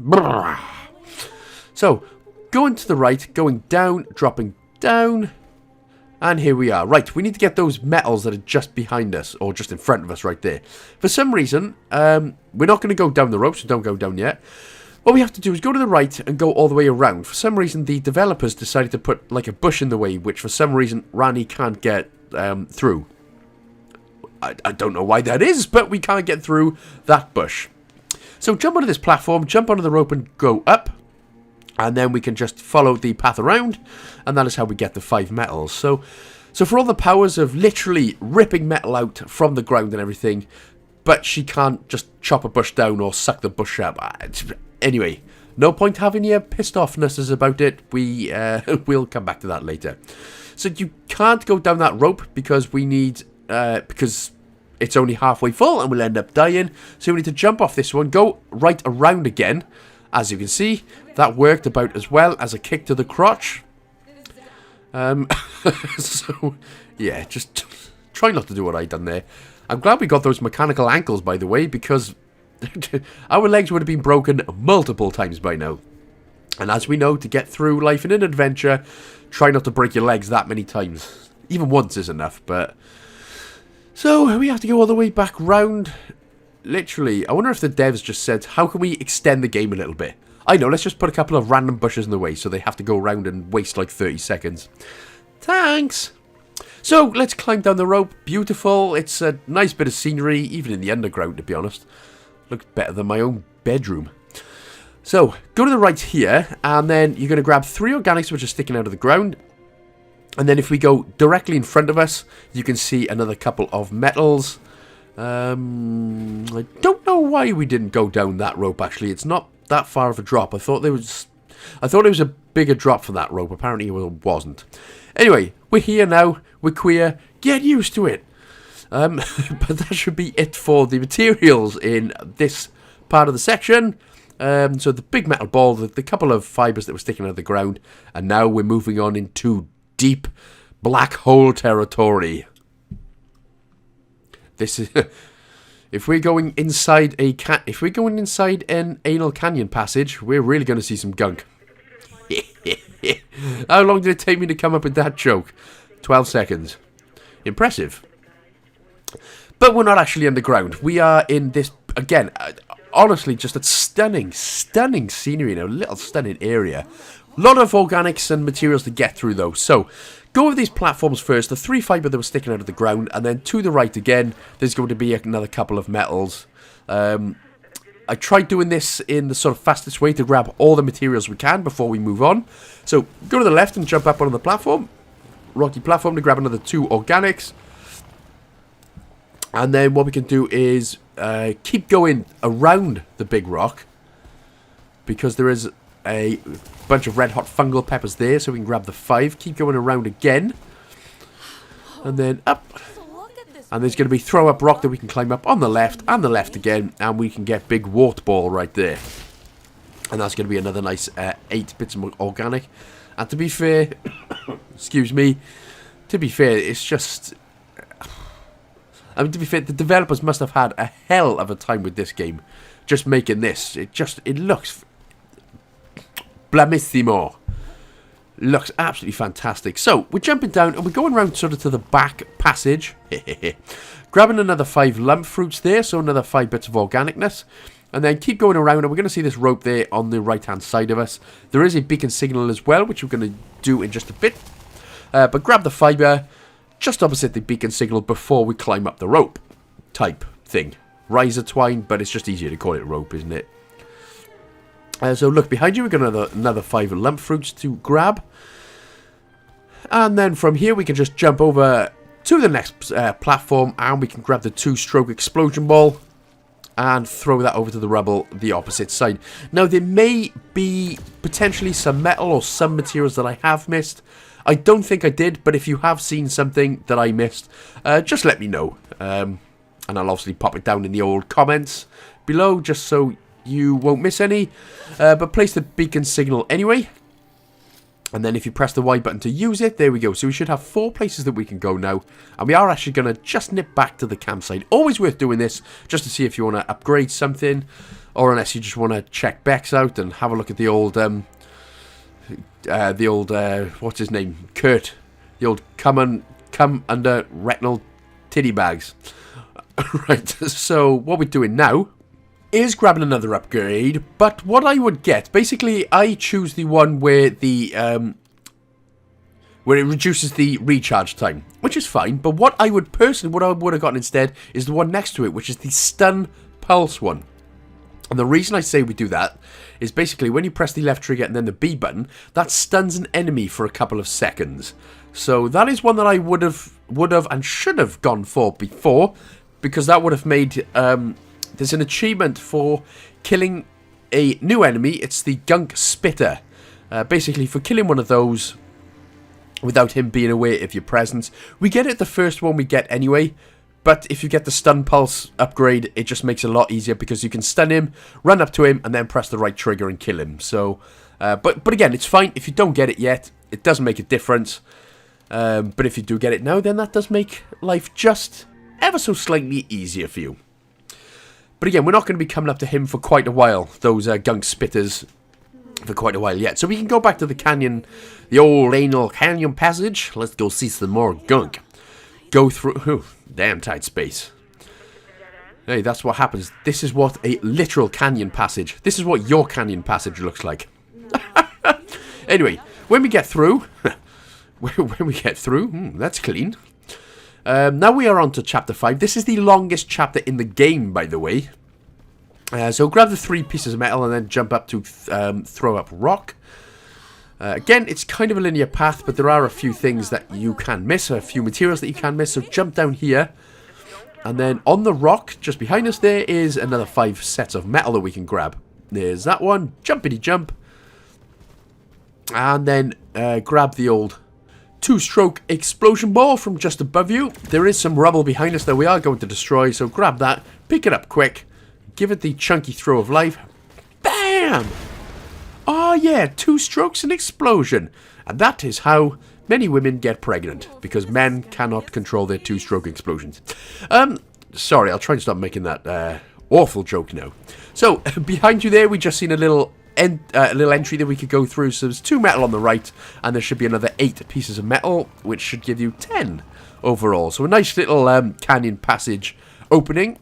Brrr. So, going to the right, going down, dropping down. And here we are. Right, we need to get those metals that are just behind us, or just in front of us right there. For some reason, we're not going to go down the rope, so don't go down yet. What we have to do is go to the right and go all the way around. For some reason, the developers decided to put like a bush in the way, which for some reason, Rani can't get through. I don't know why that is, but we can't get through that bush. So jump onto this platform, jump onto the rope and go up. And then we can just follow the path around. And that is how we get the 5 metals. So for all the powers of literally ripping metal out from the ground and everything, but she can't just chop a bush down or suck the bush up. Anyway, no point having your pissed offnesses about it. We'll come back to that later. So you can't go down that rope because we need... because it's only halfway full and we'll end up dying. So we need to jump off this one, go right around again. As you can see, that worked about as well as a kick to the crotch. So, yeah, just try not to do what I done there. I'm glad we got those mechanical ankles, by the way, because our legs would have been broken multiple times by now. And as we know, to get through life in an adventure, try not to break your legs that many times. Even once is enough, but... So, we have to go all the way back round. Literally, I wonder if the devs just said, how can we extend the game a little bit? I know, let's just put a couple of random bushes in the way so they have to go around and waste like 30 seconds. Thanks! So, let's climb down the rope. Beautiful. It's a nice bit of scenery, even in the underground, to be honest. Looks better than my own bedroom. So, go to the right here, and then you're going to grab 3 organics which are sticking out of the ground. And then if we go directly in front of us, you can see another couple of metals. I don't know why we didn't go down that rope, actually. It's not that far of a drop. I thought it was a bigger drop for that rope. Apparently it wasn't. Anyway, we're here now. We're queer. Get used to it. But that should be it for the materials in this part of the section. So the big metal ball, the couple of fibers that were sticking out of the ground. And now we're moving on into deep black hole territory. This is if we're going inside an anal canyon passage, we're really going to see some gunk. How long did it take me to come up with that joke? 12 seconds. Impressive. But we're not actually underground. We are in this again. Honestly, just a stunning scenery in a little stunning area. Lot of organics and materials to get through though. So, go over these platforms first. The 3 fibre that were sticking out of the ground. And then to the right again, there's going to be another couple of metals. I tried doing this in the sort of fastest way to grab all the materials we can before we move on. So, go to the left and jump up on the platform. Rocky platform to grab another 2 organics. And then what we can do is keep going around the big rock. Because there is a bunch of red hot fungal peppers there. So we can grab the 5. Keep going around again. And then up. And there's going to be throw up rock that we can climb up on the left and the left again. And we can get big wart ball right there. And that's going to be another nice 8 bits of organic. And to be fair, excuse me, to be fair, it's just... I mean, to be fair, the developers must have had a hell of a time with this game. Just making this. It looks... blamissimo. Looks absolutely fantastic. So, we're jumping down and we're going around sort of to the back passage. Grabbing another 5 lump fruits there, so another 5 bits of organicness. And then keep going around and we're going to see this rope there on the right hand side of us. There is a beacon signal as well, which we're going to do in just a bit. But grab the fibre just opposite the beacon signal before we climb up the rope type thing. Riser twine, but it's just easier to call it rope, isn't it? So look behind you, we've got another 5 lump fruits to grab. And then from here we can just jump over to the next platform and we can grab the 2-stroke explosion ball. And throw that over to the rubble, the opposite side. Now, there may be potentially some metal or some materials that I have missed. I don't think I did, but if you have seen something that I missed, just let me know. And I'll obviously pop it down in the old comments below, just so you won't miss any. But place the beacon signal anyway. And then if you press the Y button to use it, there we go. So we should have 4 places that we can go now. And we are actually going to just nip back to the campsite. Always worth doing this, just to see if you want to upgrade something. Or unless you just want to check Bex out and have a look at the old, what's his name? Kurt. The old come under retinal titty bags. Right, so what we're doing now is grabbing another upgrade, but what I would get, basically I choose the one where the where it reduces the recharge time, which is fine, but what I would have gotten instead is the one next to it, which is the stun pulse one. And the reason I say we do that is basically when you press the left trigger and then the B button, that stuns an enemy for a couple of seconds. So that is one that I would have and should have gone for before, because that would have made there's an achievement for killing a new enemy. It's the Gunk Spitter. Basically, for killing one of those without him being aware of your presence. We get it the first one we get anyway. But if you get the stun pulse upgrade, it just makes it a lot easier because you can stun him, run up to him, and then press the right trigger and kill him. So, but again, it's fine. If you don't get it yet, it doesn't make a difference. But if you do get it now, then that does make life just ever so slightly easier for you. But again, we're not going to be coming up to him for quite a while, those Gunk Spitters, for quite a while yet. So we can go back to the canyon, the old anal canyon passage. Let's go see some more Gunk. Go through, damn tight space. Hey, that's what happens. This is what a literal canyon passage, this is what your canyon passage looks like. Anyway, when we get through, that's clean. Now we are on to chapter 5. This is the longest chapter in the game, by the way. So grab the 3 pieces of metal and then jump up to throw up rock. Again, it's kind of a linear path, but there are a few things that you can miss, a few materials that you can miss. So jump down here. And then on the rock, just behind us there, is another 5 sets of metal that we can grab. There's that one. Jumpity jump. And then grab the old 2-stroke explosion ball from just above you. There is some rubble behind us that we are going to destroy, so grab that, pick it up quick, give it the chunky throw of life. Bam! Oh yeah, 2 strokes and explosion. And that is how many women get pregnant, because men cannot control their 2-stroke explosions. Sorry, I'll try and stop making that awful joke now. So, behind you there, we just seen a little entry that we could go through. So there's 2 metal on the right, and there should be another 8 pieces of metal, which should give you 10 overall. So a nice little canyon passage opening.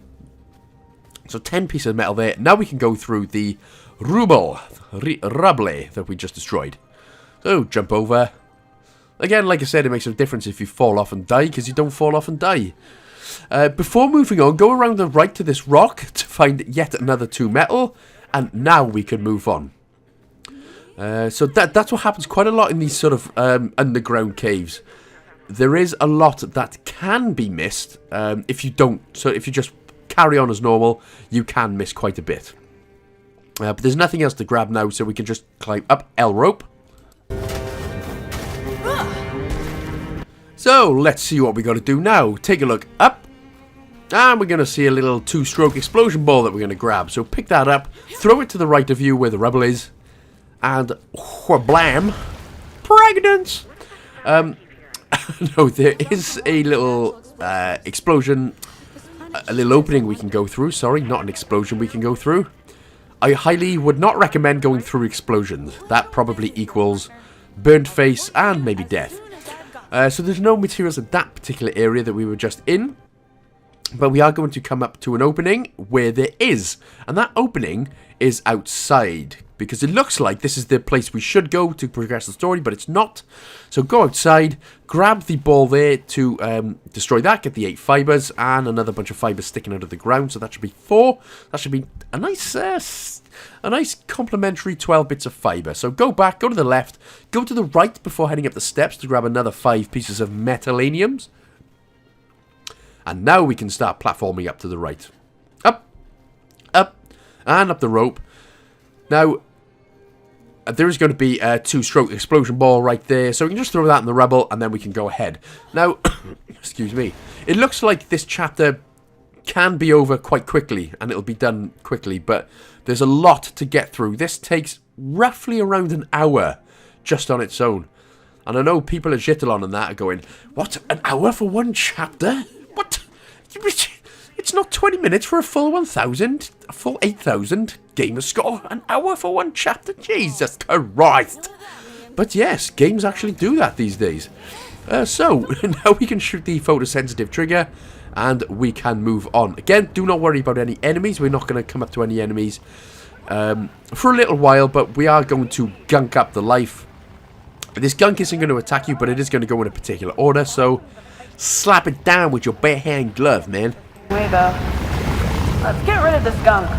So 10 pieces of metal there. Now we can go through the rubble that we just destroyed. So, jump over. Again, like I said, it makes no difference if you fall off and die, because you don't fall off and die. Before moving on, go around the right to this rock to find yet another 2 metal, and now we can move on. So that's what happens quite a lot in these sort of underground caves. There is a lot that can be missed if you don't. So if you just carry on as normal, you can miss quite a bit. But there's nothing else to grab now, so we can just climb up L rope. So let's see what we got to do now. Take a look up, and we're going to see a little 2-stroke explosion ball that we're going to grab. So pick that up, throw it to the right of you where the rubble is, and whablam, pregnant. No, there is a little explosion, a little opening we can go through. Sorry, not an explosion we can go through. I highly would not recommend going through explosions. That probably equals burnt face and maybe death. So there's no materials in that particular area that we were just in. But we are going to come up to an opening where there is. And that opening is outside. Because it looks like this is the place we should go to progress the story, but it's not. So go outside, grab the ball there to destroy that, get the 8 fibers, and another bunch of fibers sticking out of the ground. So that should be 4. That should be a nice complementary 12 bits of fiber. So go back, go to the left, go to the right before heading up the steps to grab another 5 pieces of metallaniums. And now we can start platforming up to the right. Up, and up the rope. Now, there is going to be a 2-stroke explosion ball right there, so we can just throw that in the rubble, and then we can go ahead. Now, excuse me, it looks like this chapter can be over quite quickly, and it'll be done quickly, but there's a lot to get through. This takes roughly around an hour just on its own. And I know people at Jitalon and that are going, what, an hour for one chapter? What? It's not 20 minutes for a full 1,000, a full 8,000 gamer score. An hour for one chapter? Jesus Christ. But yes, games actually do that these days. So, now we can shoot the photosensitive trigger, and we can move on. Again, do not worry about any enemies. We're not going to come up to any enemies for a little while, but we are going to gunk up the life. This gunk isn't going to attack you, but it is going to go in a particular order, so slap it down with your bare hand glove, man. Way though. Let's get rid of this gunk.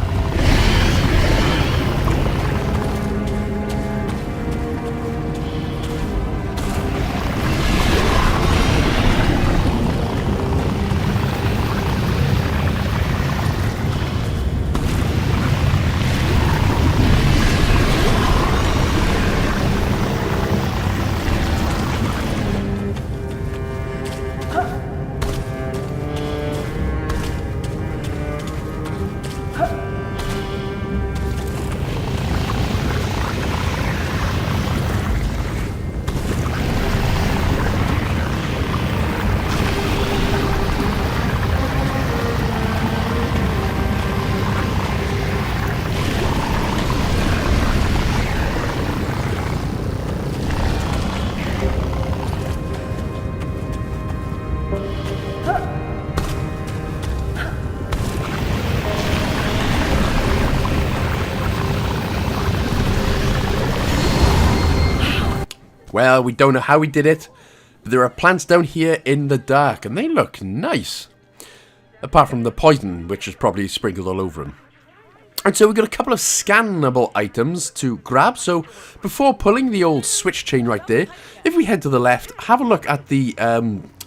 Well, we don't know how we did it, but there are plants down here in the dark, and they look nice. Apart from the poison, which is probably sprinkled all over them. And so we've got a couple of scannable items to grab. So before pulling the old switch chain right there, if we head to the left, have a look at the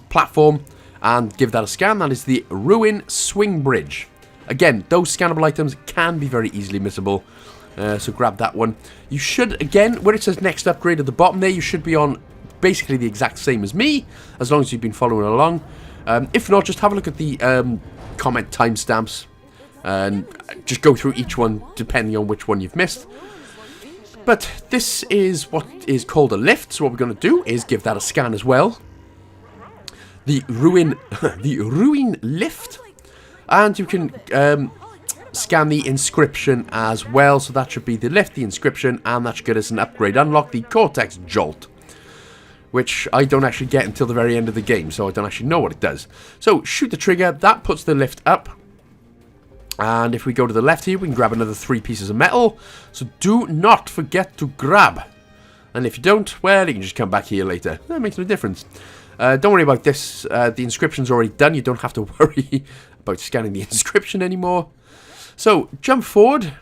platform and give that a scan. That is the Ruin Swing Bridge. Again, those scannable items can be very easily missable. So grab that one. You should, again, where it says next upgrade at the bottom there, you should be on basically the exact same as me, as long as you've been following along. If not, just have a look at the comment timestamps and just go through each one depending on which one you've missed. But this is what is called a lift, so what we're going to do is give that a scan as well. The Ruin lift. And you can scan the inscription as well, so that should be the lift, the inscription, and that should get us an upgrade. Unlock the Cortex Jolt, which I don't actually get until the very end of the game, so I don't actually know what it does. So shoot the trigger, that puts the lift up, and if we go to the left here, we can grab another 3 pieces of metal. So do not forget to grab And if you don't, well, you can just come back here later. That makes no difference. Don't worry about this. The inscription's already done. You don't have to worry about scanning the inscription anymore. So, jump forward.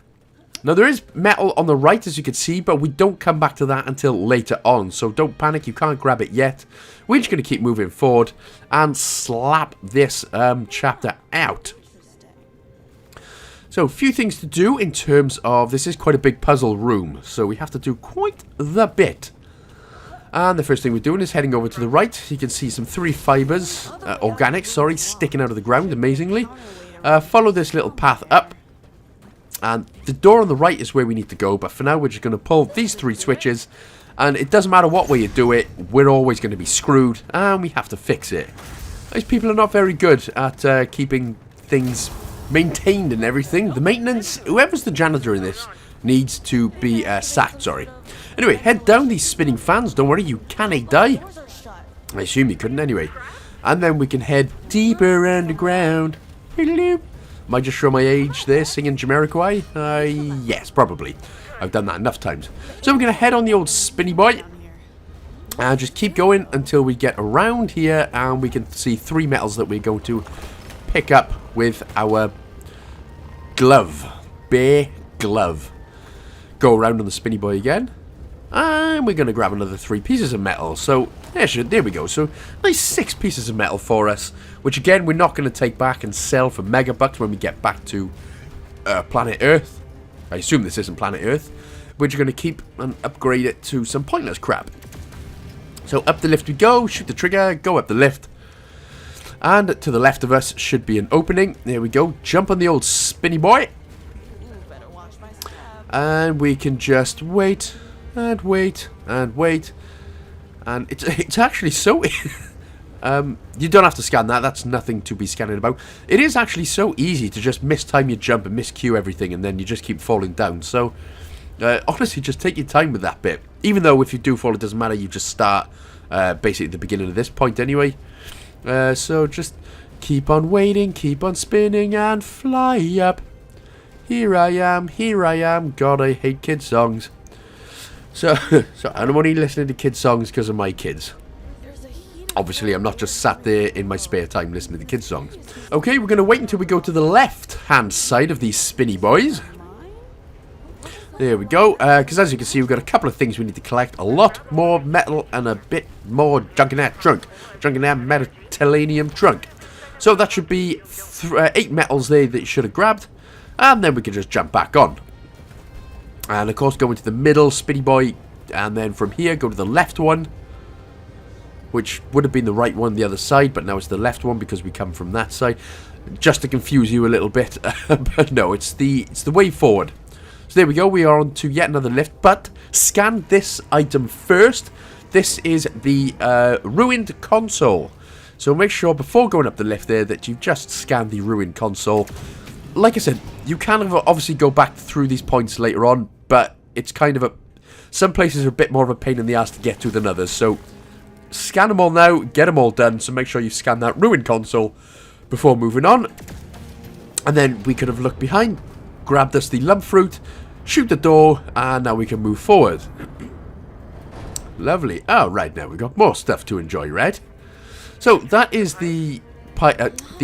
Now, there is metal on the right, as you can see, but we don't come back to that until later on. So, don't panic. You can't grab it yet. We're just going to keep moving forward and slap this chapter out. So, a few things to do in terms of... This is quite a big puzzle room, so we have to do quite the bit. And the first thing we're doing is heading over to the right. You can see some 3 fibers, organic, sorry, sticking out of the ground, amazingly. Follow this little path up. And the door on the right is where we need to go, but for now we're just going to pull these 3 switches. And it doesn't matter what way you do it, we're always going to be screwed, and we have to fix it. These people are not very good at keeping things maintained and everything. The maintenance, whoever's the janitor in this, needs to be sacked, sorry. Anyway, head down these spinning fans. Don't worry, you can't die. I assume you couldn't anyway. And then we can head deeper underground. Am I just showing my age there, singing Jamiroquai? Yes, probably. I've done that enough times. So we're going to head on the old spinny boy. And just keep going until we get around here. And we can see 3 metals that we're going to pick up with our glove. Bear glove. Go around on the spinny boy again. And we're going to grab another 3 pieces of metal. So, there we go. So, nice 6 pieces of metal for us. Which, again, we're not going to take back and sell for megabucks when we get back to planet Earth. I assume this isn't planet Earth. We're just going to keep and upgrade it to some pointless crap. So, up the lift we go. Shoot the trigger. Go up the lift. And to the left of us should be an opening. There we go. Jump on the old spinny boy. And we can just wait. And wait, and wait, and it's actually so... you don't have to scan that, that's nothing to be scanning about. It is actually so easy to just mistime your jump and miscue everything, and then you just keep falling down. So, honestly, just take your time with that bit. Even though if you do fall, it doesn't matter, you just start basically at the beginning of this point anyway. So just keep on waiting, keep on spinning, and fly up. Here I am, God, I hate kids' songs. So I'm only listening to kids' songs because of my kids. Obviously, I'm not just sat there in my spare time listening to kids' songs. Okay, we're going to wait until we go to the left-hand side of these spinny boys. There we go. Because as you can see, we've got a couple of things we need to collect. A lot more metal and a bit more Junkenaire trunk. Junkenaire Mediterranean trunk. So that should be 8 metals there that you should have grabbed. And then we can just jump back on. And of course go into the middle spinny boy, and then from here go to the left one, which would have been the right one the other side, but now it's the left one because we come from that side, just to confuse you a little bit. But no, it's the way forward. So there we go, we are on to yet another lift, but scan this item first. This is the ruined console, so make sure before going up the lift there that you just scan the ruined console. Like I said, you can obviously go back through these points later on, but it's kind of a... Some places are a bit more of a pain in the ass to get to than others, so scan them all now, get them all done, so make sure you scan that ruined console before moving on. And then we could have looked behind, grabbed us the lump fruit, shoot the door, and now we can move forward. Lovely. Oh, right, now we've got more stuff to enjoy, right? So that is the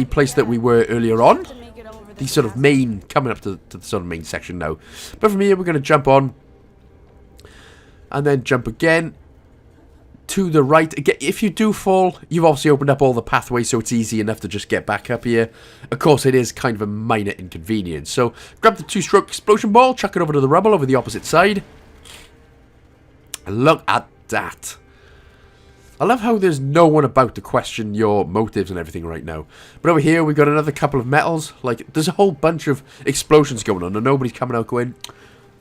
place that we were earlier on. The sort of main, coming up to the sort of main section now. But from here, we're going to jump on. And then jump again. To the right. Again, if you do fall, you've obviously opened up all the pathways, so it's easy enough to just get back up here. Of course, it is kind of a minor inconvenience. So, grab the 2-stroke explosion ball, chuck it over to the rubble over the opposite side. And look at that. I love how there's no one about to question your motives and everything right now. But over here, we've got another couple of metals. Like, there's a whole bunch of explosions going on, and nobody's coming out going,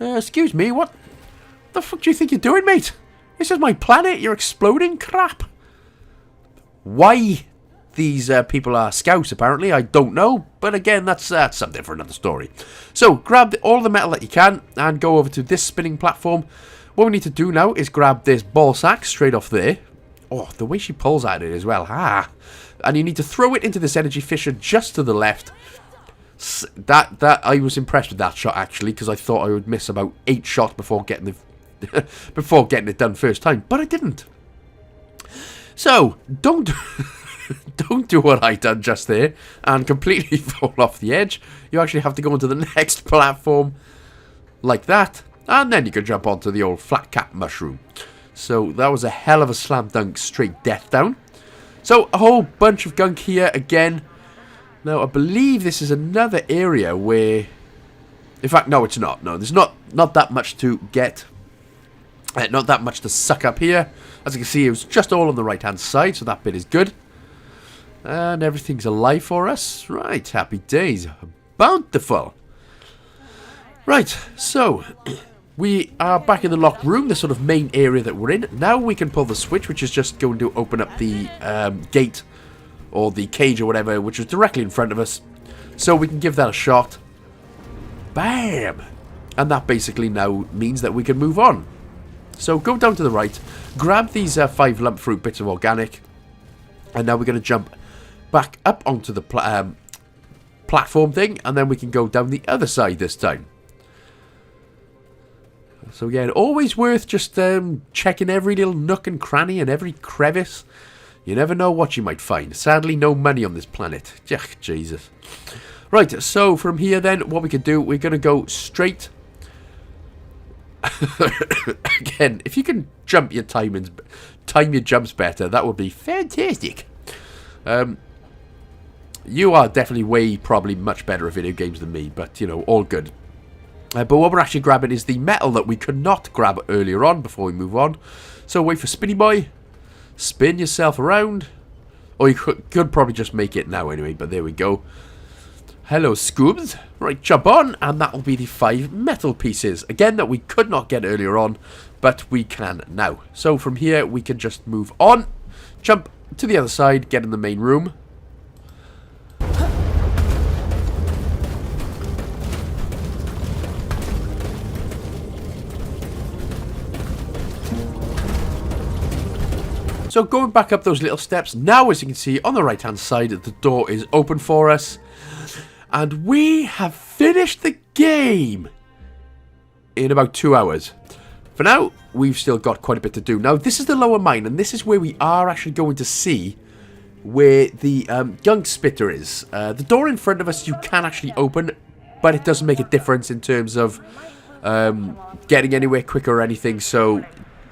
excuse me, what the fuck do you think you're doing, mate? This is my planet, you're exploding? Crap. Why these people are scouts, apparently, I don't know. But again, that's something for another story. So, grab all the metal that you can, and go over to this spinning platform. What we need to do now is grab this ball sack straight off there. Oh, the way she pulls at it as well. Ah. And you need to throw it into this energy fissure just to the left. That I was impressed with that shot, actually, because I thought I would miss about 8 shots before getting before getting it done first time, but I didn't. So, don't do what I done just there and completely fall off the edge. You actually have to go onto the next platform like that, and then you can jump onto the old flat cap mushroom. So that was a hell of a slam dunk straight death down. So a whole bunch of gunk here again. Now I believe this is another area where, in fact no it's not. No, there's not that much to get. Not that much to suck up here. As you can see, it was just all on the right hand side, so that bit is good. And everything's alive for us. Right, happy days. Bountiful. Right, so we are back in the locked room, the sort of main area that we're in. Now we can pull the switch, which is just going to open up the gate or the cage or whatever, which is directly in front of us. So we can give that a shot. Bam! And that basically now means that we can move on. So go down to the right, grab these 5 lump fruit bits of organic, and now we're going to jump back up onto the platform thing, and then we can go down the other side this time. So again, always worth just checking every little nook and cranny and every crevice. You never know what you might find. Sadly, no money on this planet. Ugh, Jesus. Right, so from here then, what we could do, we're going to go straight. Again, if you can jump your time your jumps better, that would be fantastic. You are definitely probably much better at video games than me, but you know, all good. But what we're actually grabbing is the metal that we could not grab earlier on before we move on. So wait for Spinny Boy, spin yourself around, or you could probably just make it now anyway. But there we go. Hello, Scoobs. Right, jump on, and that will be the 5 metal pieces. Again, that we could not get earlier on, but we can now. So from here, we can just move on, jump to the other side, get in the main room. So going back up those little steps, now as you can see on the right hand side, the door is open for us. And we have finished the game in about 2 hours. For now, we've still got quite a bit to do. Now, this is the lower mine, and this is where we are actually going to see where the gunk spitter is. The door in front of us you can actually open, but it doesn't make a difference in terms of getting anywhere quicker or anything, so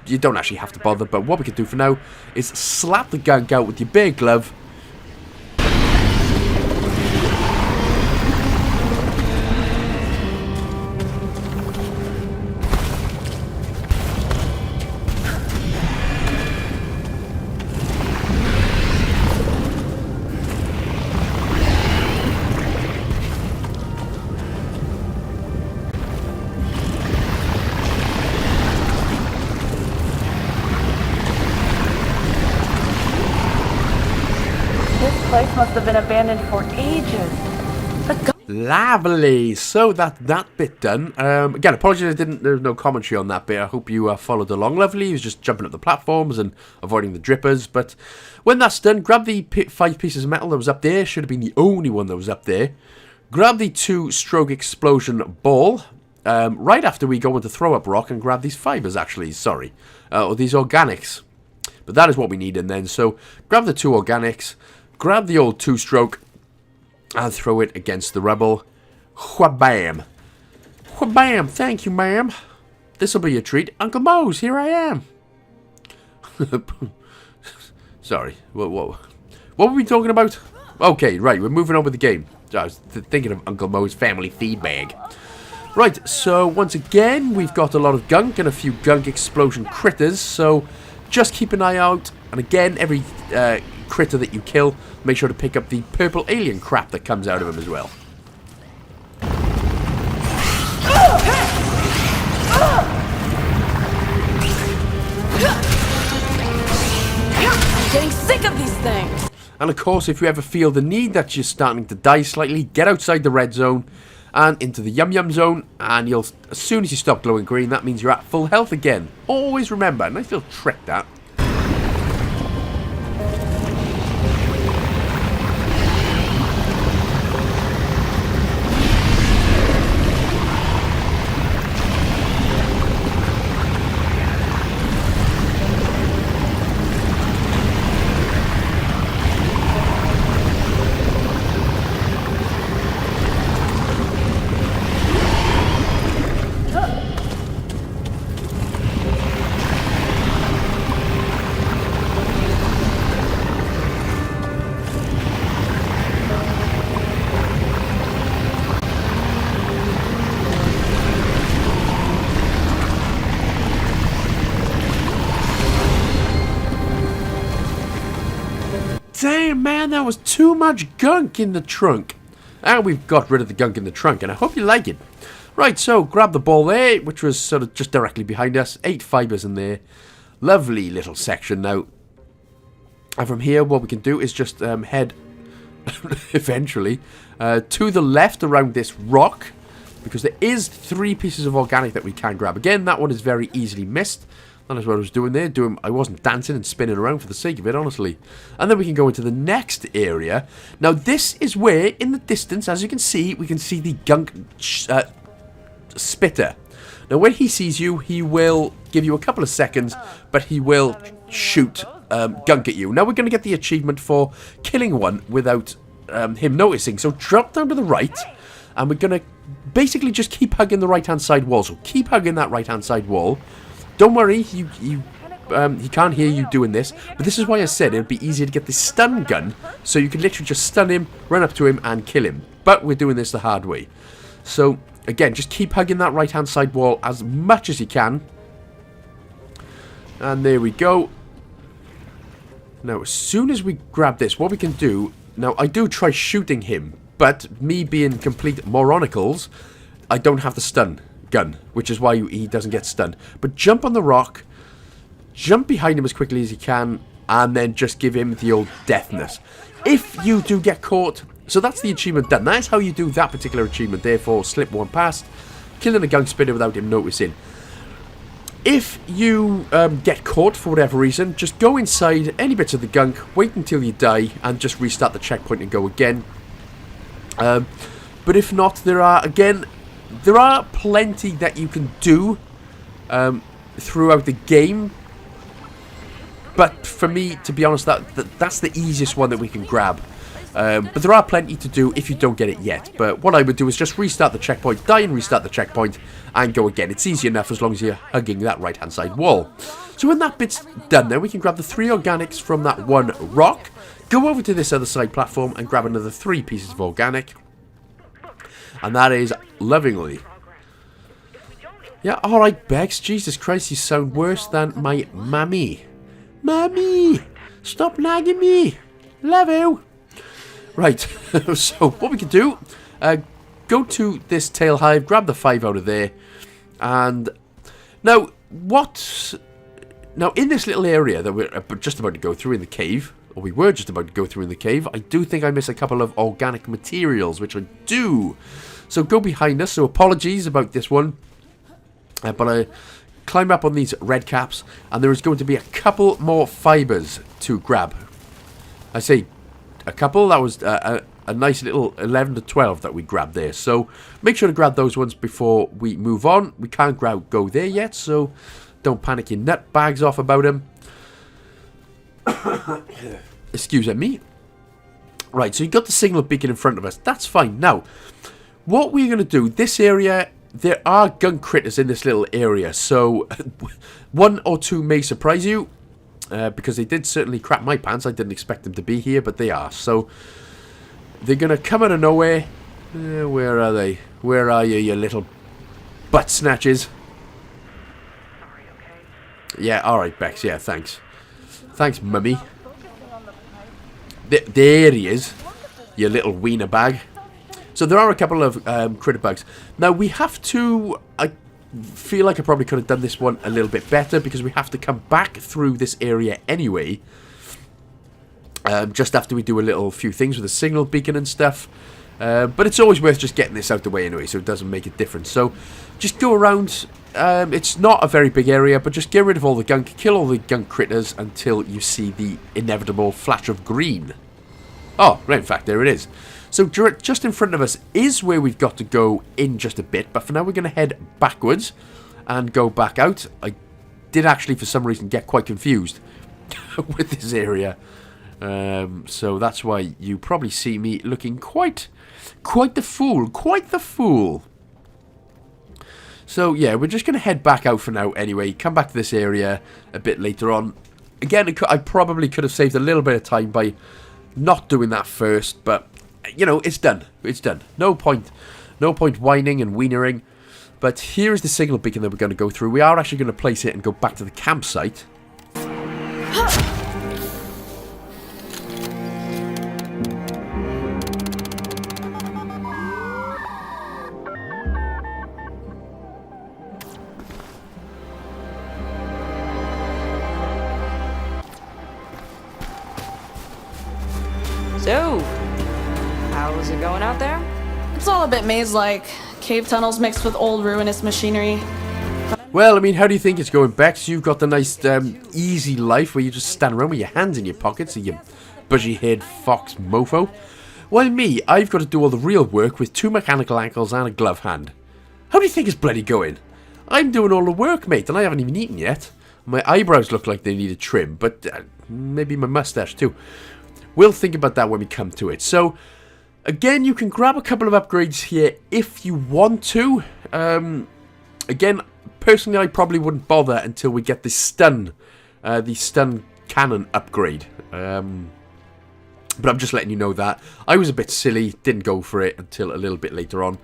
you don't actually have to bother. But what we can do for now is slap the gunk out with your bare glove. This place must have been abandoned for ages. Lovely. So that bit done. Again, apologies there's no commentary on that bit. I hope you followed along. Lovely. He was just jumping up the platforms and avoiding the drippers. But when that's done, grab the 5 pieces of metal that was up there. Should have been the only one that was up there. Grab the 2-stroke explosion ball. Right after we go into throw up rock and grab these fibers, actually. Sorry. Or these organics. But that is what we need. And then so grab the 2 organics. Grab the old 2-stroke. And throw it against the rubble. Wha-bam. Wha-bam. Thank you, ma'am. This'll be your treat. Uncle Mose, here I am. Sorry. What were we talking about? Okay, right. We're moving on with the game. I was thinking of Uncle Mo's family feed bag. Right, so once again, we've got a lot of gunk and a few gunk explosion critters. So just keep an eye out. And again, every critter that you kill, make sure to pick up the purple alien crap that comes out of him as well. I'm getting sick of these things. And of course, if you ever feel the need that you're starting to die slightly, get outside the red zone and into the yum yum zone, and you'll, as soon as you stop glowing green, that means you're at full health again. Always remember, nice little trick that. damn, man, that was too much gunk in the trunk. And we've got rid of the gunk in the trunk, and I hope you like it. Right, so grab the ball there, which was sort of just directly behind us. 8 fibers in there. Lovely little section now. And from here, what we can do is just head, eventually, to the left around this rock. Because there is 3 pieces of organic that we can grab. Again, that one is very easily missed. That is what I was doing there. I wasn't dancing and spinning around for the sake of it, honestly. And then we can go into the next area. Now, this is where, in the distance, as you can see, we can see the gunk spitter. Now, when he sees you, he will give you a couple of seconds, but he will shoot gunk at you. Now, we're going to get the achievement for killing one without him noticing. So, drop down to the right, and we're going to basically just keep hugging the right-hand side wall. So, keep hugging that right-hand side wall. Don't worry, he can't hear you doing this, but this is why I said it would be easier to get the stun gun, so you can literally just stun him, run up to him, and kill him. But we're doing this the hard way. So, again, just keep hugging that right-hand side wall as much as you can. And there we go. Now, as soon as we grab this, what we can do... Now, I do try shooting him, but me being complete moronicals, I don't have the stun gun, which is why he doesn't get stunned. But jump on the rock, jump behind him as quickly as you can, and then just give him the old deathness. If you do get caught, so that's the achievement done. That's how you do that particular achievement. Therefore, slip one past, killing a gunk spitter without him noticing. If you get caught for whatever reason, just go inside any bits of the gunk, wait until you die, and just restart the checkpoint and go again. But if not, there are plenty that you can do throughout the game. But for me, to be honest, that's the easiest one that we can grab. But there are plenty to do if you don't get it yet. But what I would do is just restart the checkpoint, die and restart the checkpoint, and go again. It's easy enough as long as you're hugging that right-hand side wall. So when that bit's done now, we can grab the 3 organics from that one rock, go over to this other side platform, and grab another 3 pieces of organic. And that is lovingly. Yeah, alright, Bex. Jesus Christ, you sound worse than my mammy. Mammy! Stop nagging me! Love you! Right, so what we can do, go to this tail hive, grab the 5 out of there, and now, now in this little area that we're just about to go through in the cave, or we were just about to go through in the cave, I do think I miss a couple of organic materials, which I do. So go behind us, so apologies about this one, but I climb up on these red caps, and there is going to be a couple more fibers to grab. I say a couple, that was a nice little 11 to 12 that we grabbed there. So make sure to grab those ones before we move on. We can't go there yet, so don't panic your nut bags off about them. Excuse me. Right, so you've got the signal beacon in front of us. That's fine. Now, what we're going to do, this area, there are gunk critters in this little area. So 1 or 2 may surprise you. Because they did certainly crap my pants. I didn't expect them to be here, but they are. So, they're going to come out of nowhere. Where are they? Where are you, you little butt snatches? Sorry, okay? Yeah, alright, Bex. Yeah, thanks. Thanks, mummy. There he is. You little wiener bag. So, there are a couple of critter bugs. Now, we have to... I feel like I probably could have done this one a little bit better because we have to come back through this area anyway. Just after we do a few things with the signal beacon and stuff. But it's always worth just getting this out the way anyway, so it doesn't make a difference. So just go around. It's not a very big area, but just get rid of all the gunk, kill all the gunk critters until you see the inevitable flash of green. Oh, right, in fact, there it is. So just in front of us is where we've got to go in just a bit. But for now, we're going to head backwards and go back out. I did actually, for some reason, get quite confused with this area. So that's why you probably see me looking quite the fool. Quite the fool. So, yeah, we're just going to head back out for now anyway. Come back to this area a bit later on. Again, I probably could have saved a little bit of time by not doing that first, but... you know, it's done. It's done. No point whining and wienering. But here is the signal beacon that we're going to go through. We are actually going to place it and go back to the campsite. So, how's it going out there? It's all a bit maze-like. Cave tunnels mixed with old ruinous machinery. Well, I mean, how do you think it's going, Bex? You've got the nice, easy life where you just stand around with your hands in your pockets and you bushy-haired fox mofo. While me, I've got to do all the real work with 2 mechanical ankles and a glove hand. How do you think it's bloody going? I'm doing all the work, mate, and I haven't even eaten yet. My eyebrows look like they need a trim, but maybe my mustache too. We'll think about that when we come to it. So, again, you can grab a couple of upgrades here if you want to. Again, personally, I probably wouldn't bother until we get the stun cannon upgrade. But I'm just letting you know that. I was a bit silly, didn't go for it until a little bit later on.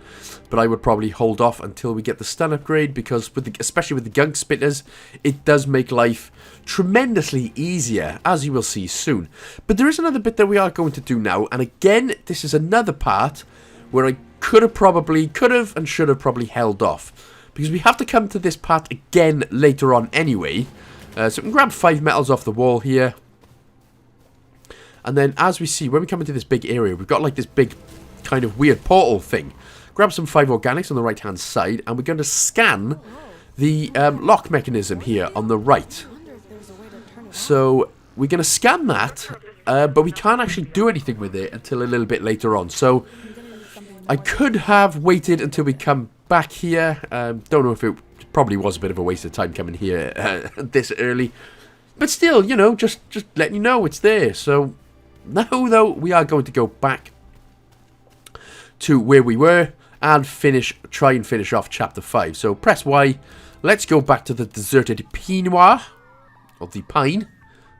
But I would probably hold off until we get the stun upgrade, because especially with the gunk spitters, it does make life tremendously easier, as you will see soon. But there is another bit that we are going to do now, and again, this is another part where I could have and should have probably held off. Because we have to come to this part again later on anyway. So we can grab 5 metals off the wall here. And then, as we see, when we come into this big area, we've got like this big kind of weird portal thing. Grab some 5 organics on the right-hand side, and we're going to scan the lock mechanism here on the right. So, we're going to scan that, but we can't actually do anything with it until a little bit later on. So, I could have waited until we come back here. Don't know if it probably was a bit of a waste of time coming here this early. But still, you know, just letting you know it's there. So, now, though, we are going to go back to where we were and try and finish off Chapter 5. So, press Y. Let's go back to the deserted Pinoir. Or the Pine.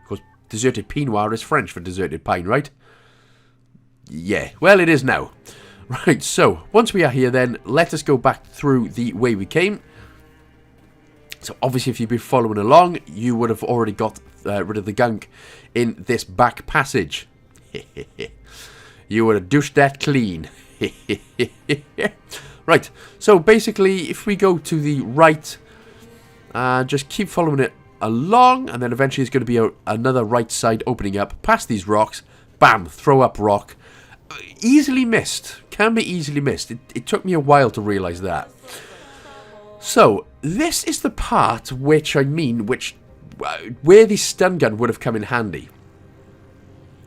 Because deserted Pinoir is French for deserted pine, right? Yeah, well, it is now. Right, so, once we are here then, let us go back through the way we came. So, obviously, if you've been following along, you would have already got rid of the gunk in this back passage. You would have douched that clean. Right, so basically, if we go to the right, just keep following it along, and then eventually there's going to be another right side opening up past these rocks. Bam, throw up rock. Easily missed. Can be easily missed. It took me a while to realise that. So, this is the part where the stun gun would have come in handy.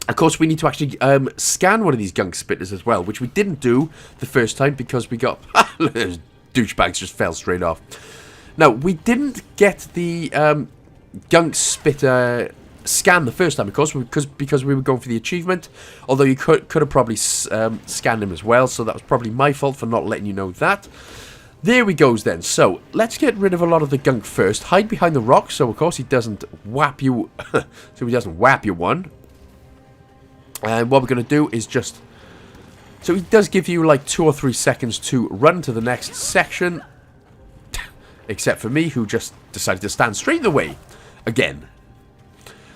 Of course, we need to actually scan one of these gunk spitters as well, which we didn't do the first time because we got... those douchebags just fell straight off. Now, we didn't get the gunk spitter scan the first time, of course, because we were going for the achievement. Although you could have probably scanned him as well, so that was probably my fault for not letting you know that. There we goes then. So, let's get rid of a lot of the gunk first. Hide behind the rocks, so of course he doesn't whap you... so he doesn't whap you one. And what we're going to do is just... So he does give you like 2 or 3 seconds to run to the next section. Except for me, who just decided to stand straight in the way. Again.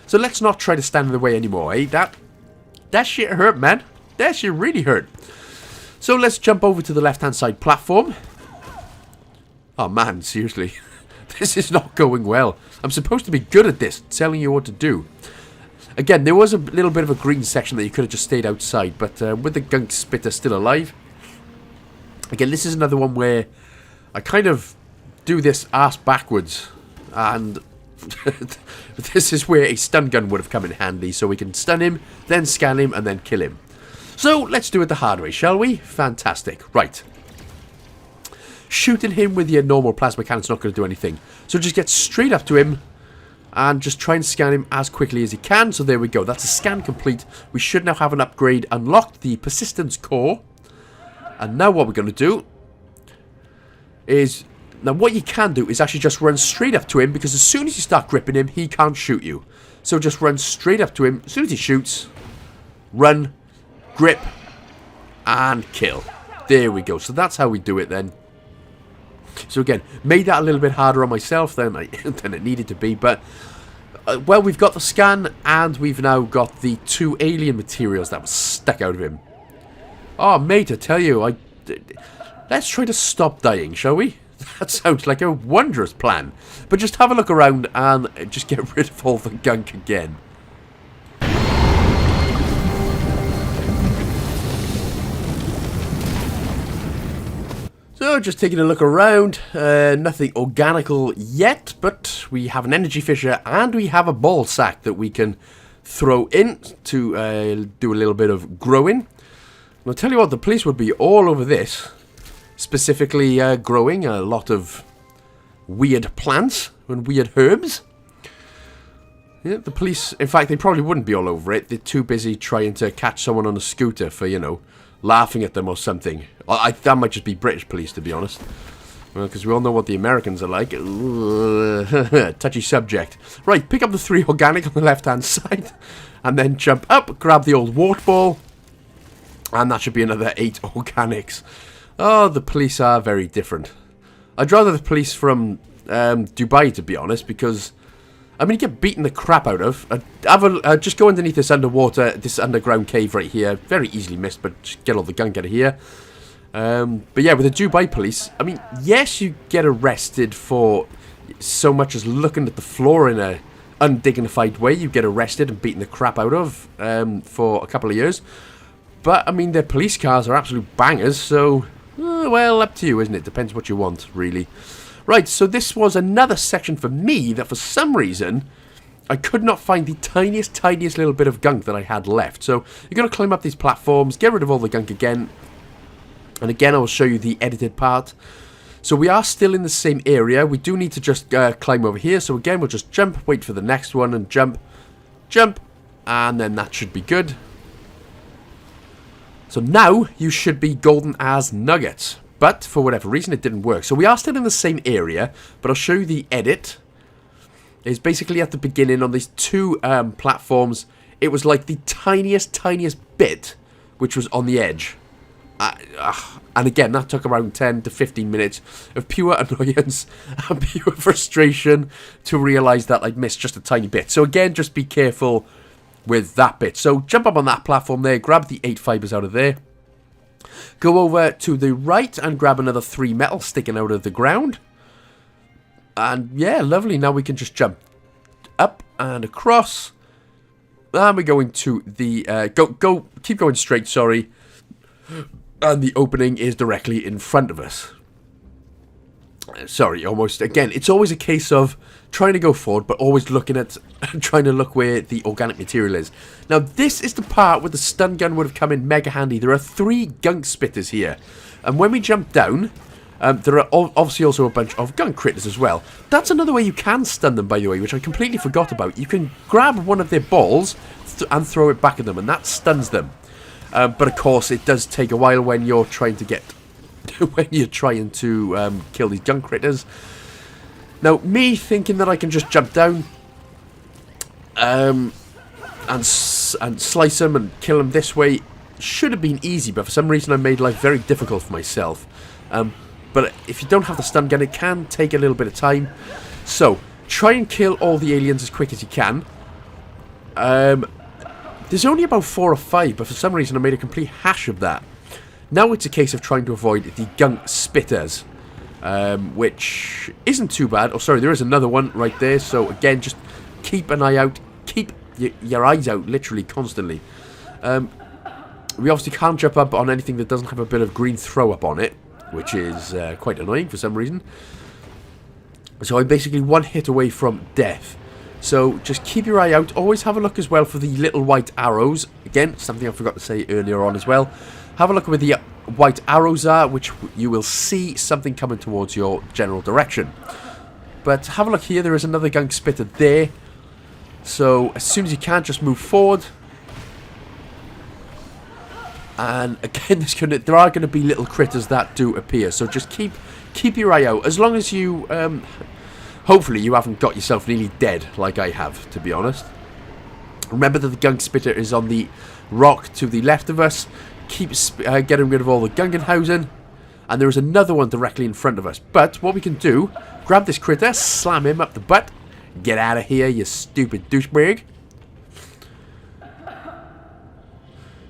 So let's not try to stand in the way anymore, eh? That shit hurt, man. That shit really hurt. So let's jump over to the left-hand side platform. Oh man, seriously. This is not going well. I'm supposed to be good at this, telling you what to do. Again, there was a little bit of a green section that you could have just stayed outside, but with the gunk spitter still alive. Again, this is another one where I kind of do this ass backwards, and this is where a stun gun would have come in handy, so we can stun him, then scan him, and then kill him. So, let's do it the hard way, shall we? Fantastic. Right. Shooting him with your normal plasma cannon's not going to do anything. So just get straight up to him, and just try and scan him as quickly as you can. So there we go. That's a scan complete. We should now have an upgrade unlocked, the persistence core. And now what we're going to do is... Now what you can do is actually just run straight up to him, because as soon as you start gripping him, he can't shoot you. So just run straight up to him. As soon as he shoots, run, grip, and kill. There we go. So that's how we do it then. So again, made that a little bit harder on myself than it needed to be, but well, we've got the scan, and we've now got the 2 alien materials that were stuck out of him. Oh, mate, I tell you, let's try to stop dying, shall we? That sounds like a wondrous plan. But just have a look around and just get rid of all the gunk again. So, just taking a look around. Nothing organical yet, but we have an energy fissure and we have a ball sack that we can throw in to do a little bit of growing. And I'll tell you what, the police would be all over this. Specifically growing a lot of weird plants and weird herbs. Yeah, the police, in fact, they probably wouldn't be all over it. They're too busy trying to catch someone on a scooter for, you know, laughing at them or something. That might just be British police, to be honest. Because we all know what the Americans are like. Touchy subject. Right, pick up the 3 organic on the left-hand side. And then jump up, grab the old wart ball. And that should be another 8 organics. Oh, the police are very different. I'd rather the police from Dubai, to be honest, because I mean, you get beaten the crap out of. Just go underneath this underground cave right here. Very easily missed, but just get all the gunk out of here. But yeah, with the Dubai police, I mean, yes, you get arrested for so much as looking at the floor in a undignified way. You get arrested and beaten the crap out of for a couple of years. But, I mean, their police cars are absolute bangers, so, well, up to you, isn't it? Depends what you want, really. Right, so this was another section for me that for some reason I could not find the tiniest little bit of gunk that I had left. So you're going to climb up these platforms, get rid of all the gunk again. And again, I will show you the edited part. So we are still in the same area. We do need to just climb over here. So again, we'll just jump, wait for the next one and jump, and then that should be good. So now you should be golden as nuggets. But, for whatever reason, it didn't work. So we are still in the same area, but I'll show you the edit. It's basically at the beginning on these 2 platforms. It was like the tiniest bit, which was on the edge. And again, that took around 10 to 15 minutes of pure annoyance and pure frustration to realise that I'd missed just a tiny bit. So again, just be careful with that bit. So jump up on that platform there, grab the 8 fibres out of there. Go over to the right and grab another 3 metal sticking out of the ground. And yeah, lovely. Now we can just jump up and across. And we're going to the... keep going straight, sorry. And the opening is directly in front of us. Sorry, almost. Again, it's always a case of trying to go forward, but always looking at... trying to look where the organic material is. Now, this is the part where the stun gun would have come in mega handy. There are 3 gunk spitters here. And when we jump down, there are obviously also a bunch of gunk critters as well. That's another way you can stun them, by the way, which I completely forgot about. You can grab one of their balls and throw it back at them, and that stuns them. But of course, it does take a while when you're trying to get... when you're trying to kill these gunk critters. Now, me thinking that I can just jump down and slice them and kill them this way should have been easy, but for some reason I made life very difficult for myself. But if you don't have the stun gun, it can take a little bit of time. So, try and kill all the aliens as quick as you can. There's only about 4 or 5, but for some reason I made a complete hash of that. Now it's a case of trying to avoid the gunk spitters, which isn't too bad. Oh, sorry, there is another one right there. So again, just keep an eye out. Keep your eyes out, literally, constantly. We obviously can't jump up on anything that doesn't have a bit of green throw up on it, which is quite annoying for some reason. So I'm basically 1 hit away from death. So just keep your eye out. Always have a look as well for the little white arrows. Again, something I forgot to say earlier on as well. Have a look where the white arrows are, which you will see something coming towards your general direction. But have a look here. There is another gunk spitter there. So as soon as you can, just move forward. And again, there are going to be little critters that do appear. So just keep your eye out. As long as you... hopefully you haven't got yourself nearly dead like I have, to be honest. Remember that the gunk spitter is on the rock to the left of us. Keep getting rid of all the Gungenhausen. And there is another one directly in front of us. But what we can do, grab this critter, slam him up the butt. Get out of here, you stupid douchebag.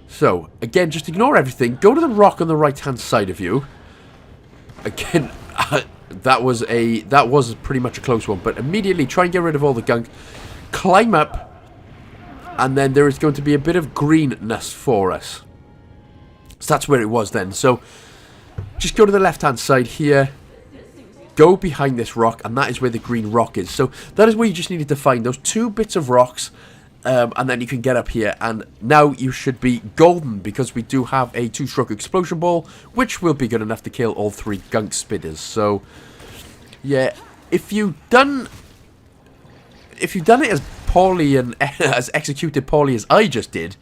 So, again, just ignore everything. Go to the rock on the right-hand side of you. Again, that was pretty much a close one. But immediately try and get rid of all the gunk. Climb up. And then there is going to be a bit of greenness for us. So that's where it was then. So just go to the left-hand side here. Go behind this rock, and that is where the green rock is. So that is where you just needed to find those 2 bits of rocks, and then you can get up here. And now you should be golden, because we do have a 2-stroke explosion ball, which will be good enough to kill all 3 gunk spitters. So, yeah, if you've done it as poorly and as executed poorly as I just did,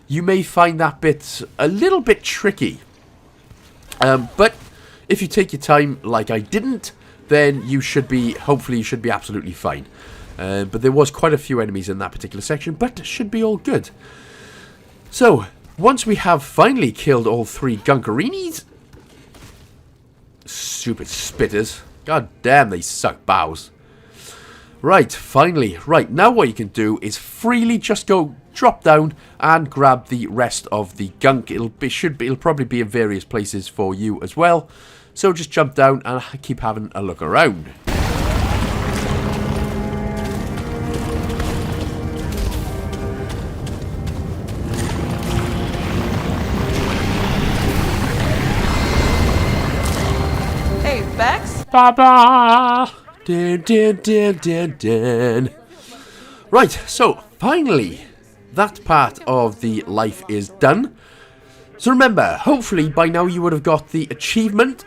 you may find that bit a little bit tricky. But if you take your time, like I didn't, then you should be, hopefully you should be absolutely fine. But there was quite a few enemies in that particular section, but should be all good. So, once we have finally killed all 3 Gunkarini, stupid spitters, god damn, they suck bows. Right, finally. Right, now what you can do is freely just go drop down and grab the rest of the gunk. It'll probably be in various places for you as well. So just jump down and keep having a look around. Hey, Bex? Ba-ba! Dun, dun, dun, dun, dun. Right, so finally that part of the life is done. So remember, hopefully by now you would have got the achievement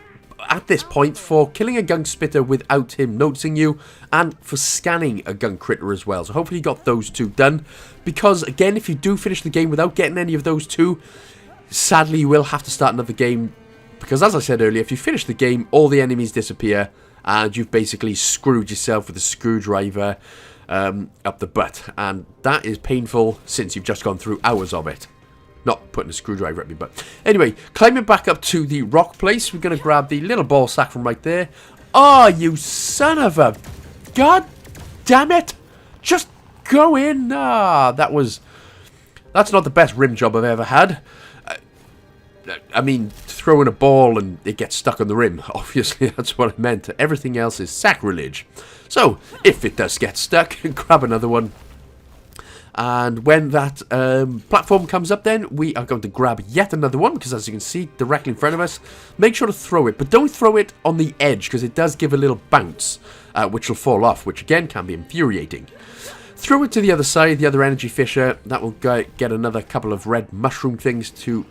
at this point for killing a gunk spitter without him noticing you, and for scanning a gunk critter as well. So hopefully you got those 2 done, because again, if you do finish the game without getting any of those 2, sadly you will have to start another game, because as I said earlier, if you finish the game, all the enemies disappear, and you've basically screwed yourself with a screwdriver up the butt. And that is painful, since you've just gone through hours of it. Not putting a screwdriver up your butt. Anyway, climbing back up to the rock place, we're going to grab the little ball sack from right there. Oh, you son of a... God damn it! Just go in! Ah, that's not the best rim job I've ever had. I mean, throwing a ball and it gets stuck on the rim. Obviously, that's what I meant. Everything else is sacrilege. So, if it does get stuck, grab another one. And when that platform comes up then, we are going to grab yet another one, because as you can see directly in front of us, make sure to throw it, but don't throw it on the edge, because it does give a little bounce, which will fall off, which again can be infuriating. Throw it to the other side, the other energy fisher. That will get another couple of red mushroom things to,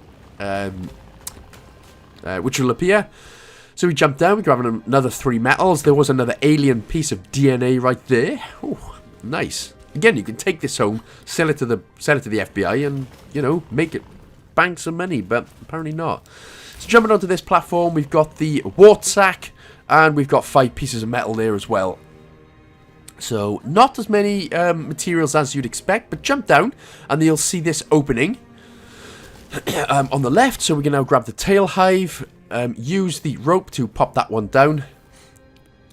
which will appear. So we jump down, we grab another 3 metals. There was another alien piece of DNA right there. Oh, nice. Again, you can take this home, sell it to the FBI, and you know, make it bank some money. But apparently not. So jumping onto this platform, we've got the wart sack, and we've got 5 pieces of metal there as well. So not as many materials as you'd expect, but jump down, and you'll see this opening on the left. So we can now grab the tail hive, use the rope to pop that one down.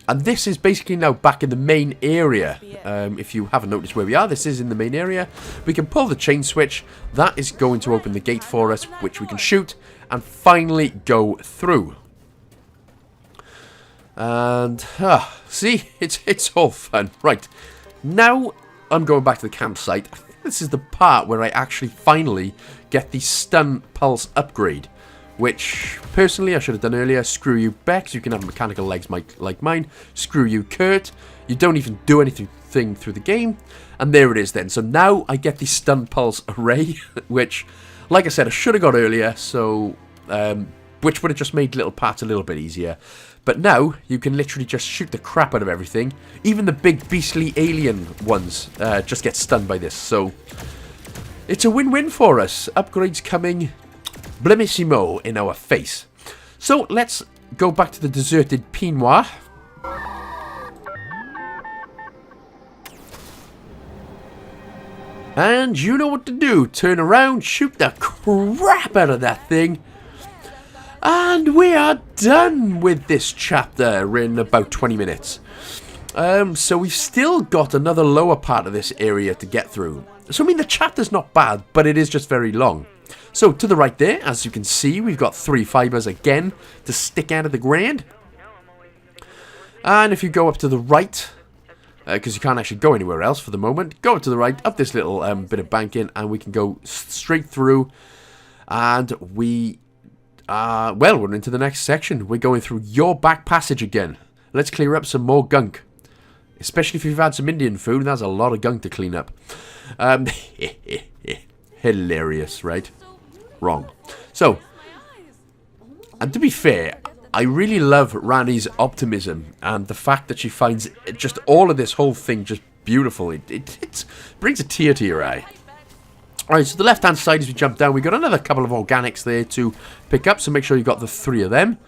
And this is basically now back in the main area. If you haven't noticed where we are, this is in the main area. We can pull the chain switch. That is going to open the gate for us, which we can shoot and finally go through. And, see, it's all fun. Right, now I'm going back to the campsite. This is the part where I actually finally get the stun pulse upgrade, which, personally, I should have done earlier. Screw you, Bex. You can have mechanical legs like mine. Screw you, Kurt. You don't even do anything through the game. And there it is then. So now I get the stun pulse array, which, like I said, I should have got earlier. So, which would have just made little parts a little bit easier. But now, you can literally just shoot the crap out of everything. Even the big beastly alien ones just get stunned by this. So, it's a win-win for us. Upgrades coming blimissimo in our face. So let's go back to the deserted Pinoir. And you know what to do. Turn around, shoot the crap out of that thing. And we are done with this chapter in about 20 minutes. So we've still got another lower part of this area to get through. So I mean, the chapter's not bad, but it is just very long. So, to the right there, as you can see, we've got 3 fibers again to stick out of the ground. And if you go up to the right, because you can't actually go anywhere else for the moment, go up to the right, up this little bit of banking, and we can go straight through. And we well, we're into the next section. We're going through your back passage again. Let's clear up some more gunk. Especially if you've had some Indian food, that's a lot of gunk to clean up. Hilarious, right? Wrong. So, and to be fair, I really love Rani's optimism and the fact that she finds just all of this whole thing just beautiful. It brings a tear to your eye. Alright, so the left-hand side as we jump down, we've got another couple of organics there to pick up, so make sure you got the 3 of them.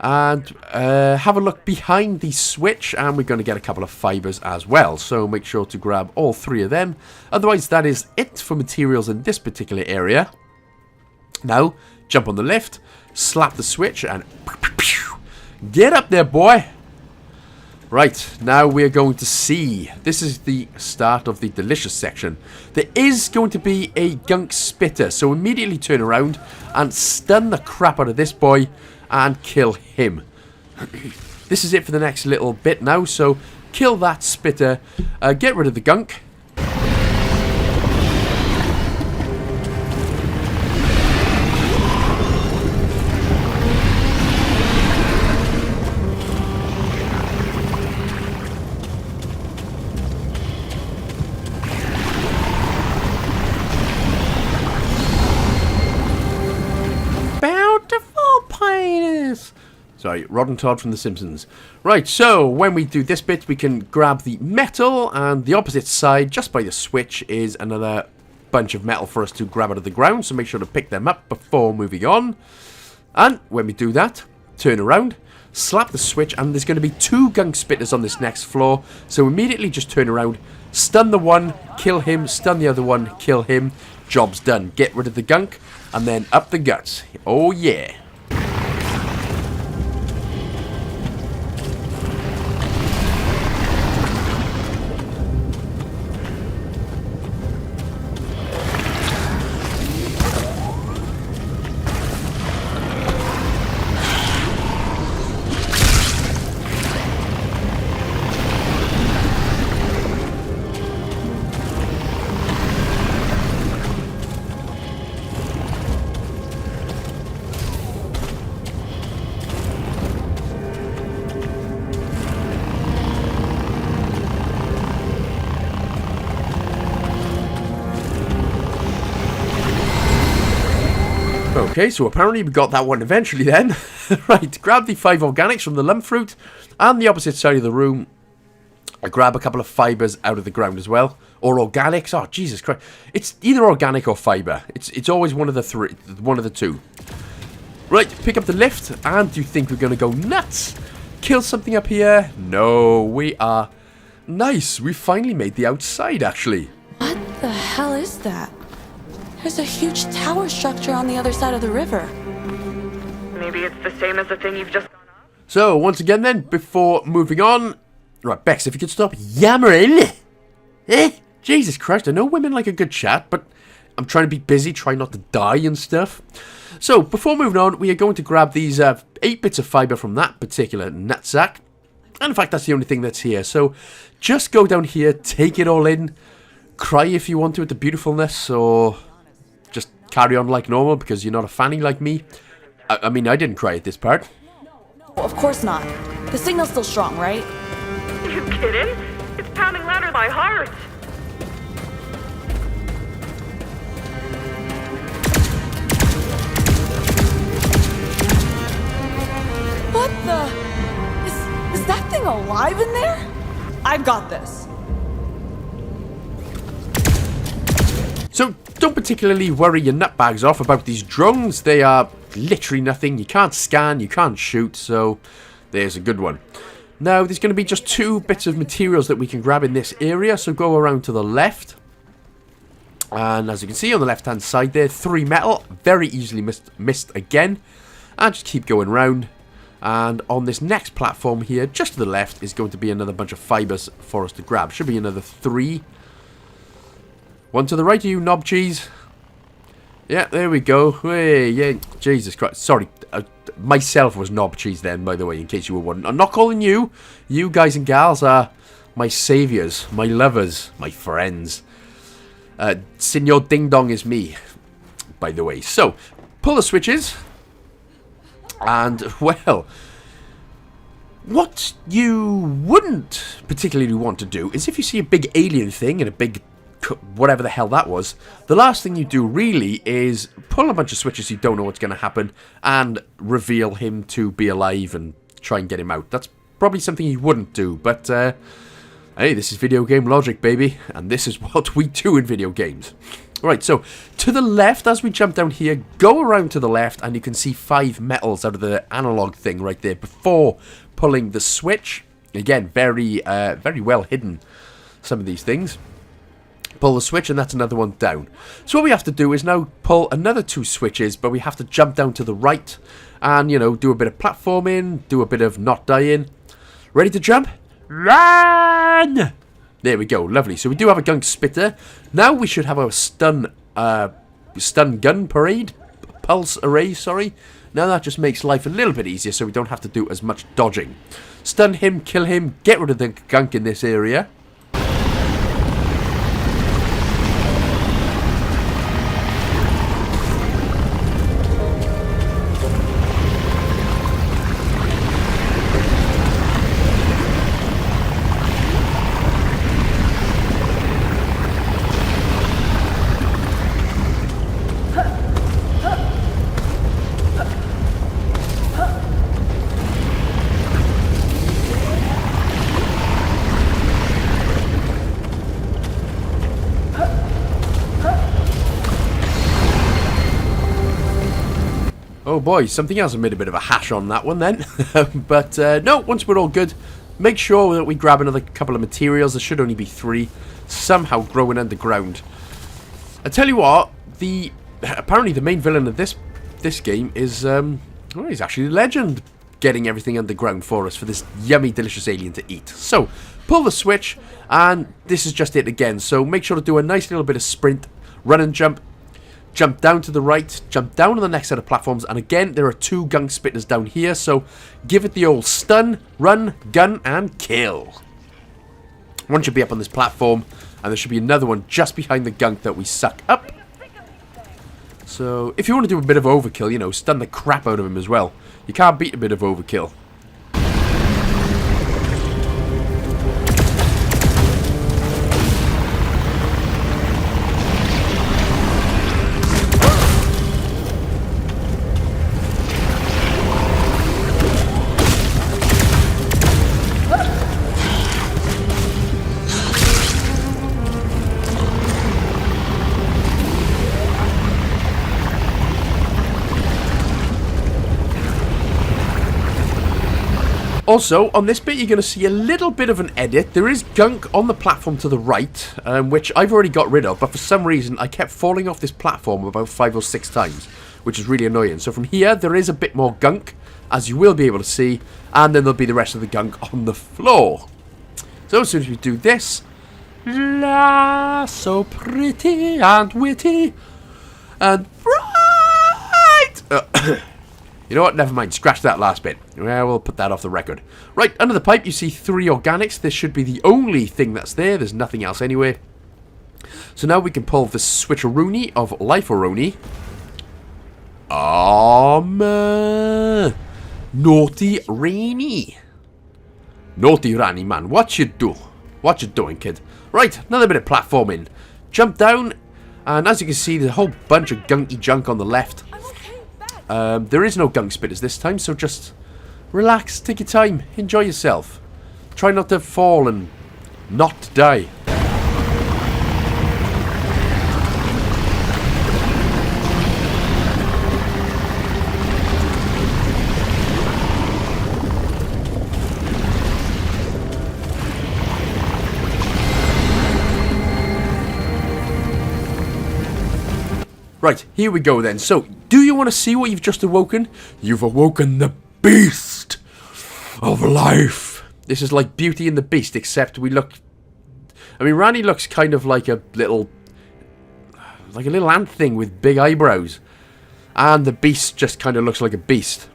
And have a look behind the switch, and we're going to get a couple of fibers as well, so make sure to grab all 3 of them. Otherwise, that is it for materials in this particular area. Now, jump on the lift, slap the switch, and get up there, boy! Right, now we're going to see. This is the start of the delicious section. There is going to be a gunk spitter, so immediately turn around and stun the crap out of this boy and kill him. This is it for the next little bit now, so kill that spitter, get rid of the gunk. Sorry, Rod and Todd from The Simpsons. Right, so when we do this bit, we can grab the metal, and the opposite side, just by the switch, is another bunch of metal for us to grab out of the ground, so make sure to pick them up before moving on. And when we do that, turn around, slap the switch, and there's going to be 2 gunk spitters on this next floor, so immediately just turn around, stun the one, kill him, stun the other one, kill him, job's done. Get rid of the gunk, and then up the guts. Oh yeah. Okay, so apparently we got that one eventually then. Right, grab the 5 organics from the lump fruit, and the opposite side of the room, I grab a couple of fibers out of the ground as well. Or organics. Oh, Jesus Christ. It's either organic or fiber. It's always one of the 2. Right, pick up the lift, and do you think we're going to go nuts? Kill something up here? No, we are... Nice, we finally made the outside, actually. What the hell is that? There's a huge tower structure on the other side of the river. Maybe it's the same as the thing you've just gone up? So, once again then, before moving on... Right, Bex, if you could stop yammering. Jesus Christ, I know women like a good chat, but I'm trying to be busy, trying not to die and stuff. So, before moving on, we are going to grab these 8 bits of fiber from that particular nutsack. And in fact, that's the only thing that's here. So, just go down here, take it all in, cry if you want to at the beautifulness, or... just carry on like normal because you're not a fanny like me. I mean, I didn't cry at this part. No, of course not. The signal's still strong, right? You kidding? It's pounding louder than my heart. What the? Is that thing alive in there? I've got this. So, don't particularly worry your nutbags off about these drones. They are literally nothing. You can't scan, you can't shoot, so there's a good one. Now, there's going to be just 2 bits of materials that we can grab in this area, so go around to the left. And as you can see on the left-hand side there, 3 metal, very easily missed again. And just keep going round. And on this next platform here, just to the left, is going to be another bunch of fibers for us to grab. Should be another 3. One to the right of you, knob cheese. Yeah, there we go. Hey, yeah, Jesus Christ. Sorry, myself was knob cheese then, by the way, in case you were wondering. I'm not calling you. You guys and gals are my saviors, my lovers, my friends. Senor Ding Dong is me, by the way. So, pull the switches, and, well, what you wouldn't particularly want to do is if you see a big alien thing and a big whatever the hell that was, the last thing you do really is pull a bunch of switches you don't know what's going to happen and reveal him to be alive and try and get him out. That's probably something you wouldn't do, but hey, this is video game logic, baby, and this is what we do in video games. Right, so to the left, as we jump down here, go around to the left, and you can see 5 metals out of the analog thing right there before pulling the switch. Again, very well hidden, some of these things. Pull the switch, and that's another one down. So what we have to do is now pull another 2 switches, but we have to jump down to the right and, you know, do a bit of platforming, do a bit of not dying. Ready to jump? Run! There we go, lovely. So we do have a gunk spitter. Now we should have a stun gun parade, pulse array, sorry. Now that just makes life a little bit easier so we don't have to do as much dodging. Stun him, kill him, get rid of the gunk in this area. Oh boy, something else. I made a bit of a hash on that one then. But no, once we're all good, make sure that we grab another couple of materials. There should only be 3, somehow growing underground. I tell you what, apparently the main villain of this game is he's actually a legend, getting everything underground for us for this yummy, delicious alien to eat. So pull the switch, and this is just it again. So make sure to do a nice little bit of sprint, run and jump. Jump down to the right, jump down on the next set of platforms, and again, there are 2 gunk spitters down here, so give it the old stun, run, gun, and kill. One should be up on this platform, and there should be another one just behind the gunk that we suck up. So, if you want to do a bit of overkill, you know, stun the crap out of him as well. You can't beat a bit of overkill. Also, on this bit, you're going to see a little bit of an edit. There is gunk on the platform to the right, which I've already got rid of, but for some reason, I kept falling off this platform about 5 or 6 times, which is really annoying. So from here, there is a bit more gunk, as you will be able to see, and then there'll be the rest of the gunk on the floor. So as soon as we do this, la, so pretty and witty and bright. You know what? Never mind. Scratch that last bit. Well, we'll put that off the record. Right, under the pipe, you see 3 organics. This should be the only thing that's there. There's nothing else anyway. So now we can pull the switcheroony of Life-O-Roni. Naughty Rainy. Naughty Ranny, man. What you do? What you doing, kid? Right, another bit of platforming. Jump down, and as you can see, there's a whole bunch of gunky junk on the left. There is no gunk spitters this time, so just relax, take your time, enjoy yourself. Try not to fall and not die. Right, here we go then. So, do you want to see what you've just awoken? You've awoken the beast of life. This is like Beauty and the Beast, except we look... I mean, Ranny looks kind of like a little ant thing with big eyebrows. And the beast just kind of looks like a beast.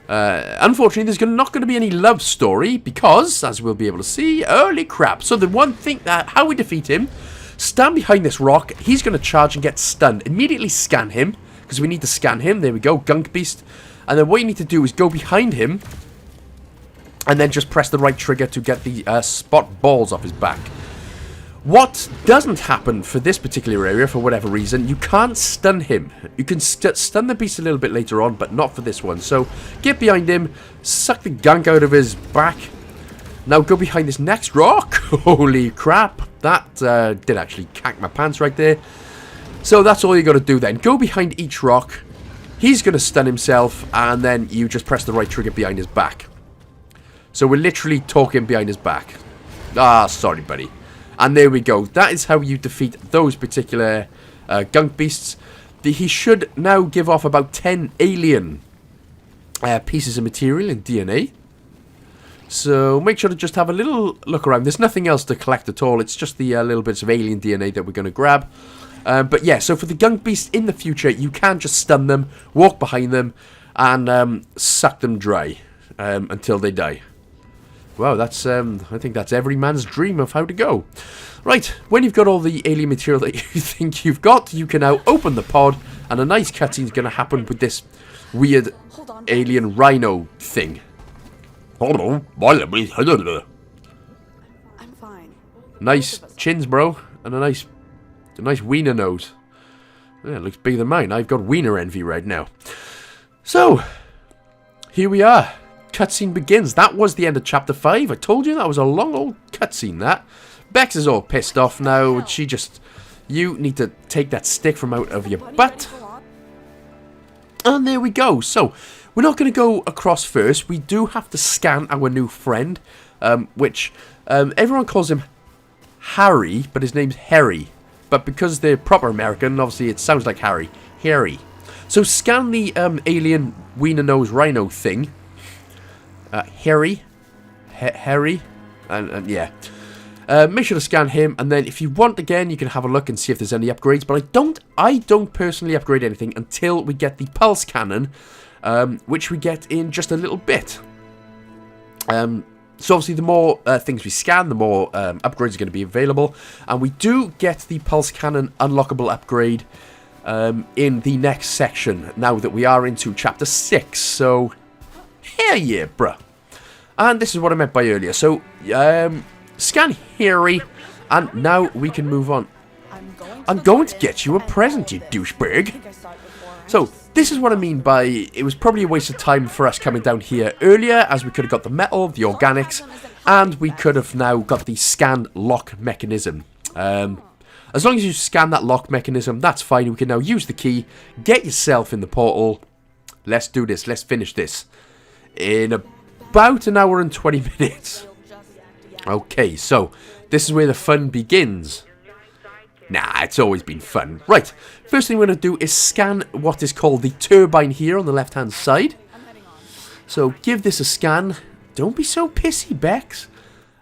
Unfortunately, there's not going to be any love story because, as we'll be able to see, holy crap. So the one thing how we defeat him... Stand behind this rock, he's going to charge and get stunned. Immediately scan him, because we need to scan him. There we go, Gunk Beast. And then what you need to do is go behind him and then just press the right trigger to get the spot balls off his back. What doesn't happen for this particular area, for whatever reason, you can't stun him. You can stun the beast a little bit later on, but not for this one. So get behind him, suck the gunk out of his back. Now go behind this next rock. Holy crap, that did actually cack my pants right there. So that's all you got to do then. Go behind each rock. He's going to stun himself, and then you just press the right trigger behind his back. So we're literally talking behind his back. Ah, sorry, buddy. And there we go. That is how you defeat those particular gunk beasts. He should now give off about 10 alien pieces of material and DNA. So make sure to just have a little look around. There's nothing else to collect at all. It's just the little bits of alien DNA that we're going to grab. But yeah, so for the gunk beasts in the future, you can just stun them, walk behind them, and suck them dry until they die. Wow, that's, I think that's every man's dream of how to go. Right, when you've got all the alien material that you think you've got, you can now open the pod, and a nice cutscene is going to happen with this weird alien rhino thing. I'm fine. Nice chins, bro, and a nice wiener nose. Yeah, it looks bigger than mine. I've got wiener envy right now. So, here we are. Cutscene begins. That was the end of chapter 5. I told you that was a long old cutscene, that. Bex is all pissed off now. She just... You need to take that stick from out of your butt. And there we go. So, we're not going to go across first. We do have to scan our new friend, which everyone calls him Harry, but his name's Harry. But because they're proper American, obviously it sounds like Harry. Harry. So, scan the alien wiener nose rhino thing. Harry, and yeah. Make sure to scan him, and then if you want again, you can have a look and see if there's any upgrades. But I don't personally upgrade anything until we get the pulse cannon, which we get in just a little bit. So obviously, the more things we scan, the more upgrades are going to be available, and we do get the pulse cannon unlockable upgrade in the next section. Now that we are into chapter 6, so. Hell yeah, bruh. And this is what I meant by earlier. So, scan Harry, and now we can move on. I'm going to get you a present, you douchebag. So, this is what I mean by it was probably a waste of time for us coming down here earlier, as we could have got the metal, the organics, and we could have now got the scan lock mechanism. As long as you scan that lock mechanism, that's fine. We can now use the key, get yourself in the portal. Let's do this. Let's finish this in about an hour and 20 minutes. Okay, so this is where the fun begins. Nah, it's always been fun. Right, first thing we're going to do is scan what is called the turbine here on the left-hand side. So give this a scan. Don't be so pissy, Bex.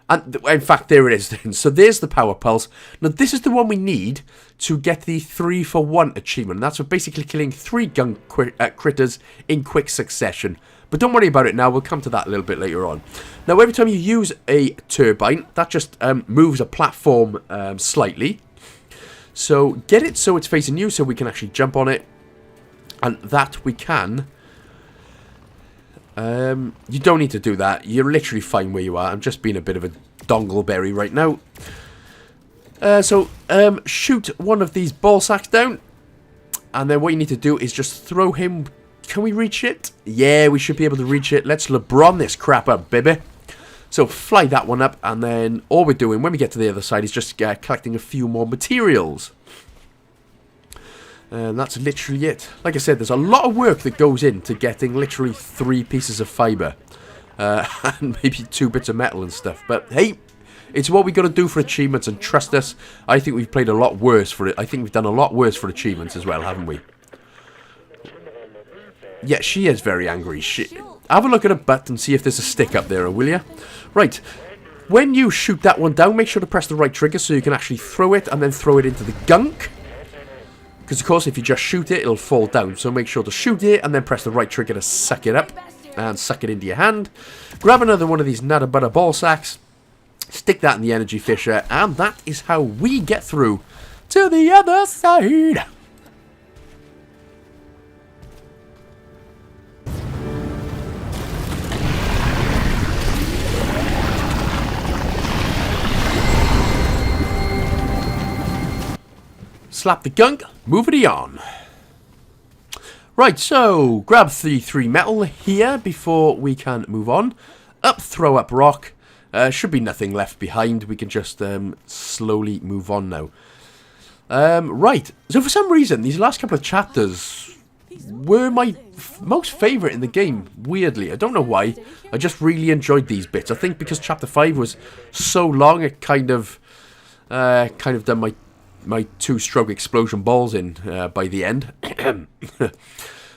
And in fact, there it is then. So there's the power pulse. Now, this is the one we need to get the 3-for-1 achievement. That's for basically killing 3 gunk critters in quick succession. But don't worry about it now. We'll come to that a little bit later on. Now, every time you use a turbine, that just moves a platform slightly. So get it so it's facing you so we can actually jump on it. And that we can. You don't need to do that. You're literally fine where you are. I'm just being a bit of a dongleberry right now. So shoot one of these ball sacks down. And then what you need to do is just throw him. Can we reach it? Yeah, we should be able to reach it. Let's LeBron this crap up, baby. So fly that one up. And then all we're doing when we get to the other side is just collecting a few more materials. And that's literally it. Like I said, there's a lot of work that goes into getting literally 3 pieces of fibre. And maybe 2 bits of metal and stuff. But hey, it's what we got to do for achievements. And trust us, I think we've played a lot worse for it. I think we've done a lot worse for achievements as well, haven't we? Yeah, she is very angry. Have a look at her butt and see if there's a stick up there, will you? Right. When you shoot that one down, make sure to press the right trigger so you can actually throw it and then throw it into the gunk. Because, of course, if you just shoot it, it'll fall down. So make sure to shoot it and then press the right trigger to suck it up. And suck it into your hand. Grab another one of these nada butter ball sacks. Stick that in the energy fisher. And that is how we get through to the other side. slap the gunk, move it on. Right, so grab the 3 metal here before we can move on. Up, throw up rock. Should be nothing left behind. We can just slowly move on now. Right, so for some reason, these last couple of chapters were my most favourite in the game, weirdly. I don't know why. I just really enjoyed these bits. I think because chapter 5 was so long, it kind of done my 2-stroke explosion balls in by the end.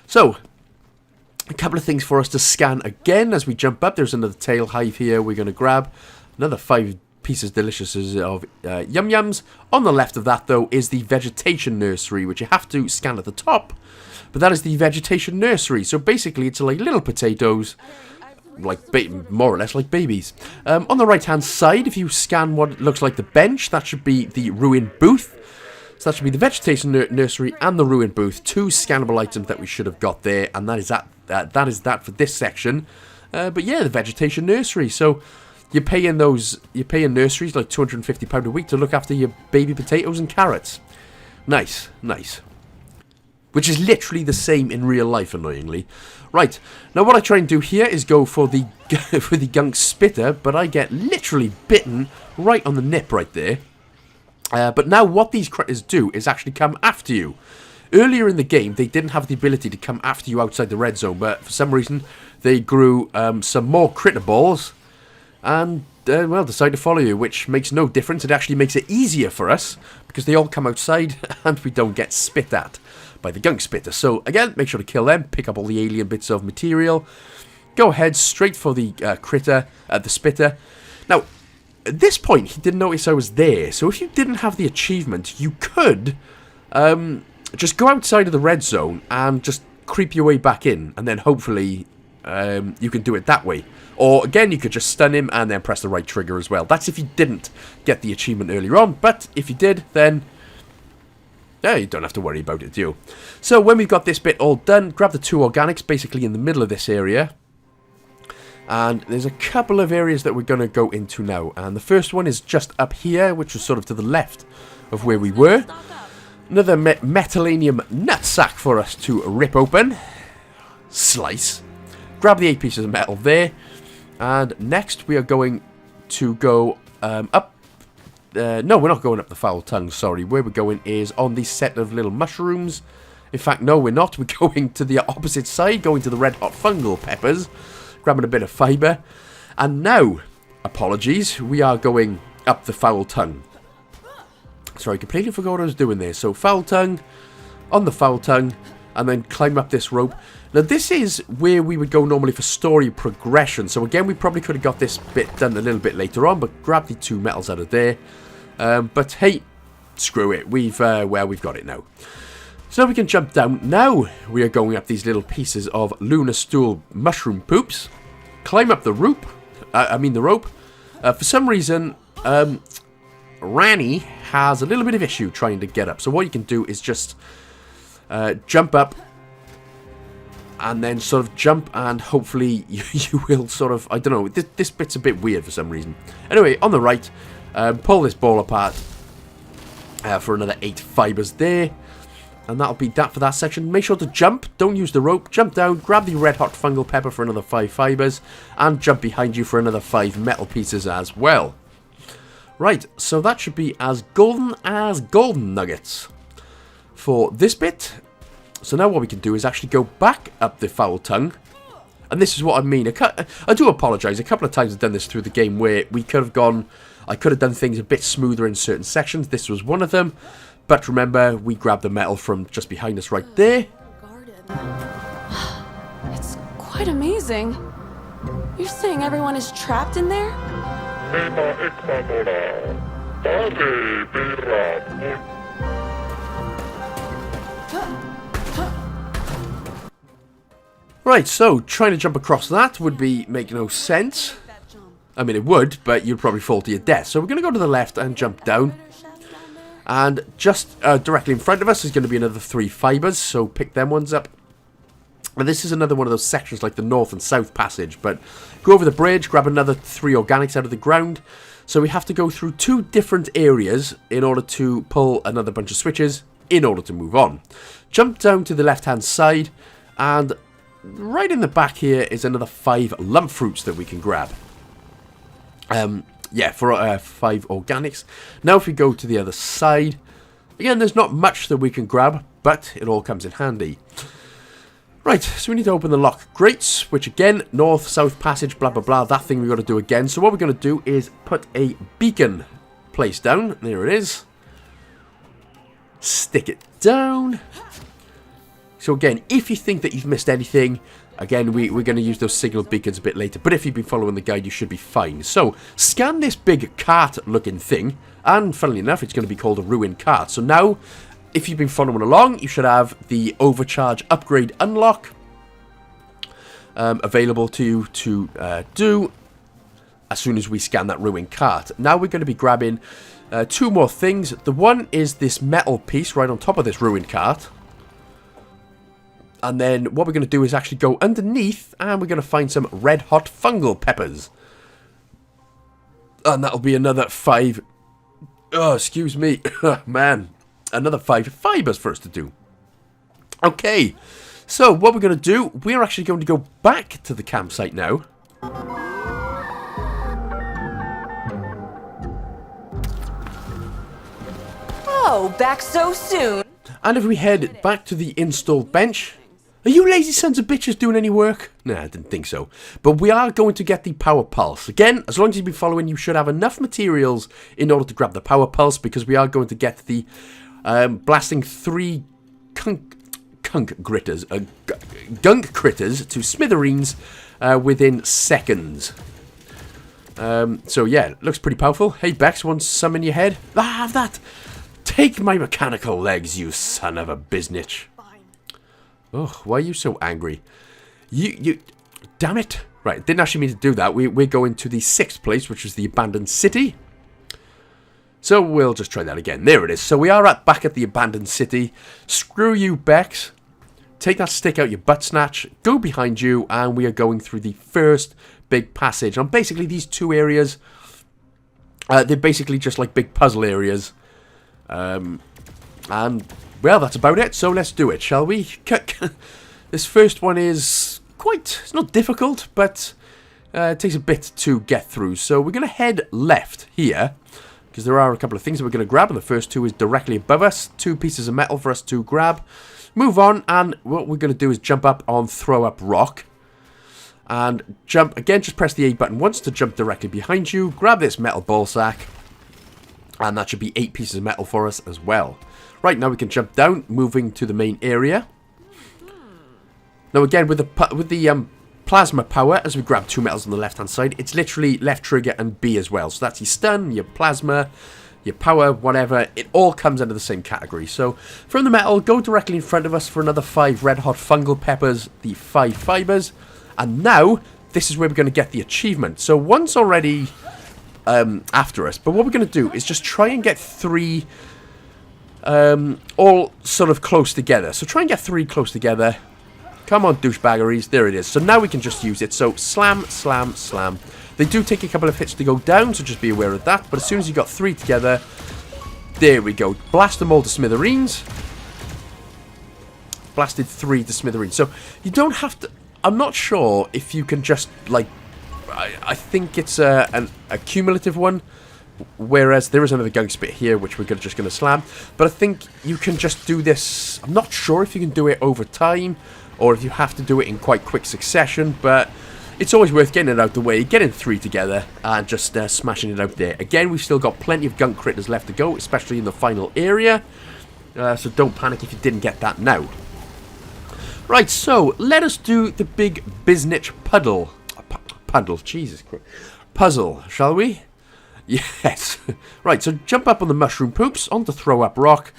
So, a couple of things for us to scan again as we jump up. There's another tail hive here we're going to grab. Another 5 pieces delicious of yum-yums. On the left of that, though, is the vegetation nursery, which you have to scan at the top. But that is the vegetation nursery. So basically, it's like little potatoes, like more or less like babies. On the right-hand side, if you scan what looks like the bench, that should be the ruined booth. So that should be the vegetation nursery and the ruined booth. 2 scannable items that we should have got there, and that is that for this section. But yeah, the vegetation nursery. So you're paying nurseries like £250 a week to look after your baby potatoes and carrots. Nice, nice. Which is literally the same in real life, annoyingly. Right, now what I try and do here is go for the gunk spitter, but I get literally bitten right on the nip right there. But now what these critters do is actually come after you. Earlier in the game, they didn't have the ability to come after you outside the red zone, but for some reason, they grew some more critter balls and, well, decided to follow you, which makes no difference. It actually makes it easier for us because they all come outside and we don't get spit at by the gunk spitter. So, again, make sure to kill them, pick up all the alien bits of material, go ahead straight for the the spitter. Now, at this point, he didn't notice I was there, so if you didn't have the achievement, you could just go outside of the red zone and just creep your way back in, and then hopefully you can do it that way. Or, again, you could just stun him and then press the right trigger as well. That's if you didn't get the achievement earlier on, but if you did, then yeah, you don't have to worry about it, do you? So, when we've got this bit all done, grab the 2 organics basically in the middle of this area. And there's a couple of areas that we're going to go into now. And the first one is just up here, which was sort of to the left of where we were. Another metalanium nutsack for us to rip open. Slice. Grab the 8 pieces of metal there. And next we are going to go up. No, we're not going up the foul tongue, sorry. Where we're going is on the set of little mushrooms. In fact, no, we're not. We're going to the opposite side, going to the red hot fungal peppers. Grabbing a bit of fibre. And now, apologies, we are going up the foul tongue. Sorry, completely forgot what I was doing there. So, foul tongue, on the foul tongue, and then climb up this rope. Now, this is where we would go normally for story progression. So, again, we probably could have got this bit done a little bit later on, but grab the 2 metals out of there. But, hey, screw it. We've got it now. So we can jump down. Now we are going up these little pieces of lunar stool mushroom poops. Climb up the rope. The rope. For some reason, Rani has a little bit of issue trying to get up. So what you can do is just jump up. And then sort of jump and hopefully you will sort of, I don't know, this bit's a bit weird for some reason. Anyway, on the right, pull this ball apart for another 8 fibres there. And that'll be that for that section. Make sure to jump. Don't use the rope. Jump down. Grab the red hot fungal pepper for another 5 fibres. And jump behind you for another 5 metal pieces as well. Right. So that should be as golden nuggets for this bit. So now what we can do is actually go back up the foul tongue. And this is what I mean. I do apologise. A couple of times I've done this through the game where we could have gone... I could have done things a bit smoother in certain sections. This was one of them. But remember, we grabbed the metal from just behind us right there. It's quite amazing. You're saying everyone is trapped in there? Right, so trying to jump across that would make no sense. I mean, it would, but you'd probably fall to your death. So we're going to go to the left and jump down. And just directly in front of us is going to be another 3 fibres, so pick them ones up. And this is another one of those sections like the north and south passage, but go over the bridge, grab another 3 organics out of the ground. So we have to go through 2 different areas in order to pull another bunch of switches, in order to move on. Jump down to the left-hand side, and right in the back here is another 5 lump fruits that we can grab. Yeah, for 5 organics. Now if we go to the other side, again, there's not much that we can grab, but it all comes in handy. Right, so we need to open the lock grates, which again, north, south passage, blah, blah, blah, that thing we've got to do again. So what we're going to do is put a beacon place down. There it is. Stick it down. So again, if you think that you've missed anything, again, we're going to use those signal beacons a bit later. But if you've been following the guide, you should be fine. So scan this big cart-looking thing. And funnily enough, it's going to be called a ruined cart. So now, if you've been following along, you should have the overcharge upgrade unlock available to you to do as soon as we scan that ruined cart. Now we're going to be grabbing 2 more things. The one is this metal piece right on top of this ruined cart. And then what we're going to do is actually go underneath and we're going to find some red hot fungal peppers. And that'll be another 5... Oh, excuse me. Man. Another 5 fibers for us to do. Okay. So, what we're going to do, we're actually going to go back to the campsite now. Oh, back so soon. And if we head back to the installed bench... Are you lazy sons of bitches doing any work? Nah, I didn't think so. But we are going to get the power pulse. Again, as long as you've been following, you should have enough materials in order to grab the power pulse, because we are going to get the blasting 3 gunk critters to smithereens within seconds. So yeah, looks pretty powerful. Hey Bex, want some in your head? Ah, have that. Take my mechanical legs, you son of a biznitch. Oh, why are you so angry? You, damn it. Right, didn't actually mean to do that. We're going to the 6th place, which is the abandoned city. So we'll just try that again. There it is. So we are back at the abandoned city. Screw you, Bex. Take that stick out your butt snatch. Go behind you, and we are going through the first big passage. And basically these 2 areas, they're basically just like big puzzle areas. And... well, that's about it, so let's do it, shall we? This first one is it's not difficult, but it takes a bit to get through. So we're going to head left here, because there are a couple of things that we're going to grab, and the first 2 is directly above us. 2 pieces of metal for us to grab. Move on, and what we're going to do is jump up on Throw Up Rock. And jump, again, just press the A button once to jump directly behind you. Grab this metal ball sack, and that should be 8 pieces of metal for us as well. Right, now we can jump down, moving to the main area. Now again, with the plasma power, as we grab 2 metals on the left-hand side, it's literally left trigger and B as well. So that's your stun, your plasma, your power, whatever. It all comes under the same category. So from the metal, go directly in front of us for another 5 red hot fungal peppers, the 5 fibers. And now, this is where we're going to get the achievement. So one's already after us. But what we're going to do is just try and get 3... all sort of close together. So try and get 3 close together. Come on, douchebaggeries. There it is. So now we can just use it. So slam, slam, slam. They do take a couple of hits to go down, so just be aware of that. But as soon as you got 3 together, there we go. Blast them all to smithereens. Blasted 3 to smithereens. So you don't have to... I'm not sure if you can just, like... I think it's a cumulative one. Whereas there is another gunk spit here, which we're just going to slam. But I think you can just do this. I'm not sure if you can do it over time, or if you have to do it in quite quick succession. But it's always worth getting it out the way, getting 3 together, and just smashing it out there. Again, we've still got plenty of gunk critters left to go, especially in the final area. So don't panic if you didn't get that now. Right, so let us do the big biznitch puzzle, shall we? Yes. Right, so jump up on the mushroom poops, onto Throw Up Rock,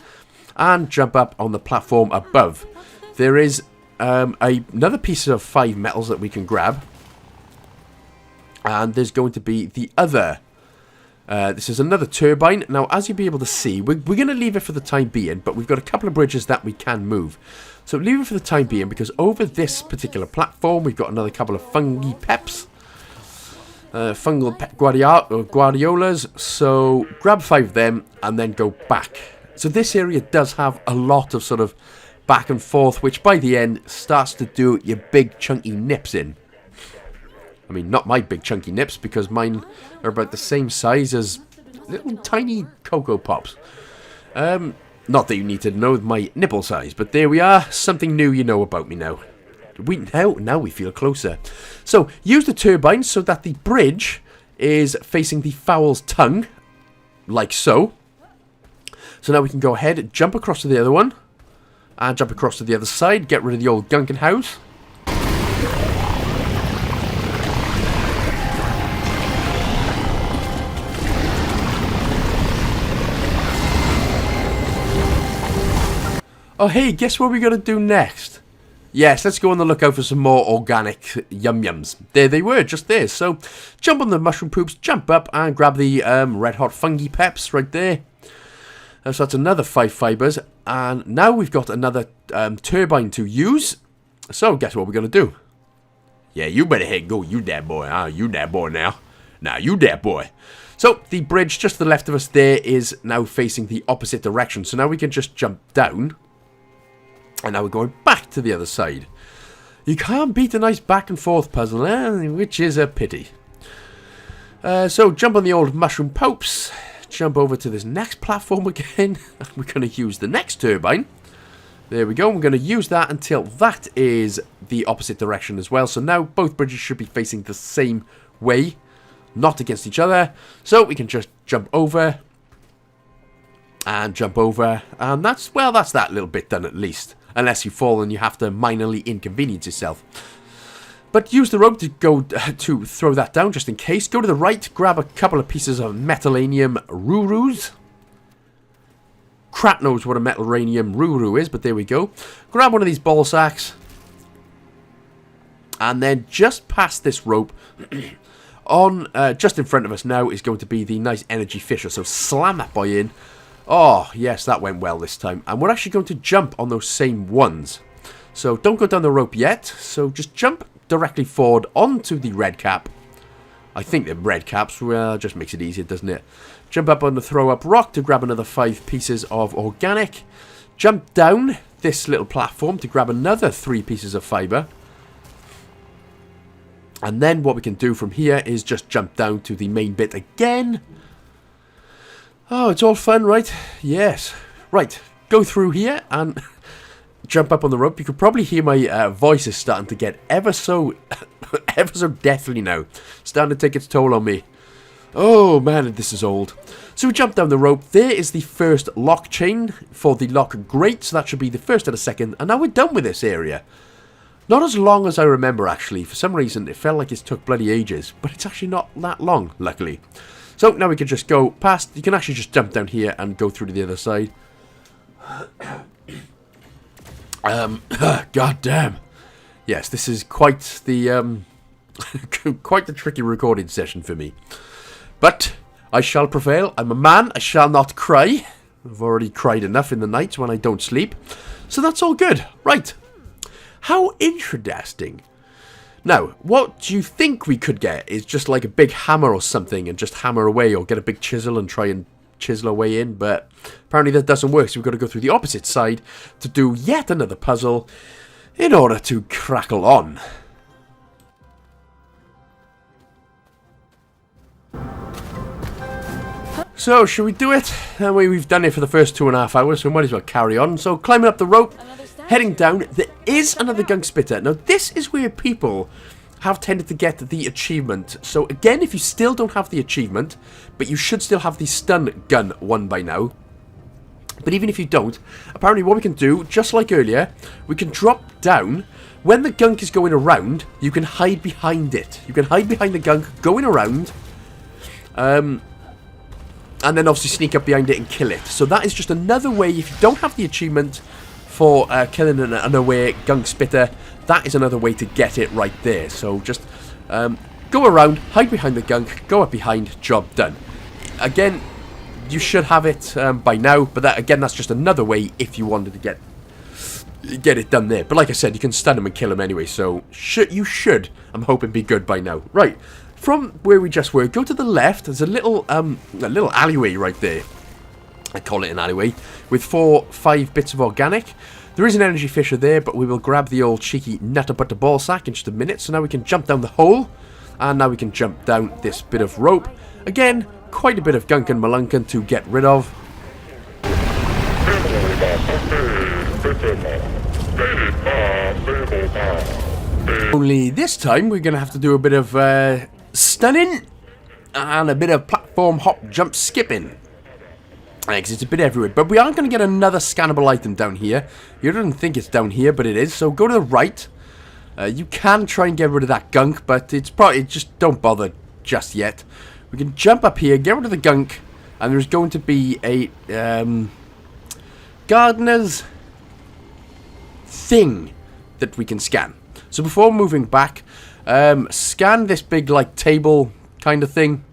and jump up on the platform above. There is another piece of 5 metals that we can grab. And there's going to be the other... this is another turbine. Now, as you'll be able to see, we're going to leave it for the time being, but we've got a couple of bridges that we can move. So leave it for the time being, because over this particular platform, we've got another couple of fungi peps. Fungal pep guardiolas. So grab 5 of them, and then go back. So this area does have a lot of sort of back and forth, which by the end starts to do your big chunky nips in. I mean, not my big chunky nips, because mine are about the same size as little tiny Cocoa Pops. Not that you need to know my nipple size, but there we are. Something new you know about me now. Now we feel closer. So, use the turbine so that the bridge is facing the fowl's tongue, like so. So now we can go ahead, jump across to the other one, and jump across to the other side, get rid of the old Gunkin' house. Oh hey, guess what we're going to do next? Yes, let's go on the lookout for some more organic yum-yums. There they were, just there. So, jump on the mushroom poops, jump up, and grab the red hot fungi peps right there. So that's another 5 fibers. And now we've got another turbine to use. So, guess what we're going to do? Yeah, you better head go, you that boy. You that boy now. Now, you that boy. So, the bridge just to the left of us there is now facing the opposite direction. So now we can just jump down. And now we're going back to the other side. You can't beat a nice back and forth puzzle, which is a pity. So jump on the old mushroom popes. Jump over to this next platform again. We're going to use the next turbine. There we go. We're going to use that until that is the opposite direction as well. So now both bridges should be facing the same way, not against each other. So we can just jump over. And jump over. And that's that little bit done at least. Unless you fall and you have to minorly inconvenience yourself. But use the rope to go to throw that down just in case. Go to the right, grab a couple of pieces of metalanium Rurus. Crap knows what a metalanium Ruru is, but there we go. Grab one of these ball sacks. And then just past this rope, on just in front of us now is going to be the nice energy fisher. So slam that boy in. Oh, yes, that went well this time. And we're actually going to jump on those same ones. So don't go down the rope yet. So just jump directly forward onto the red cap. I think the red caps, well, just makes it easier, doesn't it? Jump up on the throw-up rock to grab another 5 pieces of organic. Jump down this little platform to grab another 3 pieces of fibre. And then what we can do from here is just jump down to the main bit again. Oh, it's all fun, right? Yes. Right, go through here and jump up on the rope. You could probably hear my voice is starting to get ever so deathly now. Starting to take its toll on me. Oh, man, this is old. So we jump down the rope. There is the first lock chain for the lock grate. So that should be the first and the second. And now we're done with this area. Not as long as I remember, actually. For some reason, it felt like it took bloody ages. But it's actually not that long, luckily. So now we can just go past. You can actually just jump down here and go through to the other side. God damn. Yes, this is quite the quite the tricky recording session for me. But I shall prevail. I'm a man. I shall not cry. I've already cried enough in the night when I don't sleep. So that's all good. Right. How interesting. Now, what do you think we could get is just like a big hammer or something and just hammer away, or get a big chisel and try and chisel our way in, but apparently that doesn't work, so we've got to go through the opposite side to do yet another puzzle in order to crackle on. So, should we do it? We've done it for the first 2.5 hours, so we might as well carry on. So, climbing up the rope. Heading down, there is another gunk spitter. Now, this is where people have tended to get the achievement. So, again, if you still don't have the achievement, but you should still have the stun gun one by now. But even if you don't, apparently what we can do, just like earlier, we can drop down. When the gunk is going around, you can hide behind it. You can hide behind the gunk going around. And then obviously sneak up behind it and kill it. So that is just another way, if you don't have the achievement for killing an unaware gunk spitter, that is another way to get it right there. So just go around, hide behind the gunk, go up behind, job done. Again, you should have it by now, but that, again, that's just another way if you wanted to get it done there. But like I said, you can stun him and kill him anyway, so you should, I'm hoping, be good by now. Right, from where we just were, go to the left. There's a little alleyway right there. I call it an alleyway, with 5 bits of organic. There is an energy fissure there, but we will grab the old cheeky nutter butter ball sack in just a minute. So now we can jump down the hole, and now we can jump down this bit of rope. Again, quite a bit of gunk and malunkin to get rid of. Only this time we're going to have to do a bit of stunning and a bit of platform hop jump skipping. Because it's a bit everywhere. But we are going to get another scannable item down here. You don't think it's down here, but it is. So go to the right. You can try and get rid of that gunk, but it's probably just don't bother just yet. We can jump up here, get rid of the gunk, and there's going to be a gardener's thing that we can scan. So before moving back, scan this big like table kind of thing.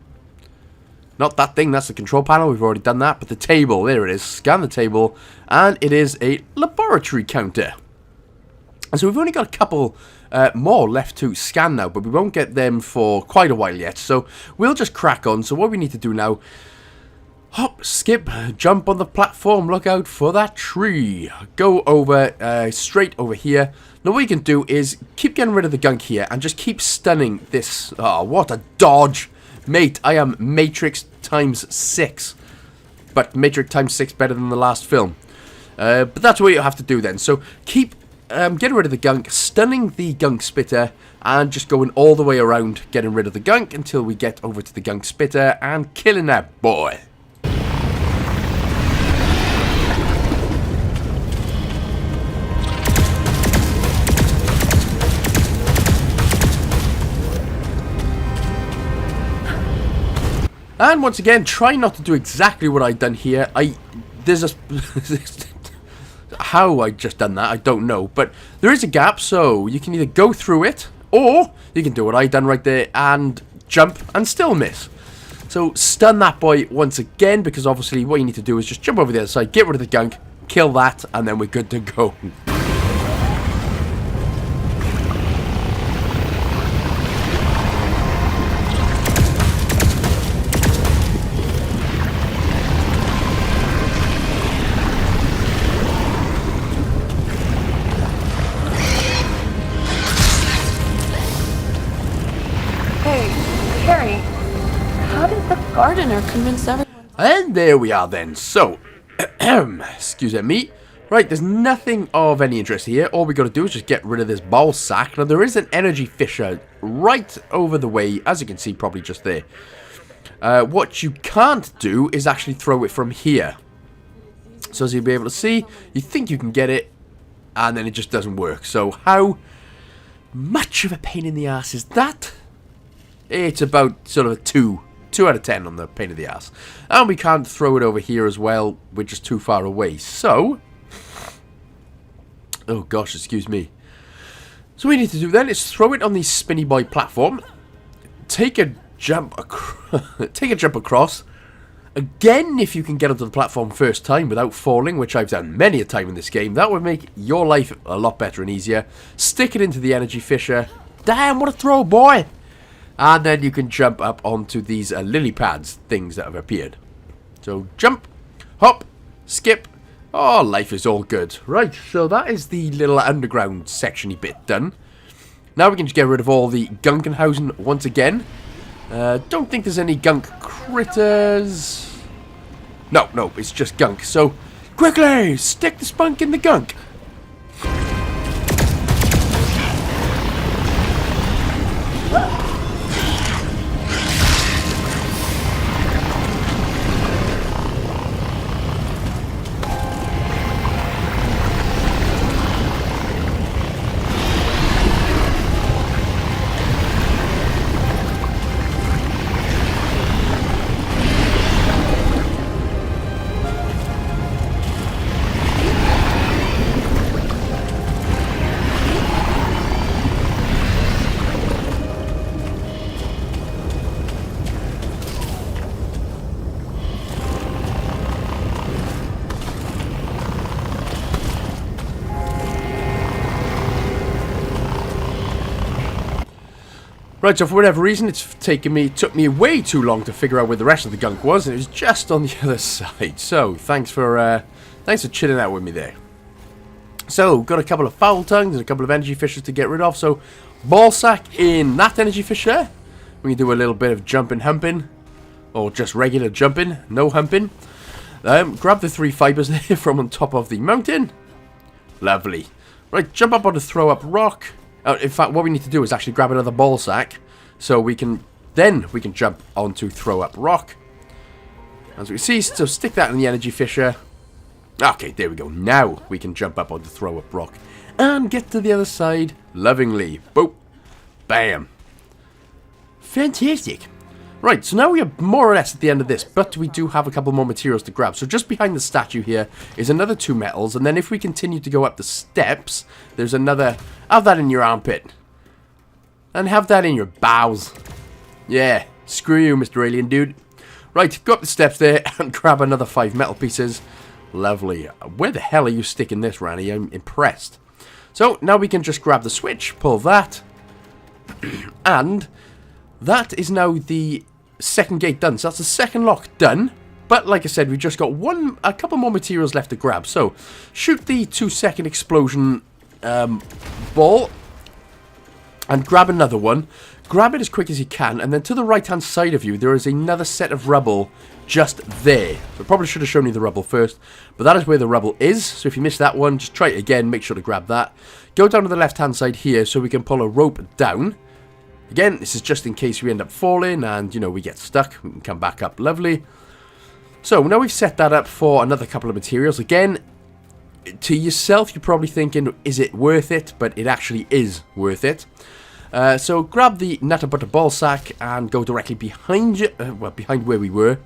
Not that thing, that's the control panel, we've already done that, but the table, there it is. Scan the table, and it is a laboratory counter. And so we've only got a couple more left to scan now, but we won't get them for quite a while yet. So we'll just crack on. So what we need to do now, hop, skip, jump on the platform, look out for that tree. Go over, straight over here. Now what you can do is keep getting rid of the gunk here and just keep stunning this. Oh, what a dodge. Mate, I am Matrix times 6. But Matrix times 6 better than the last film. But that's what you have to do then. So keep getting rid of the gunk, stunning the gunk spitter, and just going all the way around getting rid of the gunk until we get over to the gunk spitter and killing that boy. And once again, try not to do exactly what I've done here. There's a how I just done that, I don't know. But there is a gap, so you can either go through it, or you can do what I done right there and jump and still miss. So stun that boy once again, because obviously what you need to do is just jump over the other side, get rid of the gunk, kill that, and then we're good to go. Gardener convinced everyone. And there we are then. So, excuse me. Right, there's nothing of any interest here. All we got to do is just get rid of this ball sack. Now, there is an energy fissure right over the way, as you can see, probably just there. What you can't do is actually throw it from here. So, as you'll be able to see, you think you can get it, and then it just doesn't work. So, how much of a pain in the ass is that? It's about sort of a 2 out of 10 on the pain in the ass. And we can't throw it over here as well. We're just too far away. So, oh gosh, excuse me. So what we need to do then is throw it on the spinny boy platform. Take a jump across. Again, if you can get onto the platform first time without falling, which I've done many a time in this game, that would make your life a lot better and easier. Stick it into the energy fissure. Damn, what a throw, boy! And then you can jump up onto these lily pads things that have appeared. So jump, hop, skip. Oh, life is all good. Right, so that is the little underground section-y bit done. Now we can just get rid of all the Gunkenhausen once again. Don't think there's any gunk critters. No, it's just gunk. So quickly, stick the spunk in the gunk. Right, so for whatever reason, it took me way too long to figure out where the rest of the gunk was, and it was just on the other side. So, thanks for chilling out with me there. So, got a couple of foul tongues and a couple of energy fissures to get rid of. So, ball sack in that energy fissure. We can do a little bit of jumping, humping, or just regular jumping, no humping. Grab the 3 fibers there from on top of the mountain. Lovely. Right, jump up on the throw up rock. In fact, what we need to do is actually grab another ball sack, so we can jump onto throw up rock. As we see, so stick that in the energy fissure. Okay, there we go. Now we can jump up onto throw up rock and get to the other side lovingly. Boop, bam. Fantastic. Right, so now we are more or less at the end of this, but we do have a couple more materials to grab. So just behind the statue here is another 2 metals, and then if we continue to go up the steps, there's another... Have that in your armpit. And have that in your bowels. Yeah, screw you, Mr. Alien Dude. Right, go up the steps there and grab another 5 metal pieces. Lovely. Where the hell are you sticking this, Ranny? I'm impressed. So, now we can just grab the switch, pull that, and... That is now the second gate done. So that's the second lock done. But like I said, we've just got a couple more materials left to grab. So shoot the 2-second explosion ball and grab another one. Grab it as quick as you can. And then to the right hand side of you, there is another set of rubble just there. So I probably should have shown you the rubble first. But that is where the rubble is. So if you missed that one, just try it again. Make sure to grab that. Go down to the left hand side here so we can pull a rope down. Again, this is just in case we end up falling and, you know, we get stuck. We can come back up. Lovely. So, now we've set that up for another couple of materials. Again, to yourself, you're probably thinking, is it worth it? But it actually is worth it. So, grab the Nutter Butter Ball Sack and go directly behind you. Well, behind where we were.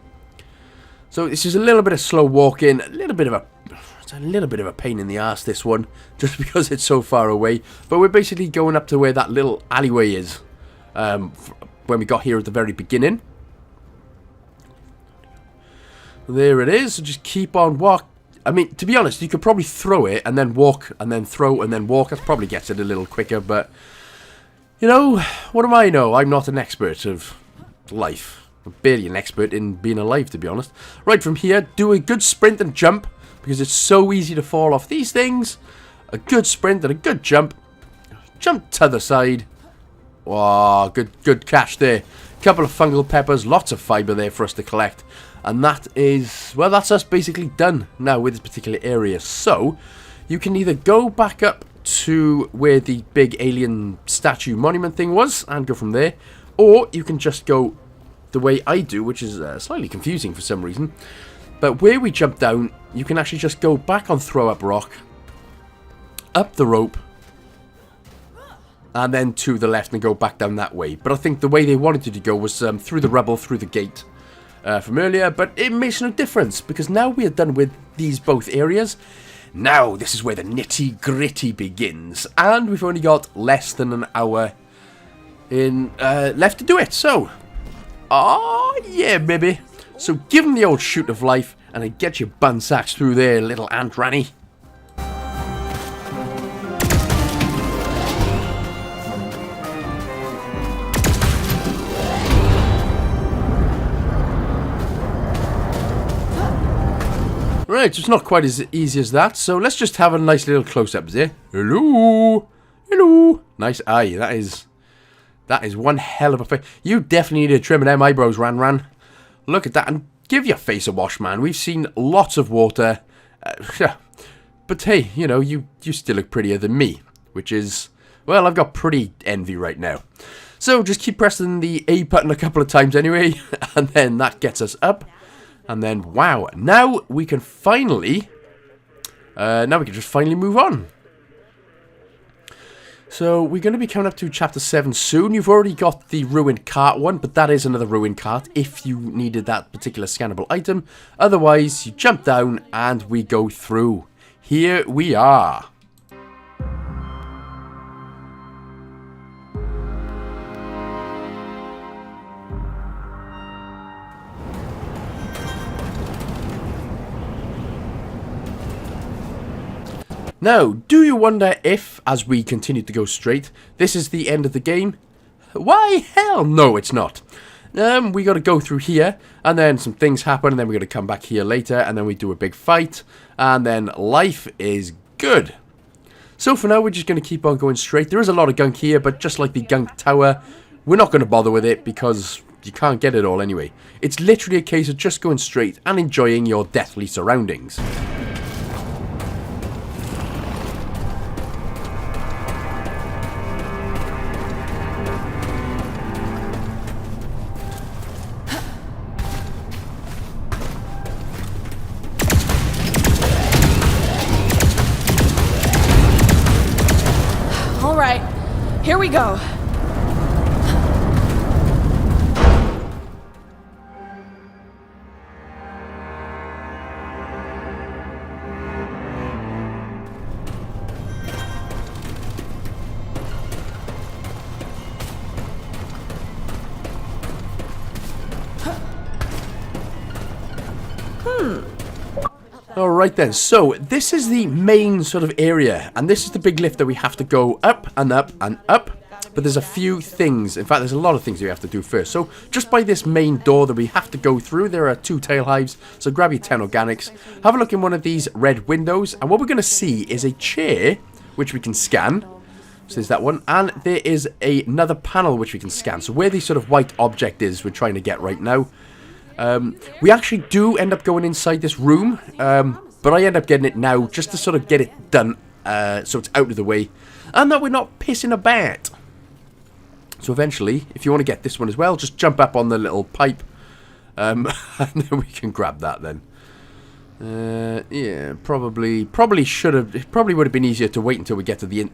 So, this is a little bit of slow walking. It's a little bit of a pain in the ass, this one. Just because it's so far away. But we're basically going up to where that little alleyway is. When we got here at the very beginning. There it is. So just keep on walk. I mean, to be honest, you could probably throw it and then walk and then throw and then walk. That probably gets it a little quicker, but you know, what do I know? I'm not an expert of life. I'm barely an expert in being alive, to be honest. Right, from here, do a good sprint and jump because it's so easy to fall off these things. A good sprint and a good jump. Jump to the side. Wow, good catch there. Couple of fungal peppers, lots of fiber there for us to collect. And that is, well, that's us basically done now with this particular area. So, you can either go back up to where the big alien statue monument thing was and go from there. Or you can just go the way I do, which is slightly confusing for some reason. But where we jump down, you can actually just go back on throw up rock, up the rope, and then to the left and go back down that way. But I think the way they wanted you to go was through the rubble, through the gate from earlier. But it makes no difference because now we are done with these both areas. Now this is where the nitty gritty begins. And we've only got less than an hour left to do it. So, oh yeah, baby. So give them the old shoot of life and then get your bun sacks through there, little Aunt Ranny. Right, so it's not quite as easy as that, so let's just have a nice little close-up there. Hello! Hello! Nice eye, that is one hell of a face. You definitely need to trim them eyebrows, Ran. Look at that, and give your face a wash, man. We've seen lots of water. But hey, you know, you still look prettier than me, which is, well, I've got pretty envy right now. So just keep pressing the A button a couple of times anyway, and then that gets us up. And then, wow, now we can finally, just finally move on. So, we're going to be coming up to Chapter 7 soon. You've already got the ruined cart one, but that is another ruined cart if you needed that particular scannable item. Otherwise, you jump down and we go through. Here we are. Now, do you wonder if, as we continue to go straight, this is the end of the game? Why, hell no, it's not. We got to go through here, and then some things happen, and then we got to come back here later, and then we do a big fight, and then life is good. So for now, we're just going to keep on going straight. There is a lot of gunk here, but just like the Gunk Tower, we're not going to bother with it because you can't get it all anyway. It's literally a case of just going straight and enjoying your deathly surroundings. All right, here we go. Alright then, so this is the main sort of area, and this is the big lift that we have to go up and up and up, but there's a few things, in fact there's a lot of things we have to do first. So just by this main door that we have to go through, there are 2 tail hives, so grab your 10 organics, have a look in one of these red windows, and what we're going to see is a chair, which we can scan. So there's that one, and there is another panel which we can scan. So where this sort of white object is, we're trying to get right now. We actually do end up going inside this room, but I end up getting it now just to sort of get it done, so it's out of the way, and that we're not pissing about. So eventually, if you want to get this one as well, just jump up on the little pipe, and then we can grab that then. Yeah, probably would have been easier to wait until we get to the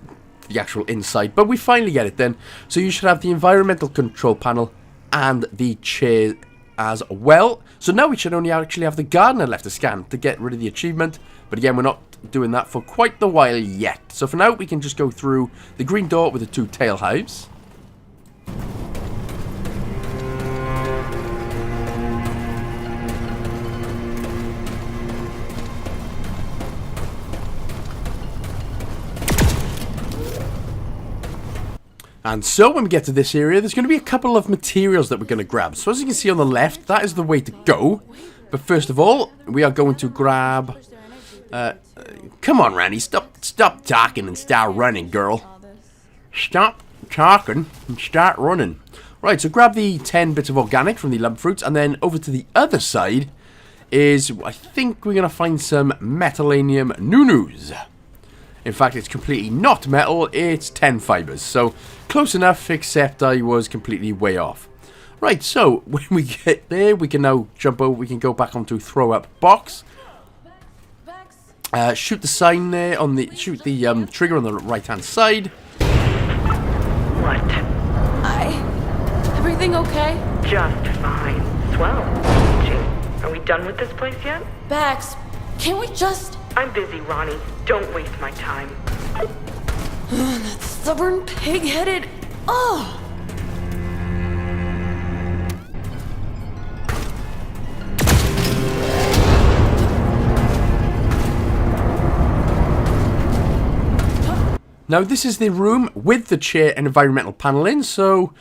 actual inside, but we finally get it then. So you should have the environmental control panel and the chair as well. So now we should only actually have the gardener left to scan to get rid of the achievement. But again, we're not doing that for quite the while yet. So for now, we can just go through the green door with the 2 tail hives. And so when we get to this area, there's going to be a couple of materials that we're going to grab. So as you can see on the left, that is the way to go. But first of all, we are going to grab... come on, Randy, stop talking and start running, girl. Stop talking and start running. Right, so grab the 10 bits of organic from the lump fruits, and then over to the other side is, I think we're going to find some metalanium nunus. In fact, it's completely not metal, it's 10 fibers. So, close enough, except I was completely way off. Right, so, when we get there, we can now jump over, we can go back onto throw up box. Shoot the sign there, shoot the trigger on the right hand side. What? Everything okay? Just fine. Swell. Gee, are we done with this place yet? Bax, can't we just... I'm busy, Ronnie. Don't waste my time. Stubborn, pig-headed... Oh! Now this is the room with the chair and environmental panel in, so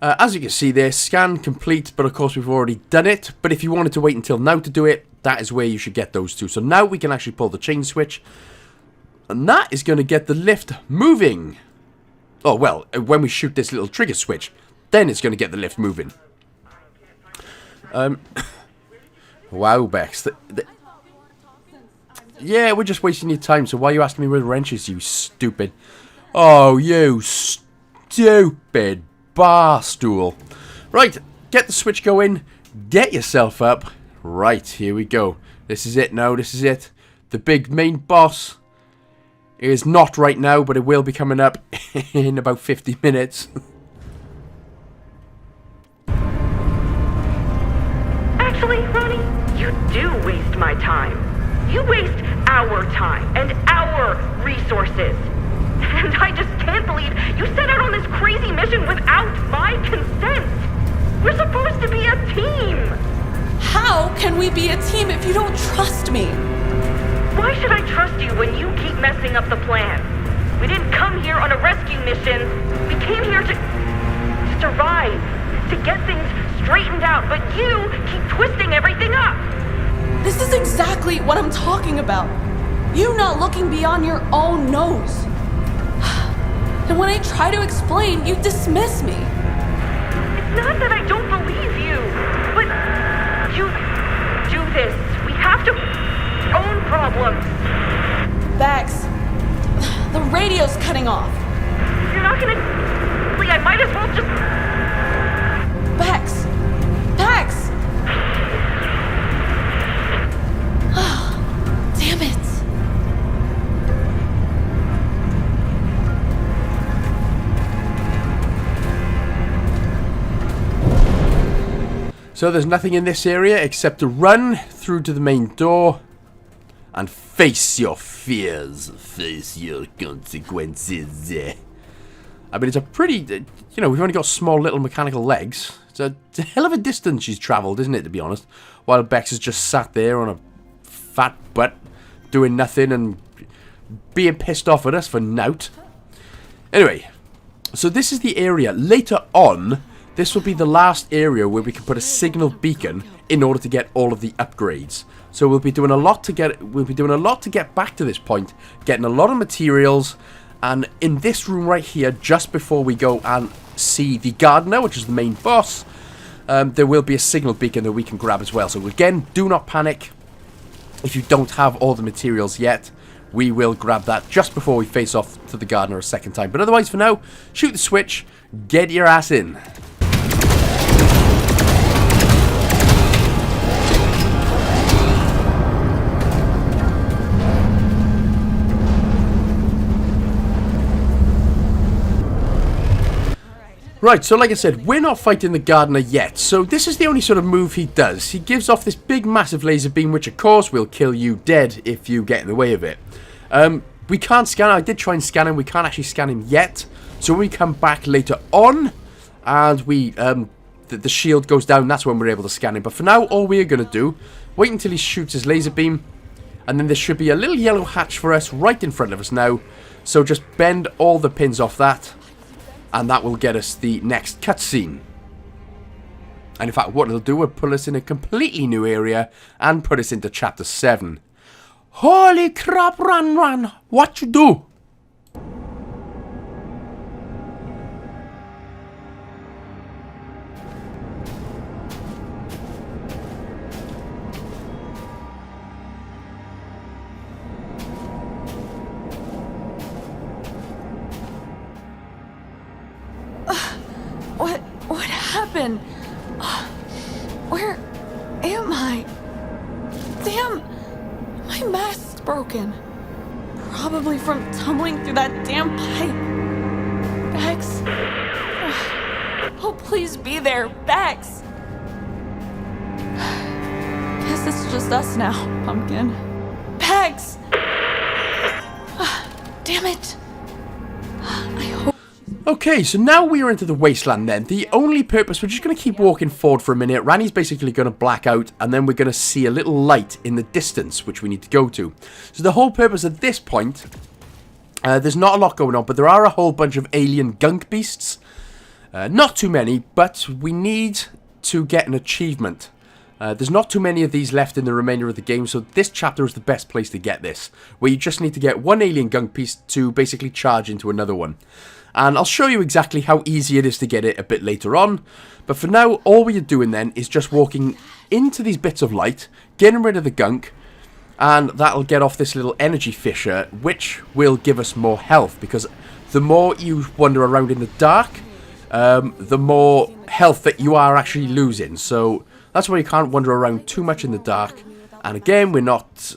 as you can see there, scan complete, but of course we've already done it. But if you wanted to wait until now to do it, that is where you should get those 2. So now we can actually pull the chain switch, and that is going to get the lift moving. Oh, well, when we shoot this little trigger switch, then it's going to get the lift moving. Wow, Bex. Yeah, we're just wasting your time, so why are you asking me where the wrench is, you stupid... Oh, you stupid bar stool. Right, get the switch going, get yourself up. Right, here we go. This is it now, this is it. The big main boss is not right now, but it will be coming up in about 50 minutes. Actually, Ronnie, you do waste my time. You waste our time and our resources. And I just can't believe you set out on this crazy mission without my consent. We're supposed to be a team. How can we be a team if you don't trust me? Why should I trust you when you keep messing up the plan? We didn't come here on a rescue mission. We came here to to get things straightened out, but you keep twisting everything up. This is exactly what I'm talking about. You not looking beyond your own nose. And when I try to explain, you dismiss me. It's not that I don't believe you, but you do this. We have to own problems. Bax, the radio's cutting off. If you're not gonna, I might as well just. Bax! Bax! Damn it! So there's nothing in this area except to run through to the main door and face your fears, face your consequences. I mean, it's a pretty, you know, we've only got small little mechanical legs. It's a hell of a distance she's travelled, isn't it, to be honest? While Bex has just sat there on a fat butt, doing nothing and being pissed off at us for nout. Anyway, so this is the area. Later on, this will be the last area where we can put a signal beacon in order to get all of the upgrades. So we'll be doing a lot to get back to this point, getting a lot of materials. And in this room right here, just before we go and see the gardener, which is the main boss, there will be a signal beacon that we can grab as well. So again, do not panic if you don't have all the materials yet. We will grab that just before we face off to the gardener a second time. But otherwise, for now, shoot the switch, get your ass in. Right, so like I said, we're not fighting the gardener yet, so this is the only sort of move he does. He gives off this big massive laser beam, which of course will kill you dead if you get in the way of it. We can't scan him. I did try and scan him. We can't actually scan him yet. So when we come back later on and we the shield goes down, that's when we're able to scan him. But for now, all we're going to do, wait until he shoots his laser beam, and then there should be a little yellow hatch for us right in front of us now. So just bend all the pins off that, and that will get us the next cutscene. And in fact, what it'll do will put us in a completely new area and put us into Chapter 7. Holy crap, run! What you do? What happened? Where am I? Damn, my mask's broken. Probably from tumbling through that damn pipe. Bex? Oh, please be there, Bex. Guess it's just us now, Pumpkin. Bex! Damn it. I hope. Okay, so now we're into the wasteland then. The only purpose, we're just going to keep walking forward for a minute. Ranny's basically going to black out, and then we're going to see a little light in the distance, which we need to go to. So the whole purpose at this point, there's not a lot going on, but there are a whole bunch of alien gunk beasts. Not too many, but we need to get an achievement. There's not too many of these left in the remainder of the game, so this chapter is the best place to get this, where you just need to get one alien gunk piece to basically charge into another one. And I'll show you exactly how easy it is to get it a bit later on. But for now, all we're doing then is just walking into these bits of light, getting rid of the gunk, and that'll get off this little energy fissure, which will give us more health. Because the more you wander around in the dark, the more health that you are actually losing. So that's why you can't wander around too much in the dark. And again, we're not...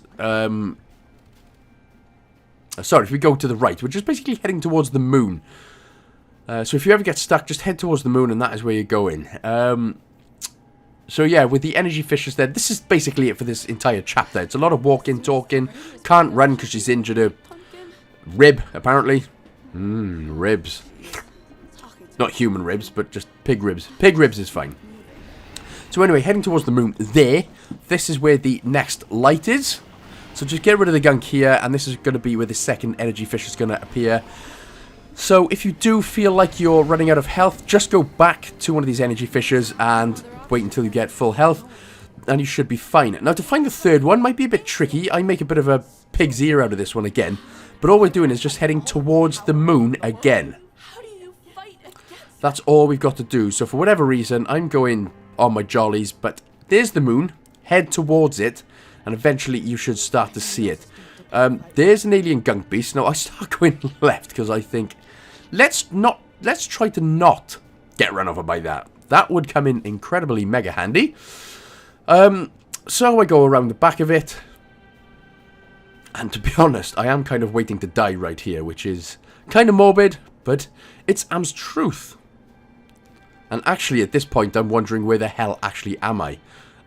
sorry, if we go to the right, we're just basically heading towards the moon. So if you ever get stuck, just head towards the moon and that is where you're going. So yeah, with the energy fissures there, this is basically it for this entire chapter. It's a lot of walking, talking. Can't run because she's injured a rib, apparently. Ribs. Not human ribs, but just pig ribs. Pig ribs is fine. So anyway, heading towards the moon there. This is where the next light is. So just get rid of the gunk here, and this is going to be where the second energy fissure is going to appear. So if you do feel like you're running out of health, just go back to one of these energy fissures and wait until you get full health, and you should be fine. Now, to find the third one might be a bit tricky. I make a bit of a pig's ear out of this one again, but all we're doing is just heading towards the moon again. That's all we've got to do. So for whatever reason, I'm going on my jollies, but there's the moon. Head towards it, and eventually you should start to see it. There's an alien gunk beast. Now I start going left because I think let's try to not get run over by that. That would come in incredibly mega handy. So I go around the back of it, and to be honest, I am kind of waiting to die right here, which is kind of morbid, but it's Am's truth. And actually, at this point, I'm wondering where the hell actually am I?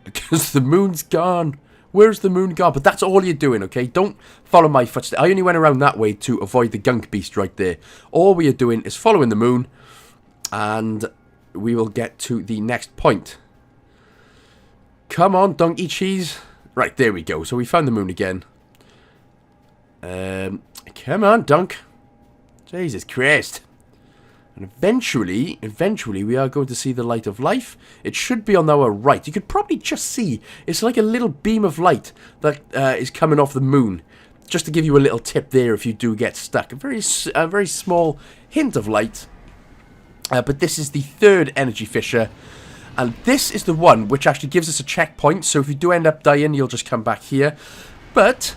Because the moon's gone. Where's the moon gone? But that's all you're doing, okay? Don't follow my footsteps. I only went around that way to avoid the gunk beast right there. All we are doing is following the moon, and we will get to the next point. Come on, donkey cheese. Right, there we go. So we found the moon again. Come on, Dunk. Jesus Christ. And eventually we are going to see the light of life. It should be on our right. You could probably just see, it's like a little beam of light that is coming off the moon. Just to give you a little tip there if you do get stuck. A very small hint of light. But this is the third energy fissure. And this is the one which actually gives us a checkpoint. So if you do end up dying, you'll just come back here. But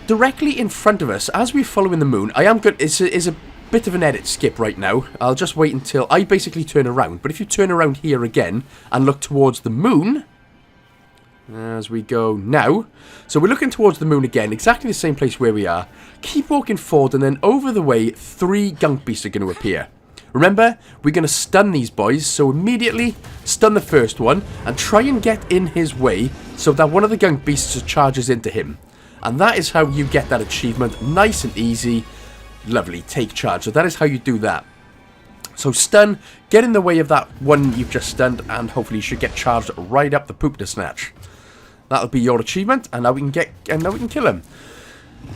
directly in front of us, as we're following the moon, I am good. It's a bit of an edit skip right now. I'll just wait until I basically turn around. But if you turn around here again and look towards the moon, as we go now. So we're looking towards the moon again, exactly the same place where we are. Keep walking forward, and then over the way, 3 gunk beasts are going to appear. Remember, we're going to stun these boys, so immediately stun the first one and try and get in his way so that one of the gunk beasts charges into him. And that is how you get that achievement, nice and easy. Lovely, take charge. So that is how you do that. So stun, get in the way of that one you've just stunned, and hopefully you should get charged right up the poop to snatch. That'll be your achievement, and now we can kill him.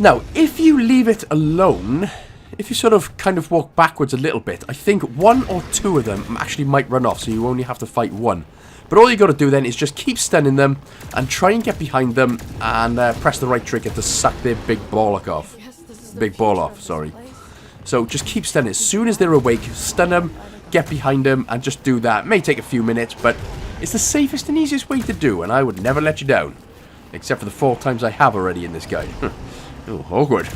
Now, if you leave it alone, if you sort of kind of walk backwards a little bit, I think 1 or 2 of them actually might run off, so you only have to fight 1. But all you got to do then is just keep stunning them and try and get behind them and press the right trigger to suck their big bollock off. Big ball off, sorry. So just keep stunning. As soon as they're awake, stun them, get behind them, and just do that. It may take a few minutes, but it's the safest and easiest way to do, and I would never let you down. Except for the 4 times I have already in this guide. Oh, awkward.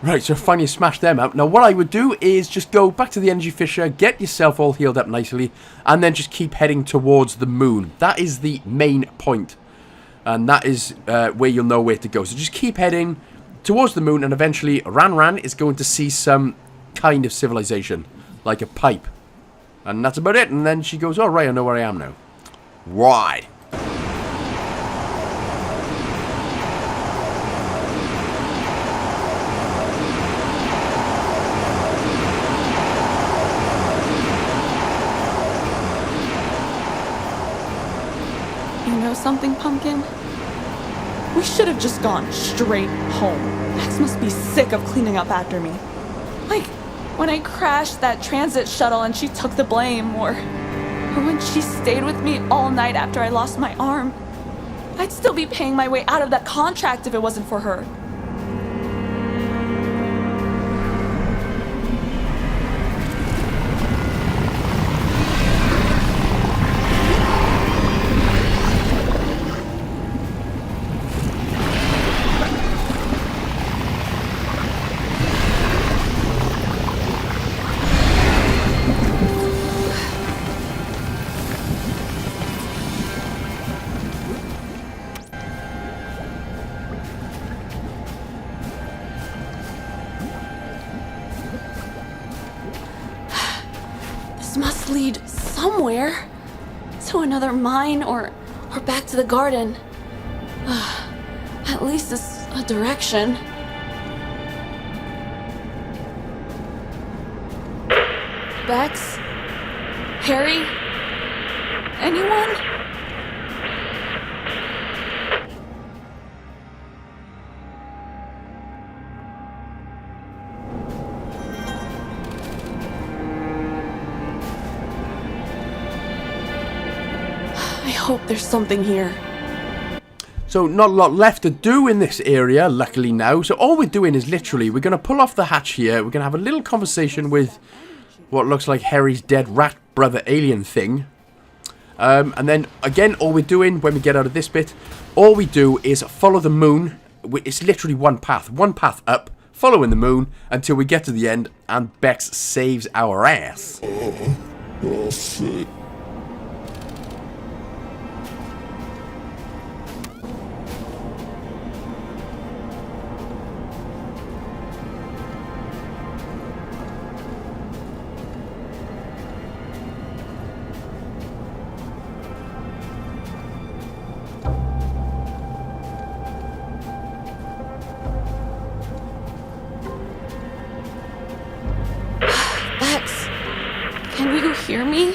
Right, so finally smash them out. Now what I would do is just go back to the energy fissure, get yourself all healed up nicely, and then just keep heading towards the moon. That is the main point. And that is where you'll know where to go. So just keep heading towards the moon, and eventually Ran is going to see some kind of civilization. Like a pipe. And that's about it. And then she goes, oh right, I know where I am now. Right. Something, Pumpkin? We should have just gone straight home. Max must be sick of cleaning up after me. Like, when I crashed that transit shuttle and she took the blame, or when she stayed with me all night after I lost my arm. I'd still be paying my way out of that contract if it wasn't for her. This must lead somewhere. To another mine or back to the garden. At least it's a direction. Bex? Harry? Anyone? I hope there's something here. So not a lot left to do in this area, luckily now. So all we're doing is literally, we're going to pull off the hatch here. We're going to have a little conversation with what looks like Harry's dead rat brother alien thing. And then, again, all we're doing when we get out of this bit, all we do is follow the moon. It's literally one path up, following the moon until we get to the end and Bex saves our ass. Oh, shit. Bex, can you hear me?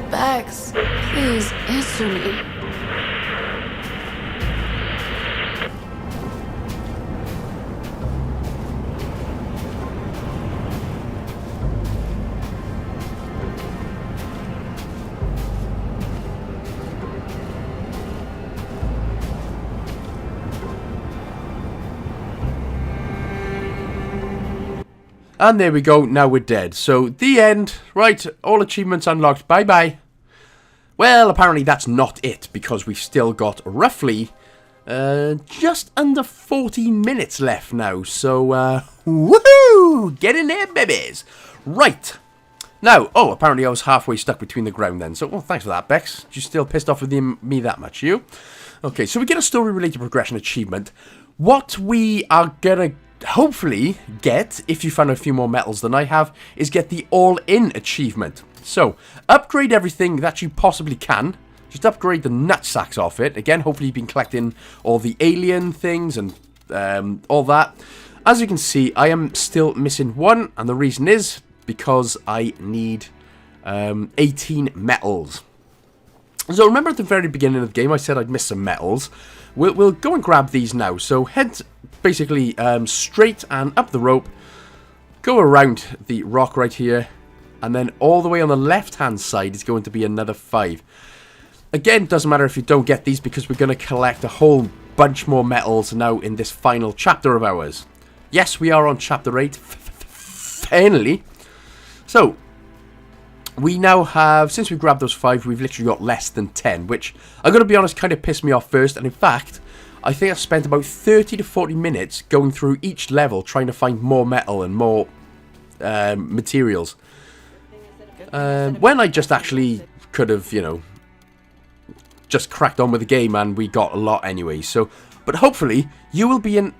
Bex, please answer me. And there we go, now we're dead. So, the end. Right, all achievements unlocked. Bye-bye. Well, apparently that's not it, because we've still got roughly just under 40 minutes left now. So, woohoo! Get in there, babies! Right. Now, oh, apparently I was halfway stuck between the ground then. So, well, thanks for that, Bex. You still pissed off with me that much, you? Okay, so we get a story-related progression achievement. What we are gonna hopefully get, if you found a few more metals than I have, is get the all-in achievement. So, upgrade everything that you possibly can. Just upgrade the nutsacks off it. Again, hopefully you've been collecting all the alien things and all that. As you can see, I am still missing one, and the reason is because I need 18 metals. So remember at the very beginning of the game I said I'd miss some metals. We'll go and grab these now. So head basically straight and up the rope. Go around the rock right here. And then all the way on the left hand side is going to be another 5. Again, doesn't matter if you don't get these because we're going to collect a whole bunch more metals now in this final chapter of ours. Yes, we are on chapter 8. Finally. So, we now have, since we grabbed those 5, we've literally got less than 10, which, I'm going to be honest, kind of pissed me off first. And in fact, I think I've spent about 30 to 40 minutes going through each level trying to find more metal and more materials. When I just actually could have, you know, just cracked on with the game and we got a lot anyway. So, but hopefully, you will be in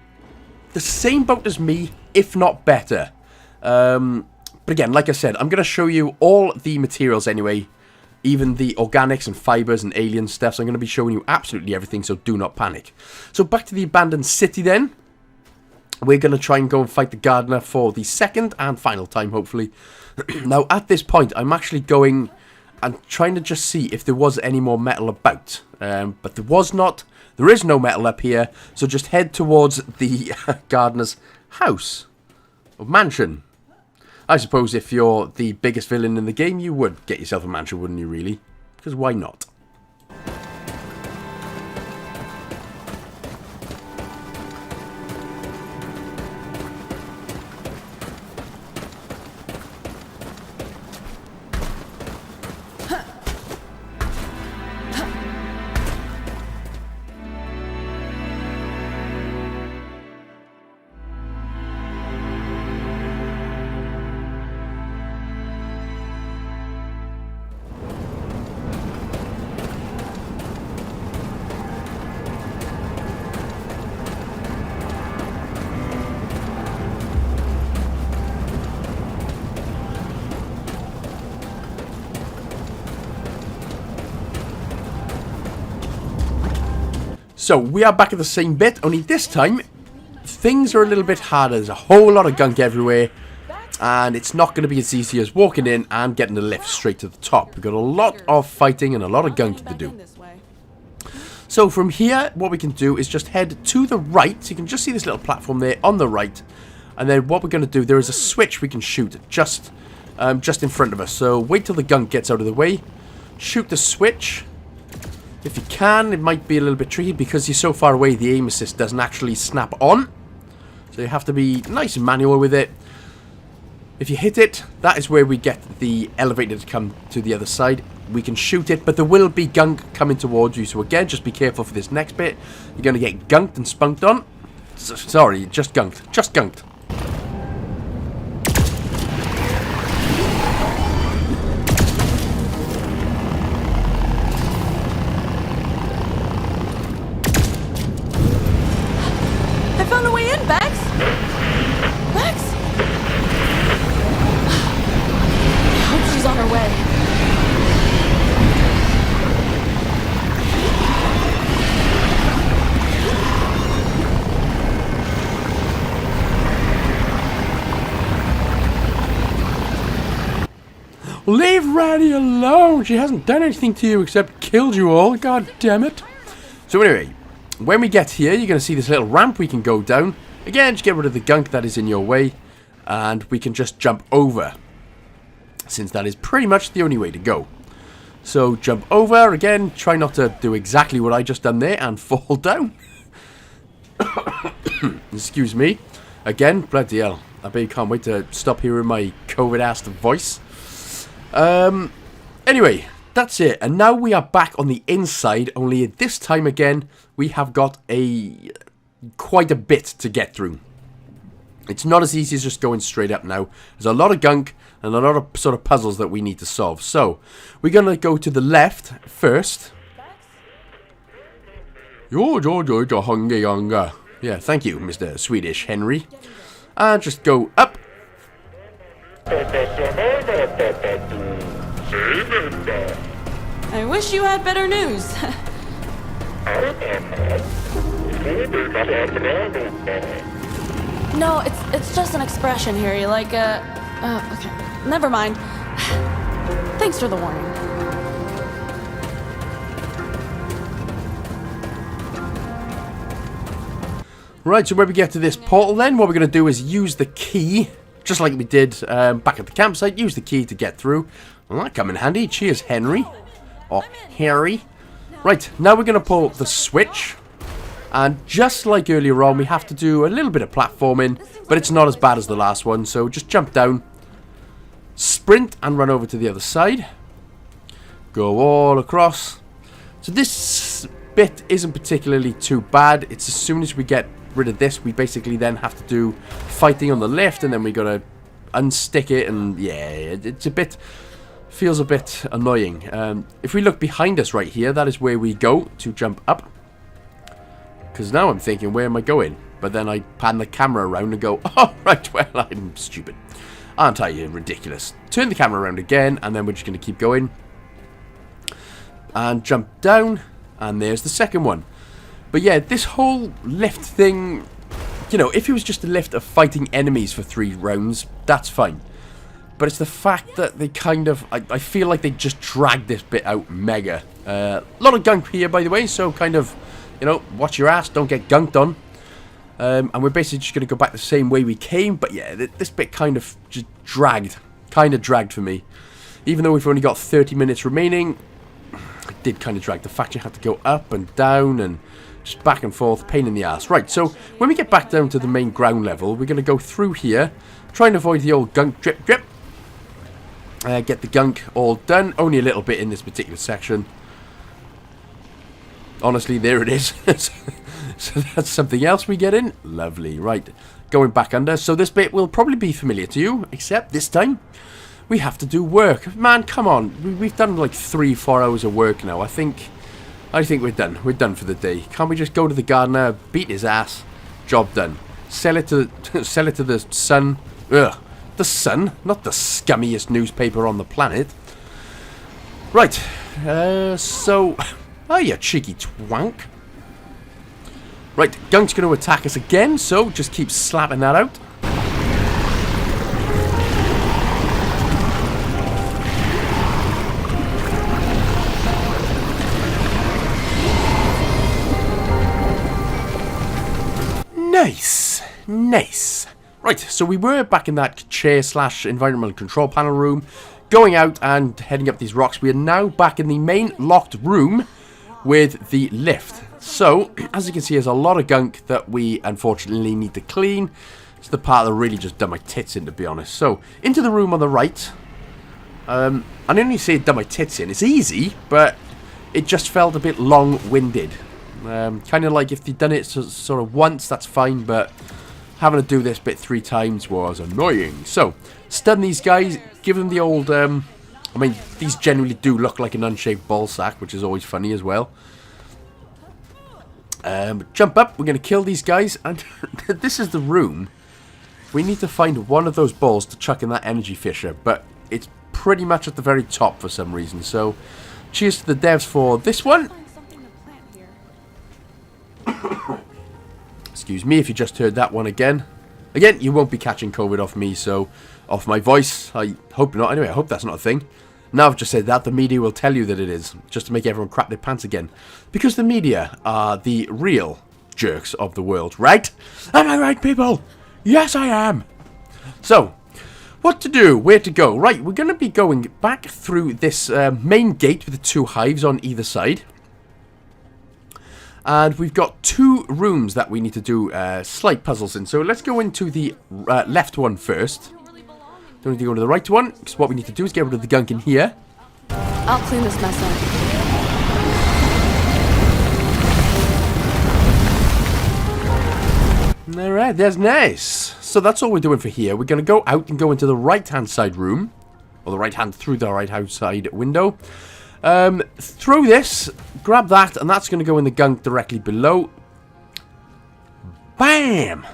the same boat as me, if not better. But again, like I said, I'm going to show you all the materials anyway, even the organics and fibers and alien stuff. So I'm going to be showing you absolutely everything, so do not panic. So back to the abandoned city then. We're going to try and go and fight the gardener for the second and final time, hopefully. Now, at this point, I'm actually going and trying to just see if there was any more metal about. But there was not. There is no metal up here. So just head towards the gardener's house or mansion. I suppose if you're the biggest villain in the game, you would get yourself a mansion, wouldn't you, really? Because why not? So, we are back at the same bit, only this time, things are a little bit harder. There's a whole lot of gunk everywhere, and it's not going to be as easy as walking in and getting the lift straight to the top. We've got a lot of fighting and a lot of gunking to do. So, from here, what we can do is just head to the right. So you can just see this little platform there on the right. And then what we're going to do, there is a switch we can shoot just in front of us. So, wait till the gunk gets out of the way. Shoot the switch. If you can, it might be a little bit tricky because you're so far away, the aim assist doesn't actually snap on. So you have to be nice and manual with it. If you hit it, that is where we get the elevator to come to the other side. We can shoot it, but there will be gunk coming towards you. So again, just be careful for this next bit. You're going to get gunked and spunked on. Sorry, just gunked. Just gunked. Leave Randy alone. She hasn't done anything to you except killed you all. God damn it. So anyway, when we get here, you're going to see this little ramp we can go down. Again, just get rid of the gunk that is in your way. And we can just jump over, since that is pretty much the only way to go. So jump over. Again, try not to do exactly what I just done there and fall down. Excuse me. Again, bloody hell. I bet you can't wait to stop hearing my COVID-assed voice. Anyway, that's it. And now we are back on the inside, only this time again, we have got quite a bit to get through. It's not as easy as just going straight up now. There's a lot of gunk and a lot of sort of puzzles that we need to solve. So, we're going to go to the left first. You're hungry. Yeah, thank you, Mr. Swedish Henry. And just go up. I wish you had better news. No, it's just an expression here. You like, okay. Never mind. Thanks for the warning. Right, so when we get to this portal then, what we're going to do is use the key, just like we did back at the campsite, use the key to get through. Well, that come in handy. Cheers, Henry. Or Harry. Right, now we're going to pull the switch. And just like earlier on, we have to do a little bit of platforming, but it's not as bad as the last one. So just jump down, sprint, and run over to the other side. Go all across. So this bit isn't particularly too bad. It's as soon as we get rid of this, we basically then have to do fighting on the left, and then we got to unstick it, and yeah, it's a bit... feels a bit annoying. If we look behind us right here, that is where we go to jump up. Because now I'm thinking, where am I going? But then I pan the camera around and go, oh, right, well, I'm stupid. Aren't I ridiculous? Turn the camera around again, and then we're just going to keep going. And jump down, and there's the second one. But yeah, this whole lift thing, you know, if it was just a lift of fighting enemies for 3 rounds, that's fine. But it's the fact that they kind of... I feel like they just dragged this bit out mega. A lot of gunk here, by the way, so kind of, you know, watch your ass, don't get gunked on. And we're basically just going to go back the same way we came. But yeah, this bit kind of just dragged. Kind of dragged for me. Even though we've only got 30 minutes remaining, it did kind of drag. The fact you have to go up and down and just back and forth, pain in the ass. Right, so when we get back down to the main ground level, we're going to go through here, trying to avoid the old gunk drip drip. Get the gunk all done. Only a little bit in this particular section. Honestly, there it is. So that's something else we get in. Lovely. Right. Going back under. So this bit will probably be familiar to you. Except this time, we have to do work. Man, come on. We've done like 3-4 hours of work now. I think we're done. We're done for the day. Can't we just go to the gardener, beat his ass? Job done. Sell it to the Sun. Ugh. The Sun, not the scummiest newspaper on the planet. Right, so... Oh, you cheeky twank. Right, Gunk's going to attack us again, so just keep slapping that out. Nice. Nice. Right, so we were back in that chair / environmental control panel room, going out and heading up these rocks. We are now back in the main locked room with the lift. So, as you can see, there's a lot of gunk that we unfortunately need to clean. It's the part that really just done my tits in, to be honest. So, into the room on the right. I only say it done my tits in. It's easy, but it just felt a bit long-winded. Kind of like if they'd done it sort of once, that's fine, but having to do this bit 3 times was annoying. So, stun these guys, give them the old, I mean, these generally do look like an unshaved ball sack, which is always funny as well. Jump up, we're going to kill these guys, and this is the room. We need to find one of those balls to chuck in that energy fisher, but it's pretty much at the very top for some reason. So, cheers to the devs for this one. Excuse me if you just heard that one again. Again, you won't be catching COVID off me, so off my voice. I hope not. Anyway, I hope that's not a thing. Now I've just said that, the media will tell you that it is, just to make everyone crap their pants again. Because the media are the real jerks of the world, right? Am I right, people? Yes, I am. So, what to do? Where to go? Right, we're going to be going back through this main gate with the 2 hives on either side. And we've got 2 rooms that we need to do slight puzzles in. So let's go into the left one first. Don't need to go to the right one, because what we need to do is get rid of the gunk in here. I'll clean this mess up. Alright, there's nice. So that's all we're doing for here. We're going to go out and go into the right-hand side room. Or the right-hand through the right-hand side window. Throw this, grab that, and that's going to go in the gunk directly below. Bam!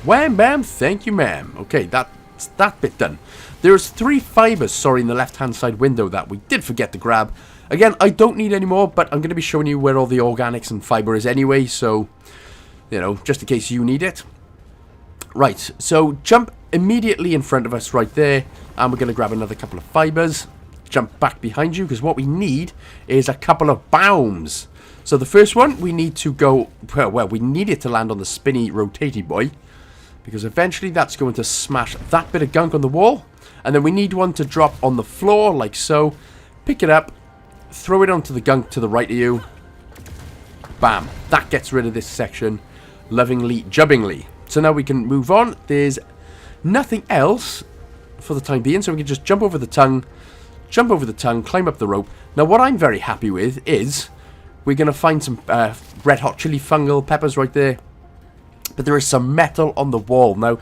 Wham bam, thank you ma'am. Okay, that's that bit done. There's 3 fibers, sorry, in the left-hand side window that we did forget to grab. Again, I don't need any more, but I'm going to be showing you where all the organics and fiber is anyway, so, you know, just in case you need it. Right, so jump immediately in front of us right there, and we're going to grab another couple of fibers. Jump back behind you, because what we need is a couple of bombs. So the first one, we need to go, well, we need it to land on the spinny, rotatey boy, because eventually that's going to smash that bit of gunk on the wall. And then we need one to drop on the floor, like so. Pick it up, throw it onto the gunk to the right of you. Bam. That gets rid of this section lovingly, jubbingly. So now we can move on. There's nothing else for the time being, so we can just jump over the tongue, climb up the rope. Now what I'm very happy with is we're going to find some red hot chili fungal peppers right there. But there is some metal on the wall. Now,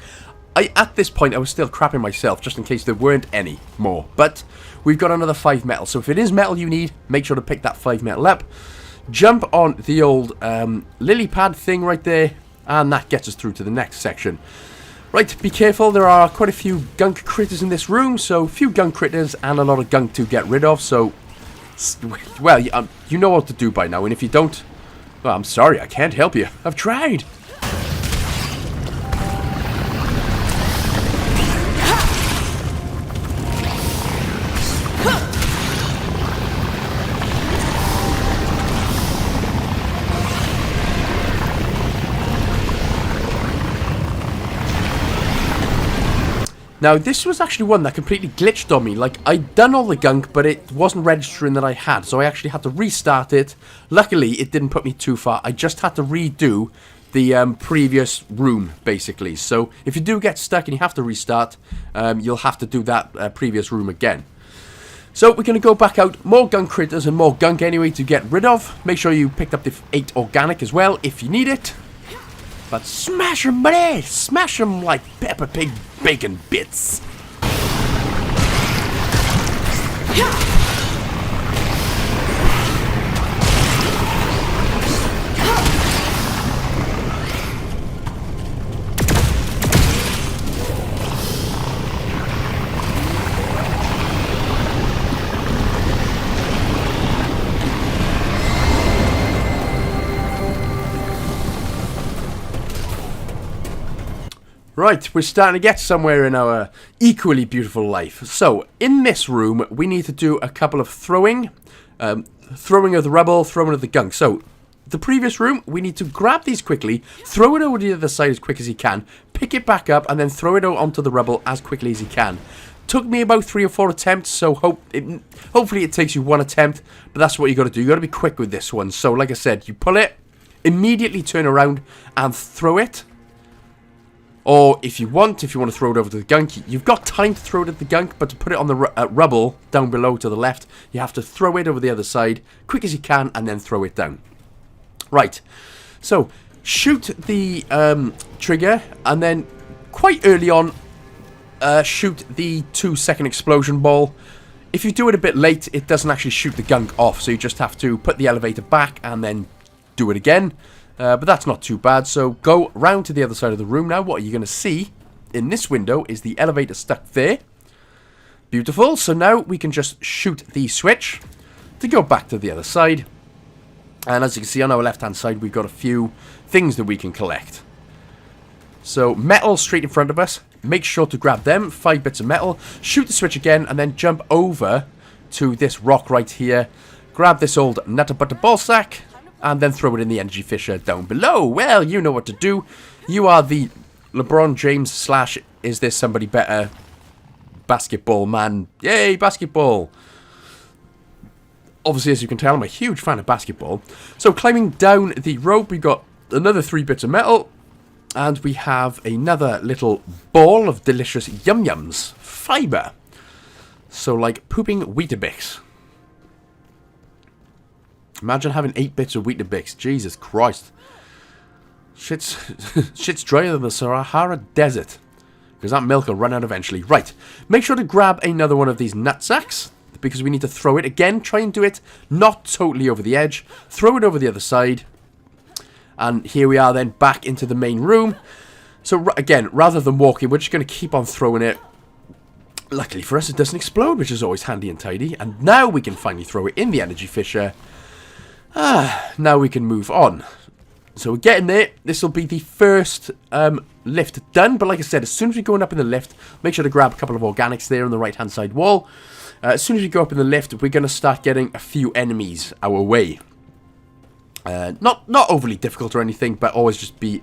at this point, I was still crapping myself, just in case there weren't any more. But we've got another 5 metal. So if it is metal you need, make sure to pick that 5 metal up. Jump on the old lily pad thing right there. And that gets us through to the next section. Right, be careful. There are quite a few gunk critters in this room. So, a few gunk critters and a lot of gunk to get rid of. So, well, you know what to do by now. And if you don't, well, I'm sorry, I can't help you. I've tried. Now, this was actually one that completely glitched on me. Like, I'd done all the gunk, but it wasn't registering that I had. So I actually had to restart it. Luckily, it didn't put me too far. I just had to redo the previous room, basically. So if you do get stuck and you have to restart, you'll have to do that previous room again. So we're going to go back out. More gunk critters and more gunk anyway to get rid of. Make sure you picked up the 8 organic as well if you need it. But smash them, buddy! Smash them like Peppa Pig bacon bits. Right, we're starting to get somewhere in our equally beautiful life. So, in this room, we need to do a couple of throwing of the rubble, throwing of the gunk. So, the previous room, we need to grab these quickly, throw it over the other side as quick as you can, pick it back up, and then throw it out onto the rubble as quickly as you can. Took me about 3 or 4 attempts, so hopefully it takes you 1 attempt, but that's what you got to do. You got to be quick with this one. So, like I said, you pull it, immediately turn around and throw it. Or if you want to throw it over to the gunk, you've got time to throw it at the gunk, but to put it on the rubble down below to the left, you have to throw it over the other side, quick as you can, and then throw it down. Right, so shoot the trigger, and then quite early on, shoot the 2-second explosion ball. If you do it a bit late, it doesn't actually shoot the gunk off, so you just have to put the elevator back and then do it again. But that's not too bad, so go round to the other side of the room now. What you're going to see in this window is the elevator stuck there. Beautiful, so now we can just shoot the switch to go back to the other side. And as you can see on our left-hand side, we've got a few things that we can collect. So, metal straight in front of us. Make sure to grab them, 5 bits of metal. Shoot the switch again, and then jump over to this rock right here. Grab this old nutter butter ball sack, and then throw it in the energy fissure down below. Well, you know what to do. You are the LeBron James / is there somebody better basketball man. Yay, basketball. Obviously, as you can tell, I'm a huge fan of basketball. So, climbing down the rope, we've got another 3 bits of metal. And we have another little ball of delicious yum-yums. Fiber. So, like pooping Weetabix. Imagine having 8 bits of Weetabix. Jesus Christ. Shit's drier than the Sahara Desert. Because that milk will run out eventually. Right. Make sure to grab another one of these nutsacks. Because we need to throw it again. Try and do it not totally over the edge. Throw it over the other side. And here we are then back into the main room. So again, rather than walking, we're just going to keep on throwing it. Luckily for us, it doesn't explode, which is always handy and tidy. And now we can finally throw it in the energy fissure. Now we can move on. So we're getting there. This will be the first lift done. But like I said, as soon as we're going up in the lift, make sure to grab a couple of organics there on the right-hand side wall. As soon as we go up in the lift, we're going to start getting a few enemies our way. Not overly difficult or anything, but always just be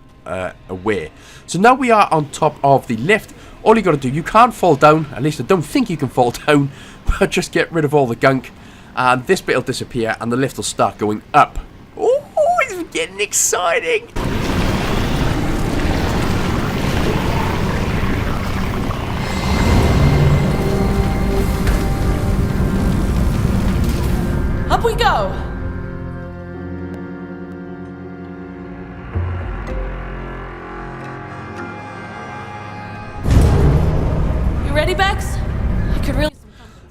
aware. So now we are on top of the lift. All you got to do, you can't fall down. At least I don't think you can fall down. But just get rid of all the gunk. And this bit will disappear and the lift will start going up. Oh, it's getting exciting. Up we go! You ready, Bex? I could really...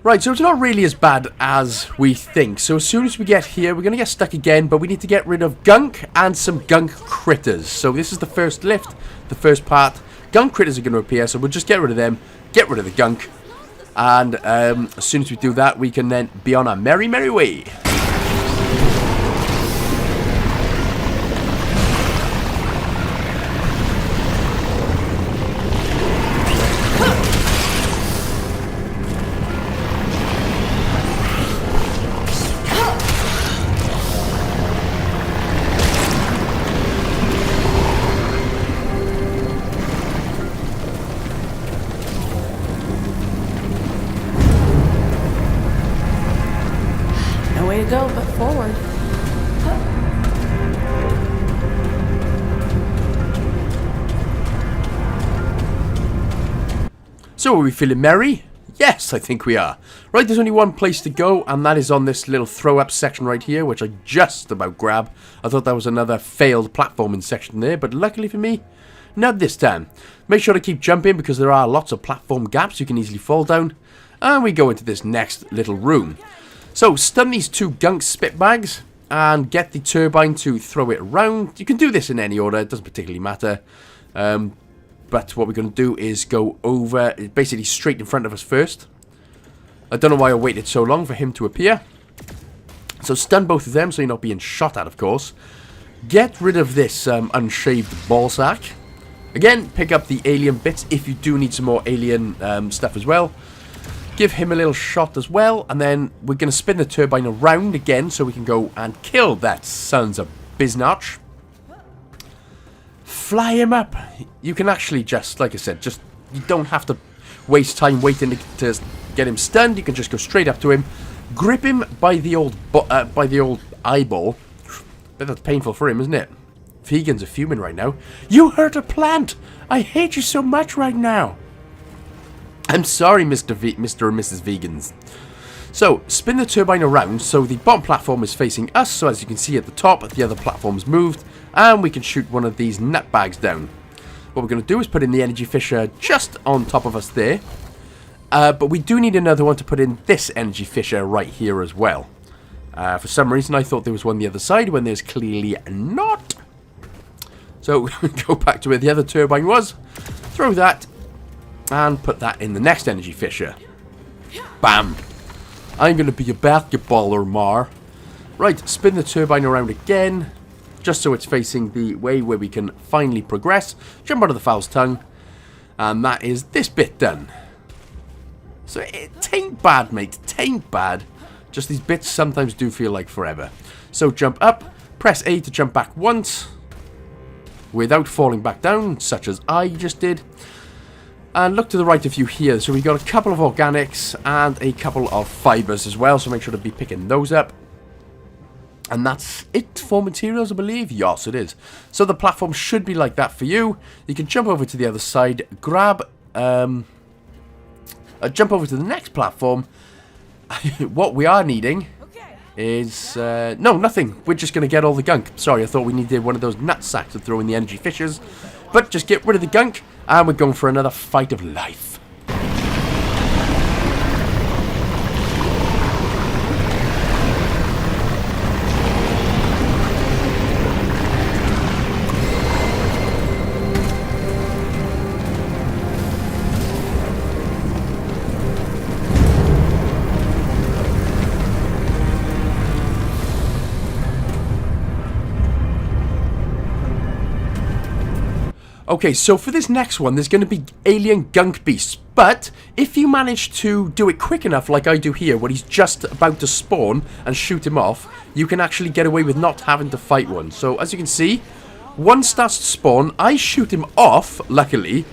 Right, so it's not really as bad as we think. So as soon as we get here, we're going to get stuck again, but we need to get rid of gunk and some gunk critters. So this is the first lift, the first part. Gunk critters are going to appear, so we'll just get rid of them, get rid of the gunk. And as soon as we do that, we can then be on our merry, merry way. No way to go but forward. So are we feeling merry? Yes, I think we are. Right, there's only one place to go, and that is on this little throw-up section right here, which I just about grabbed. I thought that was another failed platforming section there, but luckily for me, not this time. Make sure to keep jumping, because there are lots of platform gaps you can easily fall down. And we go into this next little room. So, stun these 2 gunk spit bags, and get the turbine to throw it around. You can do this in any order, it doesn't particularly matter. But what we're going to do is go over, basically straight in front of us first. I don't know why I waited so long for him to appear. So stun both of them so you're not being shot at, of course. Get rid of this unshaved ball sack. Again, pick up the alien bits if you do need some more alien stuff as well. Give him a little shot as well, and then we're going to spin the turbine around again so we can go and kill that sons of biznatch. Fly him up. You can actually just, like I said, you don't have to waste time waiting to get him stunned. You can just go straight up to him, grip him by the old eyeball. But that's painful for him, isn't it? Vegans are fuming right now. You hurt a plant. I hate you so much right now. I'm sorry, Mr. and Mrs. Vegans. So, spin the turbine around so the bottom platform is facing us. So as you can see at the top, the other platform's moved. And we can shoot one of these nutbags down. What we're going to do is put in the energy fissure just on top of us there. But we do need another one to put in this energy fissure right here as well. For some reason, I thought there was one the other side when there's clearly not. So, go back to where the other turbine was. Throw that. And put that in the next energy fissure. Bam. I'm going to be a basketballer, Mar. Right, spin the turbine around again. Just so it's facing the way where we can finally progress. Jump out of the fowl's tongue. And that is this bit done. So it tain't bad, mate. Tain't bad. Just these bits sometimes do feel like forever. So jump up. Press A to jump back once. Without falling back down, such as I just did. And look to the right of you here. So we've got a couple of organics and a couple of fibers as well. So make sure to be picking those up. And that's it for materials, I believe. Yes, it is. So the platform should be like that for you. You can jump over to the other side, grab, jump over to the next platform. What we are needing is, no, nothing. We're just going to get all the gunk. Sorry, I thought we needed one of those nut sacks to throw in the energy fissures. But just get rid of the gunk, and we're going for another fight of life. Okay, so for this next one, there's going to be alien gunk beasts. But if you manage to do it quick enough, like I do here, where he's just about to spawn and shoot him off, you can actually get away with not having to fight one. So as you can see, one starts to spawn, I shoot him off, luckily,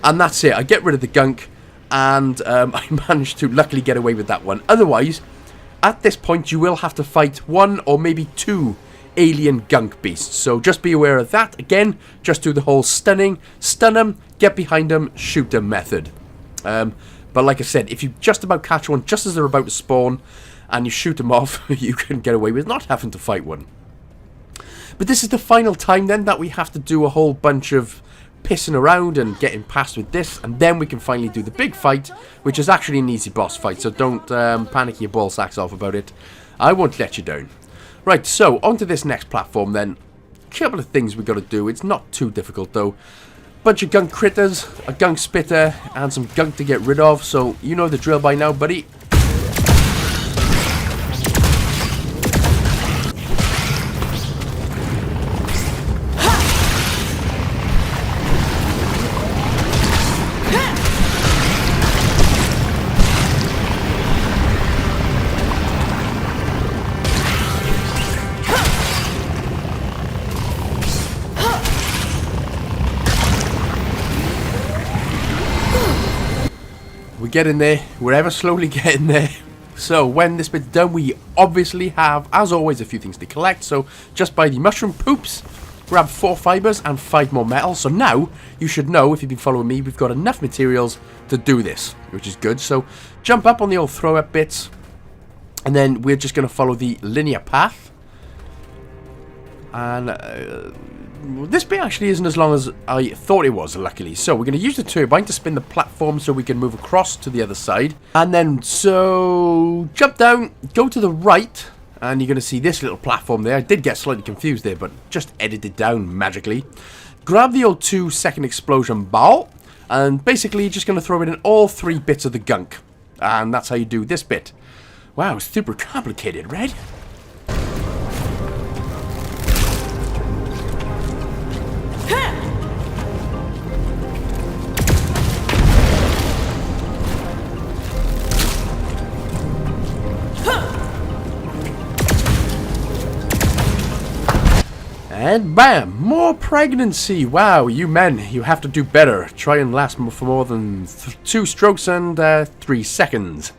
and that's it. I get rid of the gunk, and I managed to luckily get away with that one. Otherwise, at this point, you will have to fight one or maybe two alien gunk beasts. So just be aware of that. Again, just do the whole stun them, get behind them, shoot them method. But like I said, if you just about catch one just as they're about to spawn and you shoot them off, you can get away with not having to fight one. But this is the final time then that we have to do a whole bunch of pissing around and getting past with this, and then we can finally do the big fight, which is actually an easy boss fight, so don't panic your ball sacks off about it. I won't let you down. Right, so onto this next platform then. A couple of things we got to do. It's not too difficult though. Bunch of gunk critters, a gunk spitter, and some gunk to get rid of. So you know the drill by now, buddy. We get in there, we're ever slowly getting there. So when this bit's done, we obviously have, as always, a few things to collect. So just buy the mushroom poops, grab 4 fibers and 5 more metal. So now you should know, if you've been following me, we've got enough materials to do this, which is good. So jump up on the old throw up bits, and then we're just going to follow the linear path. And this bit actually isn't as long as I thought it was, luckily. So we're going to use the turbine to spin the platform so we can move across to the other side. And then, so, jump down, go to the right, and you're going to see this little platform there. I did get slightly confused there, but just edited down magically. Grab the old 2-second explosion ball, and basically you're just going to throw it in all 3 bits of the gunk. And that's how you do this bit. Wow, super complicated, right? And bam, more pregnancy. Wow, you men, you have to do better. Try and last for more than 2 strokes and 3 seconds.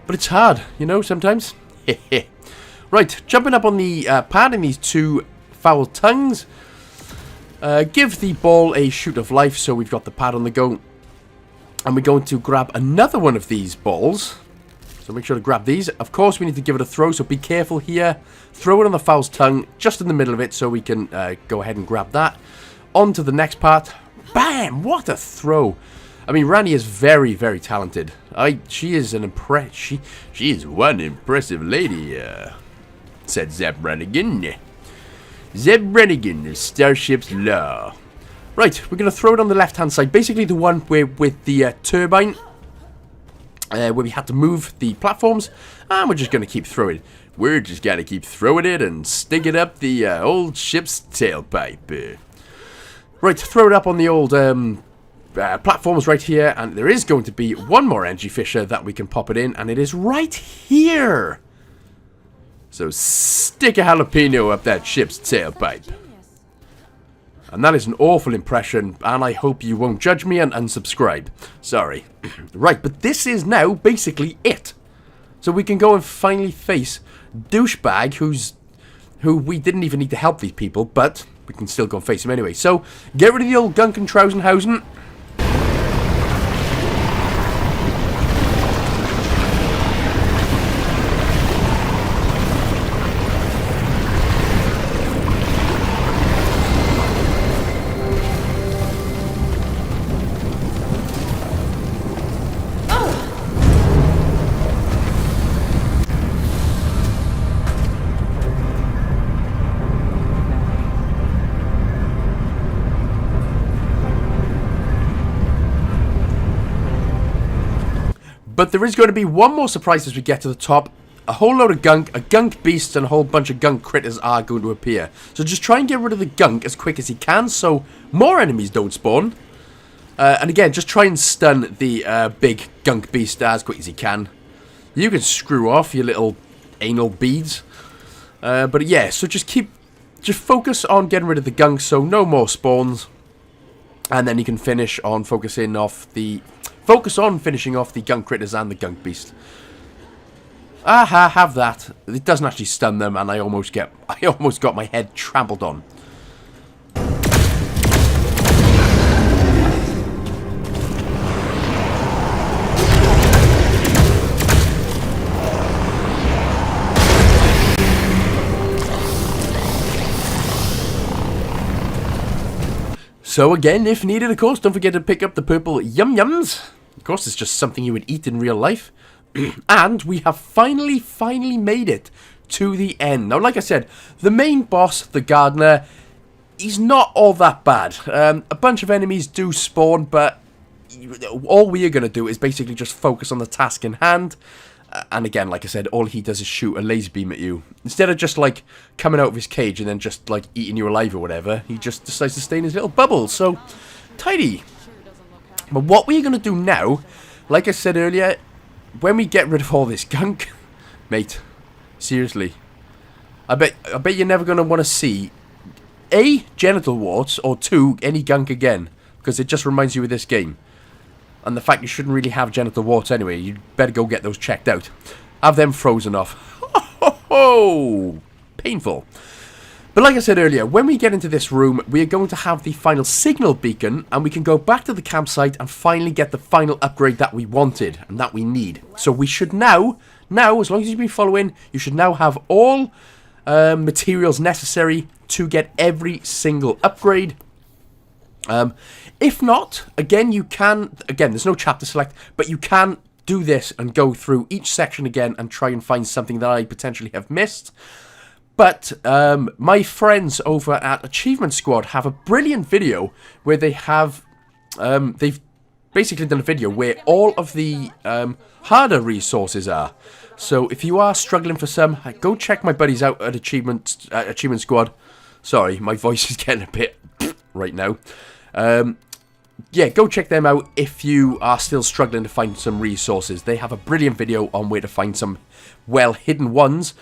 But it's hard, you know, sometimes. Right, jumping up on the pad in these 2 foul tongues. Give the ball a shoot of life, so we've got the pad on the go. And we're going to grab another one of these balls. So make sure to grab these. Of course, we need to give it a throw, so be careful here. Throw it on the foul's tongue, just in the middle of it, so we can go ahead and grab that. On to the next part. Bam! What a throw. I mean, Rani is very, very talented. She is an she is one impressive lady, said Zeb Brannigan. Zeb Brannigan, Starship's Law. Right, we're going to throw it on the left-hand side. Basically the one where with the turbine. Where we had to move the platforms, and we're just going to keep throwing. We're just going to keep throwing it and stick it up the old ship's tailpipe. Right, throw it up on the old platforms right here, and there is going to be one more energy fissure that we can pop it in, and it is right here. So stick a jalapeno up that ship's tailpipe. And that is an awful impression, and I hope you won't judge me and unsubscribe. Sorry. Right, but this is now basically it. So we can go and finally face Douchebag, who we didn't even need to help these people, but we can still go and face him anyway. So, get rid of the old Gunk and Trausenhausen. But there is going to be one more surprise as we get to the top. A whole load of gunk, a gunk beast, and a whole bunch of gunk critters are going to appear. So just try and get rid of the gunk as quick as you can so more enemies don't spawn. And again, just try and stun the big gunk beast as quick as you can. You can screw off, your little anal beads. But yeah, so just focus on getting rid of the gunk so no more spawns. And then you can finish on finishing off the gunk critters and the gunk beast. Aha, have that. It doesn't actually stun them, and I almost got my head trampled on. So again, if needed, of course, don't forget to pick up the purple yum-yums. Of course, it's just something you would eat in real life. And we have finally made it to the end. Now, like I said, the main boss, the gardener, he's not all that bad. A bunch of enemies do spawn, but all we are going to do is basically just focus on the task in hand. And again, like I said, all he does is shoot a laser beam at you. Instead of just, like, coming out of his cage and then just, like, eating you alive or whatever, he just decides to stay in his little bubble. So, tidy. But what we're going to do now, like I said earlier, when we get rid of all this gunk, mate, seriously, I bet you're never going to want to see, A, genital warts, or 2, any gunk again. Because it just reminds you of this game. And the fact you shouldn't really have genital warts anyway. You'd better go get those checked out. Have them frozen off. Ho! Painful. But like I said earlier, when we get into this room, we are going to have the final signal beacon, and we can go back to the campsite and finally get the final upgrade that we wanted and that we need. So we should now, as long as you've been following, you should now have all materials necessary to get every single upgrade. If not, again, there's no chapter select, but you can do this and go through each section again and try and find something that I potentially have missed. But my friends over at Achievement Squad have a brilliant video where they have, they've basically done a video where all of the harder resources are. So if you are struggling for some, go check my buddies out at Achievement Squad. Sorry, my voice is getting a bit right now. Yeah, go check them out if you are still struggling to find some resources. They have a brilliant video on where to find some well-hidden ones.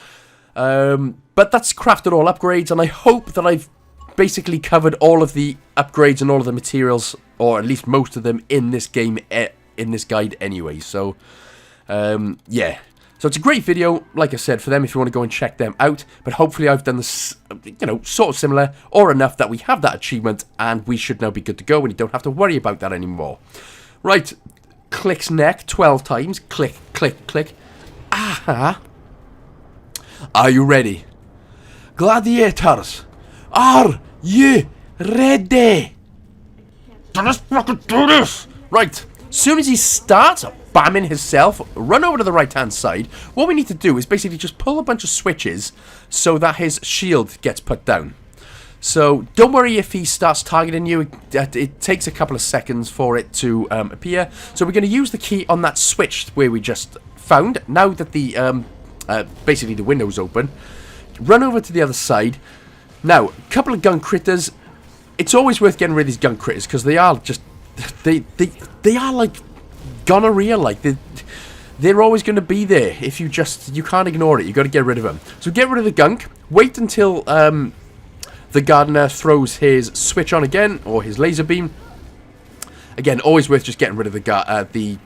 But that's crafted all upgrades, and I hope that I've basically covered all of the upgrades and all of the materials, or at least most of them, in this game, in this guide anyway. So, yeah. So it's a great video, like I said, for them if you want to go and check them out. But hopefully I've done this, you know, sort of similar, or enough that we have that achievement, and we should now be good to go, and you don't have to worry about that anymore. Right, clicks neck 12 times. Click, click, click. Aha. Are you ready? Gladiators, are you ready? Let's fucking do this! Right, soon as he starts bamming himself, run over to the right-hand side. What we need to do is basically just pull a bunch of switches so that his shield gets put down. So, don't worry if he starts targeting you. It takes a couple of seconds for it to appear. So, we're going to use the key on that switch where we just found. Now that the, basically the window's open. Run over to the other side. Now, a couple of gunk critters. It's always worth getting rid of these gunk critters because they are just... They are like... gonorrhea, like they're always going to be there. If you can't ignore it, you got to get rid of them. So get rid of the gunk, wait until the gardener throws his switch on again, or his laser beam. Again, always worth just getting rid of the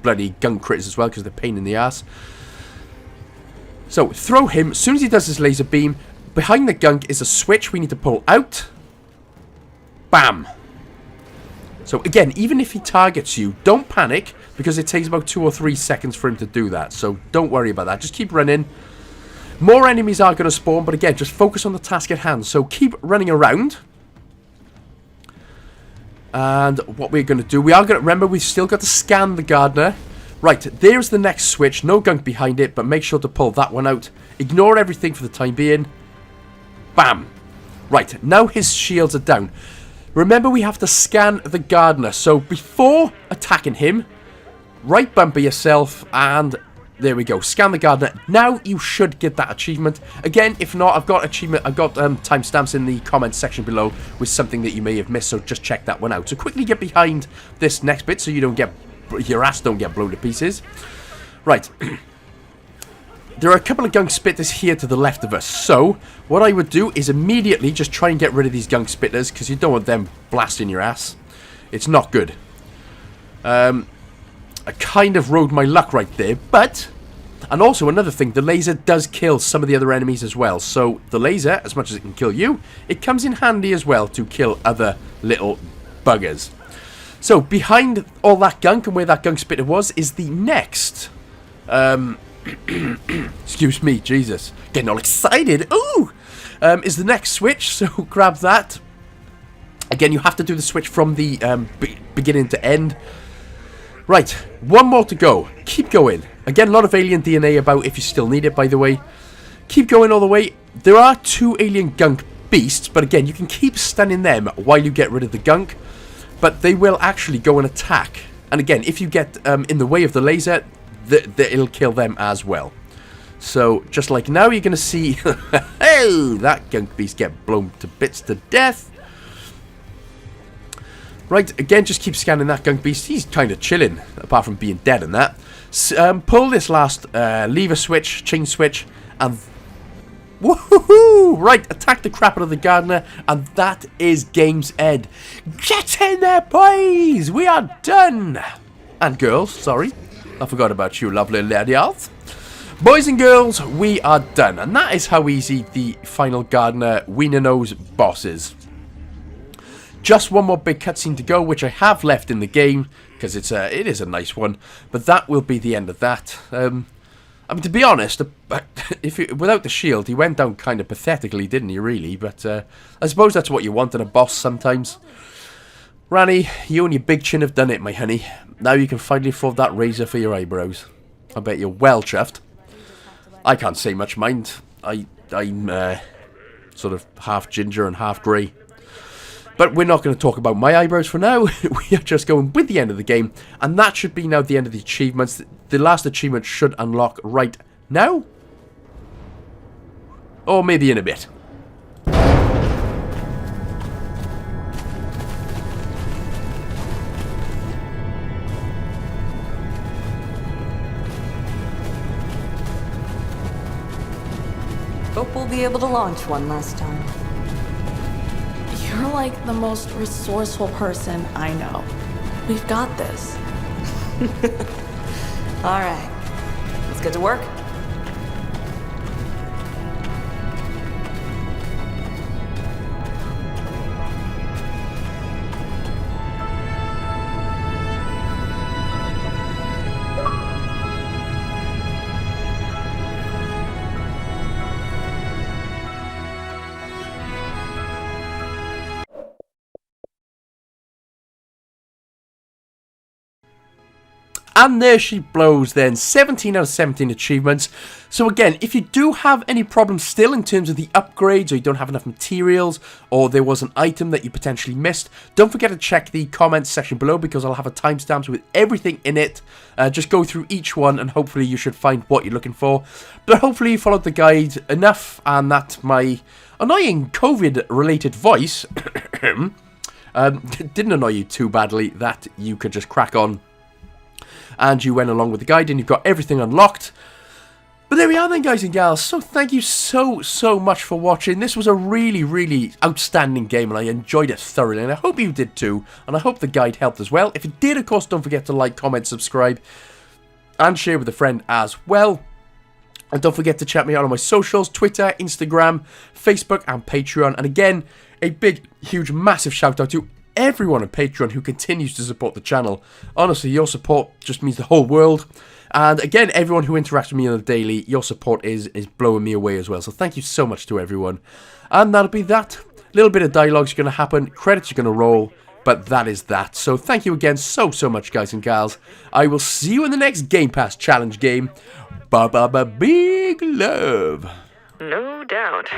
bloody gunk critters as well, because they're a pain in the ass. So throw him. As soon as he does his laser beam, behind the gunk is a switch we need to pull out. Bam. So again, even if he targets you, don't panic, because it takes about 2 or 3 seconds for him to do that. So don't worry about that. Just keep running. More enemies are going to spawn, but again, just focus on the task at hand. So keep running around. And what we're going to do, we are going to, remember, we've still got to scan the gardener. Right, there's the next switch. No gunk behind it, but make sure to pull that one out. Ignore everything for the time being. Bam. Right, now his shields are down. Remember, we have to scan the gardener. So before attacking him, right bumper yourself, and there we go. Scan the gardener. Now you should get that achievement. Again, if not, I've got timestamps in the comments section below with something that you may have missed. So just check that one out. So quickly get behind this next bit so you don't get your ass don't get blown to pieces. Right. There are a couple of gunk spitters here to the left of us. So, what I would do is immediately just try and get rid of these gunk spitters, because you don't want them blasting your ass. It's not good. I kind of rode my luck right there, but... And also, another thing, the laser does kill some of the other enemies as well. So, the laser, as much as it can kill you, it comes in handy as well to kill other little buggers. So, behind all that gunk and where that gunk spitter was is the next... excuse me, Jesus, getting all excited. Ooh, is the next switch, so grab that. Again, you have to do the switch from the beginning to end. Right, one more to go. Keep going. Again, a lot of alien DNA about if you still need it, by the way. Keep going all the way. There are 2 alien gunk beasts, but again, you can keep stunning them while you get rid of the gunk, but they will actually go and attack. And again, if you get in the way of the laser, it'll kill them as well. So, just like now, you're going to see hey, that gunk beast get blown to bits to death. Right, again, just keep scanning that gunk beast. He's kind of chilling, apart from being dead and that. Pull this last lever switch, chain switch, and woohoo! Right, attack the crap out of the gardener, and that is game's end. Get in there, boys! We are done! And girls, sorry. I forgot about you, lovely ladies. Boys and girls, we are done. And that is how easy the final gardener Wiener Nose boss is. Just one more big cutscene to go, which I have left in the game, because it is a nice one. But that will be the end of that. I mean, to be honest, without the shield, he went down kind of pathetically, didn't he, really? But I suppose that's what you want in a boss sometimes. Rani, you and your big chin have done it, my honey. Now you can finally afford that razor for your eyebrows. I bet you're well chuffed. I can't say much, mind. I'm sort of half ginger and half grey. But we're not going to talk about my eyebrows for now. We are just going with the end of the game. And that should be now the end of the achievements. The last achievement should unlock right now. Or maybe in a bit. Hope we'll be able to launch one last time. like the most resourceful person I know. We've got this. All right. Let's get to work. And there she blows then, 17 out of 17 achievements. So again, if you do have any problems still in terms of the upgrades, or you don't have enough materials, or there was an item that you potentially missed, don't forget to check the comments section below, because I'll have a timestamp with everything in it. Just go through each one and hopefully you should find what you're looking for. But hopefully you followed the guide enough, and that my annoying COVID related voice didn't annoy you too badly, that you could just crack on and you went along with the guide and you've got everything unlocked. But there we are then, guys and gals. So thank you so much for watching. This was a really outstanding game and I enjoyed it thoroughly, and I hope you did too, and I hope the guide helped as well. If it did, of course, don't forget to like, comment, subscribe and share with a friend as well. And don't forget to check me out on my socials: Twitter, Instagram, Facebook and Patreon. And again, a big, huge, massive shout out to everyone on Patreon who continues to support the channel. Honestly, your support just means the whole world. And again, everyone who interacts with me on the daily, your support is blowing me away as well. So thank you so much to everyone. And that'll be that. A little bit of dialogue's going to happen, credits are going to roll, but that is that. So thank you again so much, guys and gals. I will see you in the next Game Pass challenge game. Big love. No doubt.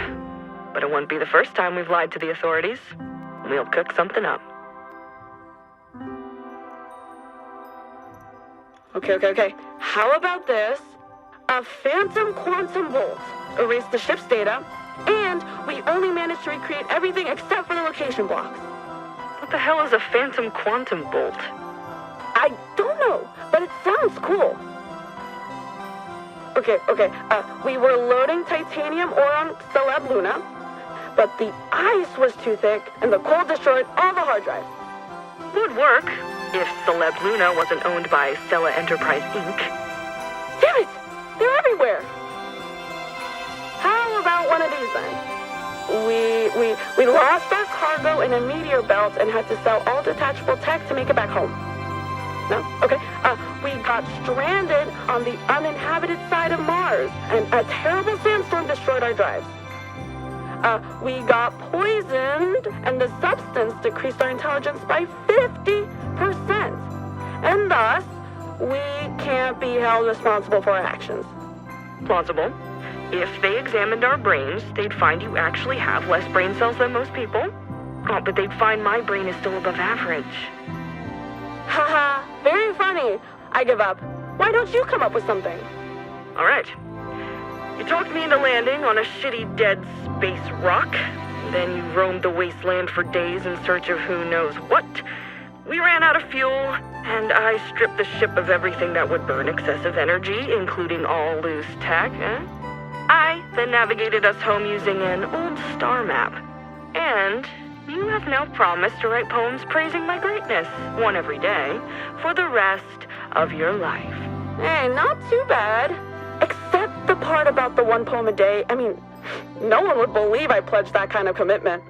But it won't be the first time we've lied to the authorities. We'll cook something up. Okay. How about this? A phantom quantum bolt erased the ship's data, and we only managed to recreate everything except for the location blocks. What the hell is a phantom quantum bolt? I don't know, but it sounds cool. Okay. We were loading titanium ore on Celeb Luna, but the ice was too thick, and the cold destroyed all the hard drives. Would work if Celeb Luna wasn't owned by Stella Enterprise, Inc. Damn it! They're everywhere! How about one of these then? We lost our cargo in a meteor belt and had to sell all detachable tech to make it back home. No? Okay. We got stranded on the uninhabited side of Mars, and a terrible sandstorm destroyed our drives. We got poisoned, and the substance decreased our intelligence by 50%. And thus, we can't be held responsible for our actions. Plausible. If they examined our brains, they'd find you actually have less brain cells than most people. Oh, but they'd find my brain is still above average. Haha, very funny. I give up. Why don't you come up with something? All right. You talked me into landing on a shitty dead space rock. Then you roamed the wasteland for days in search of who knows what. We ran out of fuel, and I stripped the ship of everything that would burn excessive energy, including all loose tech. I then navigated us home using an old star map. And you have now promised to write poems praising my greatness, one every day, for the rest of your life. Hey, not too bad. Except the part about the one poem a day. I mean, no one would believe I pledged that kind of commitment.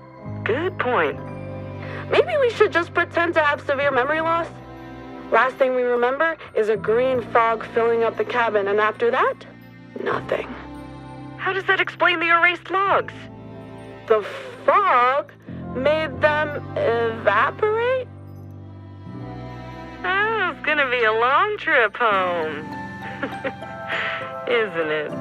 Good point. Maybe we should just pretend to have severe memory loss. Last thing we remember is a green fog filling up the cabin, and after that, nothing. How does that explain the erased logs? The fog made them evaporate? Oh, it's gonna be a long trip home. Isn't it?